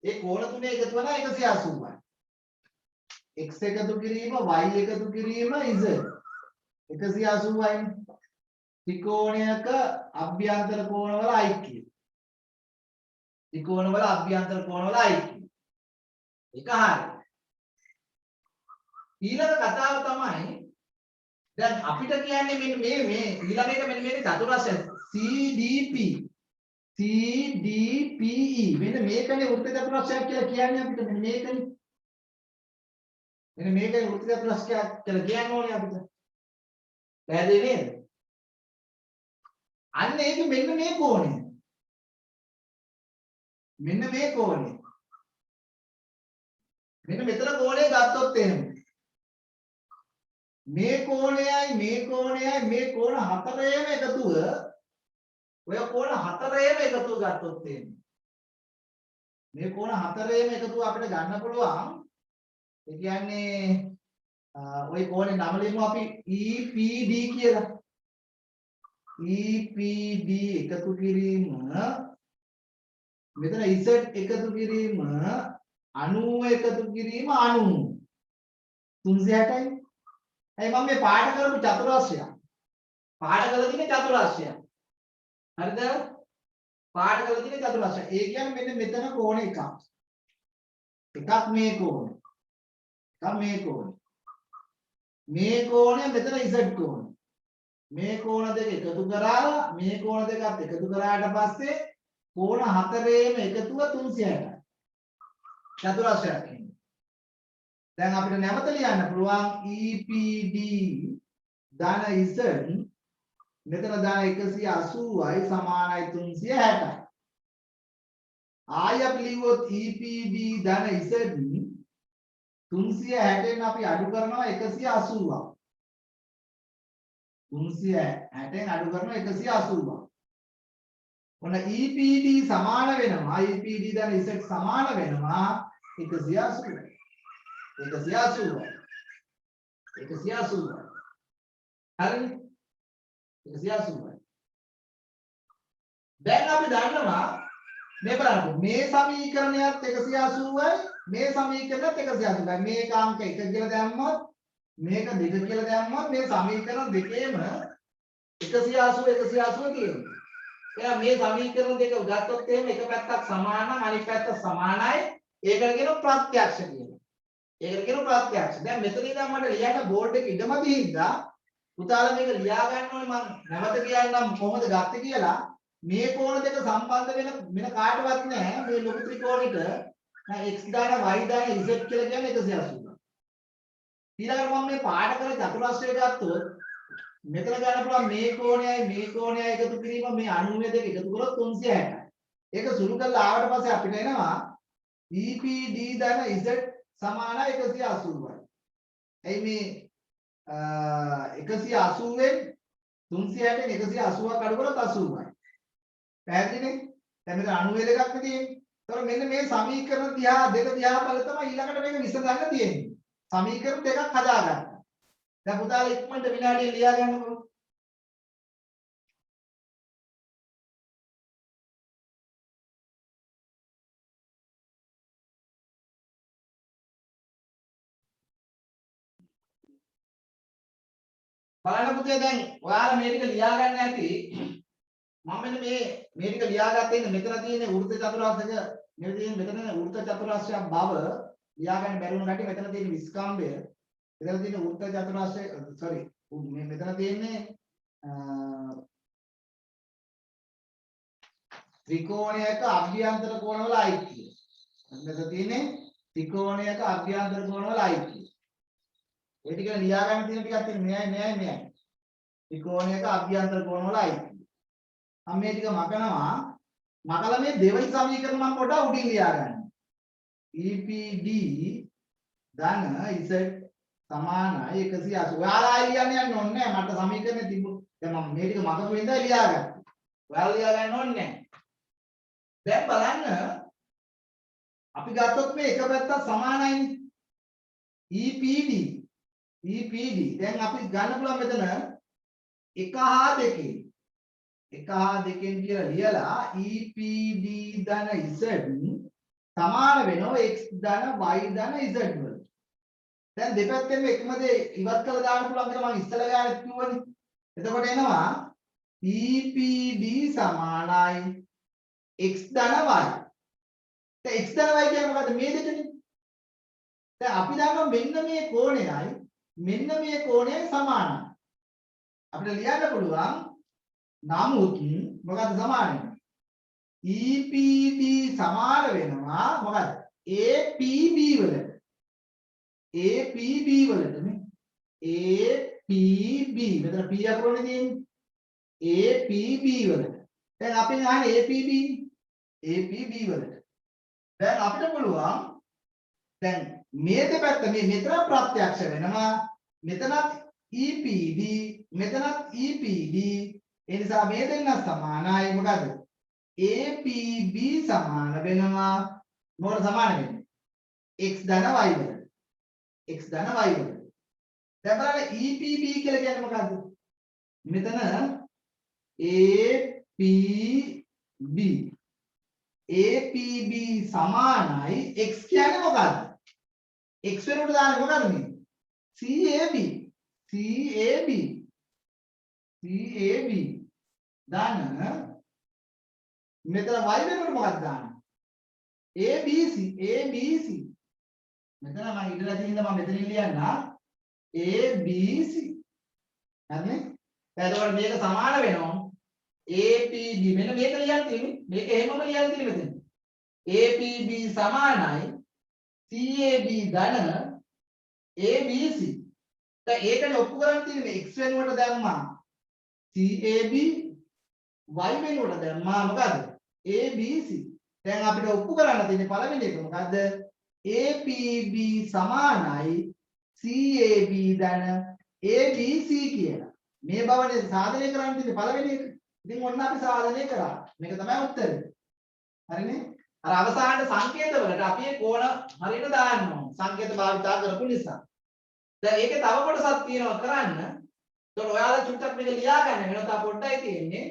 ඒ කෝණ තුනේ එකතු වෙනා 180යි. x එකතු කිරීම y එකතු කිරීම z 180යි. ත්‍රිකෝණයක අභ්‍යන්තර කෝණවල ඓක්‍යය. ත්‍රිකෝණවල අභ්‍යන්තර කෝණවල ඓක්‍යය. ඒක හරියි. ඊළඟ කතාව තමයි දැන් අපිට කියන්නේ මෙන්න මේ ඊළඟ එක මෙන්න මේක චතුරස්‍රය CDPE මෙන්න මේකනේ වෘත්ත චතුරස්‍රයක් කියලා කියන්නේ අපිට මෙන්න මේකනේ. මෙන්න මේකේ වෘත්ත චතුරස්‍රයක් කියලා කියන්න ඕනේ අපිට. පැහැදිලි නේද? අන්න ඒක මෙන්න මේ කෝණය. මෙන්න මේ කෝණය. මෙන්න මෙතන කෝණය ගත්තොත් එහෙම මේ කෝණයයි මේ කෝණ හතරේම එකතුව ඔය කෝණ හතරේම එකතුව ගත්තොත් එහෙම මේ කෝණ හතරේම එකතුව අපිට ගන්න පුළුවන්. ඒ කියන්නේ ওই කෝණේ නම ලියමු අපි EPD කියලා. EPD එකතු කිරීම මෙතන Z එකතු කිරීම 90 එකතු කිරීම 90 360යි. එයි මම මේ පාඩ කරපු චතුරස්‍රය. පාඩ කරලා තියෙන චතුරස්‍රය. හරිද? පාඩ කරලා තියෙන චතුරස්‍රය. ඒ කියන්නේ මෙන්න මෙතන කෝණ එකක්. එකක් මේ කෝණ. එකක් මේ කෝණ. මේ කෝණය මෙතන Z කෝණ. මේ කෝණ දෙක එකතු කරලා මේ කෝණ දෙකත් එකතු කරාට පස්සේ කෝණ හතරේම එකතුව 360යි. චතුරස්‍රයක් කියන්නේ. දැන් අපිට නැවත ලියන්න පුළුවන් EPD ධන Z මෙතන ධන 180යි සමානයි 360යි. ආය අපි ලියුවොත් EPD ධන Z 360න් අපි අඩු කරනවා 180ක්. 360න් අඩු කරනවා 180ක්. ඔන්න EPD සමාන වෙනවා EPD ධන Z සමාන වෙනවා 180යි. 180යි. 180යි. හරිද? 180යි. දැන් අපි දන්නවා මේ බලන්න මේ සමීකරණයත් 180යි මේ සමීකරණයත් 180යි. මේක අංක 1 කියලා දැම්මොත් මේක 2 කියලා දැම්මොත් මේ සමීකරණ දෙකේම 180 180 තියෙනවා. එහෙනම් මේ සමීකරණ දෙක ගත්තොත් එහෙම එක පැත්තක් සමාන නම් අනිත් පැත්ත සමානයි. ඒකට කියනවා ප්‍රත්‍යක්ෂ කියලා. ඒකට කියනවා ප්‍රත්‍යක්ෂ. දැන් මෙතන ඉඳන් මට ලියන්න බෝඩ් එක ඉඩමදී හින්දා පුතාලා මේක ලියා ගන්න ඕනේ මම නැවත කියන්නම් කොහොමද ගත්තේ කියලා. මේ කෝණ දෙක සම්බන්ධ වෙන කාටවත් නැහැ මේ ලොකු ත්‍රිකෝණෙට x දාන y දාන z කියලා කියන්නේ 180. ඊළඟට මම මේ පාඩ කර චතුරස්‍රය ගත්තොත් මෙතන ගන්න පුළුවන් මේ කෝණයයි එකතු කිරීම මේ 90 දෙක එකතු කරොත් 360යි. ඒක සුළු කරලා ආවට පස්සේ අපිට එනවා EPD ධන z සමානයි 180යි. එයි මේ 180ෙන් 360ෙන් 180ක් අඩු කරොත් 80යි. පැහැදිලිනේ? දැන් මෙතන 90 දෙකක් තියෙන්නේ. ඒතකොට මෙන්න මේ සමීකරණ දෙක දිහා බලලා තමයි ඊළඟට මේක විසඳන්න තියෙන්නේ. සමීකරණ දෙකක් හදාගන්න. දැන් පුතාලා ඉක්මනට විනාඩිය ලියා ගන්නකො. බලන්න පුතේ දැන් ඔයාලා මේ ටික ලියා ගන්න ඇති. මම මෙන්න මේ ටික ලියාගත්තේ ඉන්නේ මෙතන තියෙන වෘත්ත චතුරාර්යක මෙතන වෘත්ත චතුරාර්යයක් බව ලියා ගන්න බැරි වුණ ගැටි මෙතන තියෙන විස්කම්භය මෙතන තියෙන වෘත්ත චතුරාර්ය සෝරි මේ මෙතන තියෙන්නේ ත්‍රිකෝණයක අභ්‍යන්තර කෝණවල අයිතිය. මෙතන තියෙන්නේ ත්‍රිකෝණයක අභ්‍යන්තර කෝණවල අයිතිය. ඒ ටික ලියා ගන්න තියෙන ටිකක් තියෙන මෙයයි. ත්‍රිකෝණයක අභ්‍යන්තර කෝණවල අයිතිය. මම මේ ටික මකලා මේ දෙවෙනි සමීකරණ මම පොඩ්ඩක් උඩින් ලියා ගන්න. EPD ධන Z සමානයි 180. ඔයාලා ආයෙ ලියන්න ඕනේ නැහැ. මට සමීකරණේ තිබු. දැන් මම මේ ටික මකපු ඉඳලා ලියාගත්තා. ඔයාලා ලියා ගන්න ඕනේ නැහැ. දැන් බලන්න අපි ගත්තොත් මේ එක පැත්තක් සමානයිනේ. EPD දැන් අපි ගන්න පුළුවන් මෙතන 1 හා 2 1 හා 2 කියලා ලියලා EPD ධන Z සමාන වෙනවා x ධන y ධන z වලට. දැන් දෙපැත්තෙම එකම දේ ඉවත් කරලා දාන්න පුළුවන් කියලා මම ඉස්සෙල්ලා ගානේ කිව්වනේ. එතකොට එනවා EPD සමානයි x ධන y. දැන් x ධන y කියන්නේ මොකද්ද? මේ දෙකනේ. දැන් අපි දන්නවා මෙන්න මේ කෝණයයි සමානයි. අපිට ලියන්න පුළුවන් නමුත් මොකද්ද සමාන වෙන්නේ? EPD සමාන වෙනවා මොකද්ද? APB වලට. APB වලට නේ. APB මෙතන P අකුරනේ තියෙන්නේ. APB වලට. දැන් අපි අහන්නේ APB වලට. දැන් අපිට පුළුවන් දැන් මේ දෙපැත්ත මේ මෙතන ප්‍රත්‍යක්ෂ වෙනවා. මෙතනත් EPD මෙතනත් EPD. ඒ නිසා මේ දෙන්න සමානයි මොකද? APB සමාන වෙනවා මොකට සමාන වෙන්නේ? x ධන y වලට. x ධන y වලට. දැන් බලන්න EPB කියලා කියන්නේ මොකද්ද? මෙතන APB APB සමානයි x කියන්නේ මොකද්ද? x වෙනුවට දාන්නේ මොකද්ද මේ? CAB CAB CAB දාන්න මෙතන y වෙනුවට මොකක්ද දාන්නේ? ABC ABC මෙතන මම ඉඳලා තියෙන මම මෙතනින් ලියන්න ABC හරිනේ? එතකොට මේක සමාන වෙනවා APB මෙන්න මේක ලියන්න තියෙන්නේ මේක එහෙමම ලියන්න තියෙන්නේ මෙතන APB සමානයි CAB ධන ABC දැන් ඒකනේ ඔප්පු කරන්න තියෙන්නේ x වෙනුවට දැම්මා CAB y වෙනුවට දැම්මා මොකද ABC දැන් අපිට ඔප්පු කරන්න තියෙන්නේ පළවෙනි එක මොකද්ද APB සමානයි CAB ධන ABC කියලා මේ බවනේ සාධනය කරන්න තියෙන්නේ පළවෙනි එක. ඉතින් ඔන්න අපි සාධනය කරා. මේක තමයි උත්තරේ. හරිනේ? අර අවසාන සංකේතවලට අපි ඒ කෝණ හරියට දාන්න ඕන. සංකේත භාවිතා කරපු නිසා. දැන් ඒකේ තව කොටසක් තියෙනවා කරන්න. ඒතකොට ඔයාලා චුට්ටක් මේක ලියා ගන්න. වෙන තව පොඩ්ඩයි තියෙන්නේ.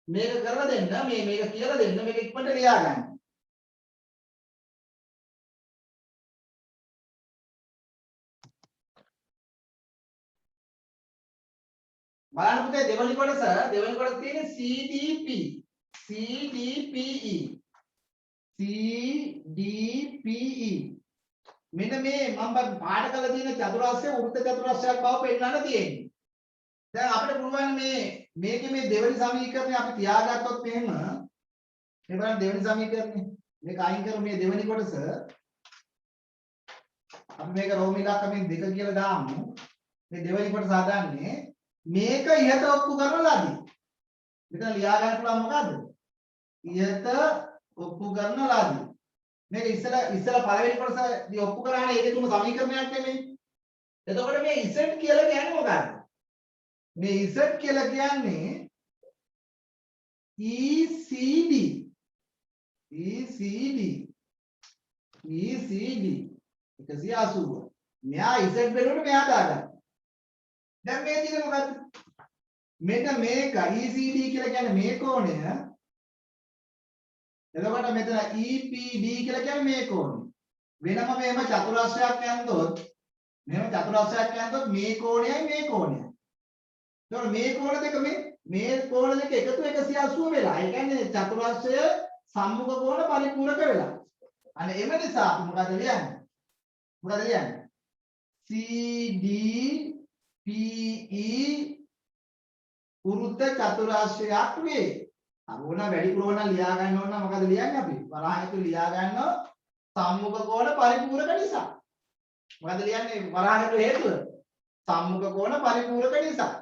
මේක කරලා දෙන්න. මේක කියලා දෙන්න. මේක ඉක්මනට ලියා ගන්න. බලන්න පුතේ දෙවෙනි කොටස තියෙන්නේ CDP CDPE CDPE මෙන්න මේ මම පාඩ කරලා තියෙන චතුරාස්‍රය වෘත්ත චතුරාස්‍රයක් බව පෙන්නන්න තියෙන්නේ. දැන් අපිට පුළුවන් මේකේ මේ දෙවෙනි සමීකරණය අපි තියාගත්තොත් මෙහෙම මේ බලන්න දෙවෙනි සමීකරණය මේක අයින් කරමු මේ දෙවෙනි කොටස අපි මේක රෝම ඉලක්කමෙන් 2 කියලා දාමු. මේ දෙවෙනි කොටස හදන්නේ මේක ඉහත ඔප්පු කරන ලදී. මෙතන ලියා ගන්න පුළුවන් මොකද්ද? ඉහත ඔප්පු කරන ලදී. මේක ඉස්සලා පළවෙනි කොටසදී ඔප්පු කරානේ ඒකේ තුන සමීකරණයක් නෙමෙයි. එතකොට මේ z කියලා කියන්නේ මොකද්ද? මේ z කියලා කියන්නේ ECD ECD 180. මෙයා z වෙනුවට මෙයා දාගන්න. දැන් මේ තියෙන්නේ මොකද්ද? මෙන්න මේක ECD කියලා කියන්නේ මේ කෝණය. එතකොට මෙතන EPD කියලා කියන්නේ මේ කෝණය. වෙනම මේම චතුරස්‍රයක් යනදොත් මේ කෝණයයි මේ කෝණයයි. එතකොට මේ කෝණ දෙක මේ කෝණ දෙක එකතු 180 වෙලා. ඒ කියන්නේ චතුරස්‍රය සම්මුඛ කෝණ පරිපූර්ණක වෙලා. අන්න එම නිසා අපි මොකද ලියන්නේ? CDPE වෘත්ත චතුරාස්‍රයක් වේ. අරෝණ වැඩිපුර ඕන ලියා ගන්න ඕන මොකද ලියන්නේ අපි? වරහයතු ලියා ගන්නවා සම්මුඛ කෝණ පරිපූර්ණක නිසා. මොකද ලියන්නේ වරහයතු හේතුව? සම්මුඛ කෝණ පරිපූර්ණක නිසා.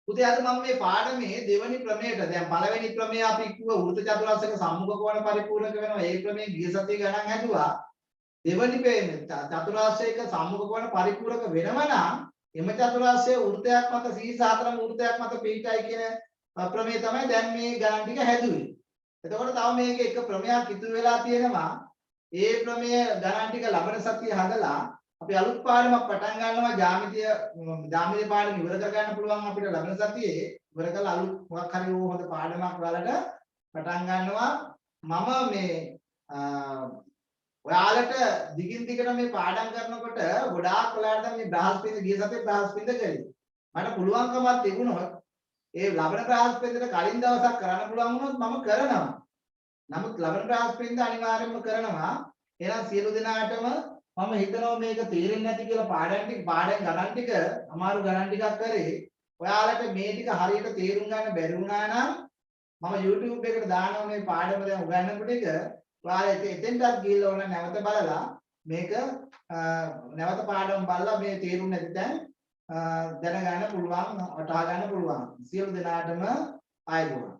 පුතේ අද මම මේ පාඩමේ දෙවෙනි ප්‍රමේයට දැන් පළවෙනි ප්‍රමේය අපි කිව්ව වෘත්ත චතුරාස්‍රයක සම්මුඛ කෝණ පරිපූර්ණක වෙනවා. ඒ ප්‍රමේය ගිය සතියේ ගණන් හැදුවා. දෙවෙනි චතුරාස්‍රයක සම්මුඛ කෝණ පරිපූර්ණක වෙනවා නම් එම චතුරාස්‍රයේ වෘත්තයක් මත C4 වෘත්තයක් මත පිටයි කියන ප්‍රමේය තමයි දැන් මේ ගණන් ටික හැදුවේ. එතකොට තව මේක එක ප්‍රමේයක් ඉතුරු වෙලා තියෙනවා. ඒ ප්‍රමේය ගණන් ටික ලබන සතියේ හදලා අපි අලුත් පාඩමක් පටන් ගන්නවා ජ්‍යාමිති පාඩම ඉවර කර ගන්න පුළුවන් අපිට ලබන සතියේ ඉවර කරලා අලුත් මොකක් හරි හොඳ පාඩමක් වලට පටන් ගන්නවා. මම මේ ඔයාලට දිගින් දිගට මේ පාඩම් කරනකොට ගොඩාක් ඔයාලට මේ බ්‍රහස්පතින්ද ගිය සතියේ බ්‍රහස්පතින්ද කරේ. මට පුළුවන්කමක් තිබුණොත් ඒ ලබන බ්‍රහස්පතින්ද කලින් දවසක් කරන්න පුළුවන් වුණොත් මම කරනවා. නමුත් ලබන බ්‍රහස්පතින්ද අනිවාර්යයෙන්ම කරනවා. එහෙනම් සියලු දෙනාටම මම හිතනවා මේක තේරෙන්නේ නැති කියලා පාඩම් ගණන් ටික අමාරු ගණන් ටිකක් කරේ. ඔයාලට මේ ටික හරියට තේරුම් ගන්න බැරි වුණා නම් මම YouTube එකට දානවා මේ පාඩම දැන් උගන්වපු ටික. ඔයාලා එතෙන්ටත් ගිහලා ඕන නැවත බලලා මේක නැවත පාඩම බලලා මේ තේරුම් නැති තැන් දැනගන්න පුළුවන්, වටහා ගන්න පුළුවන්. සියලු දෙනාටම ආයුබෝවන්.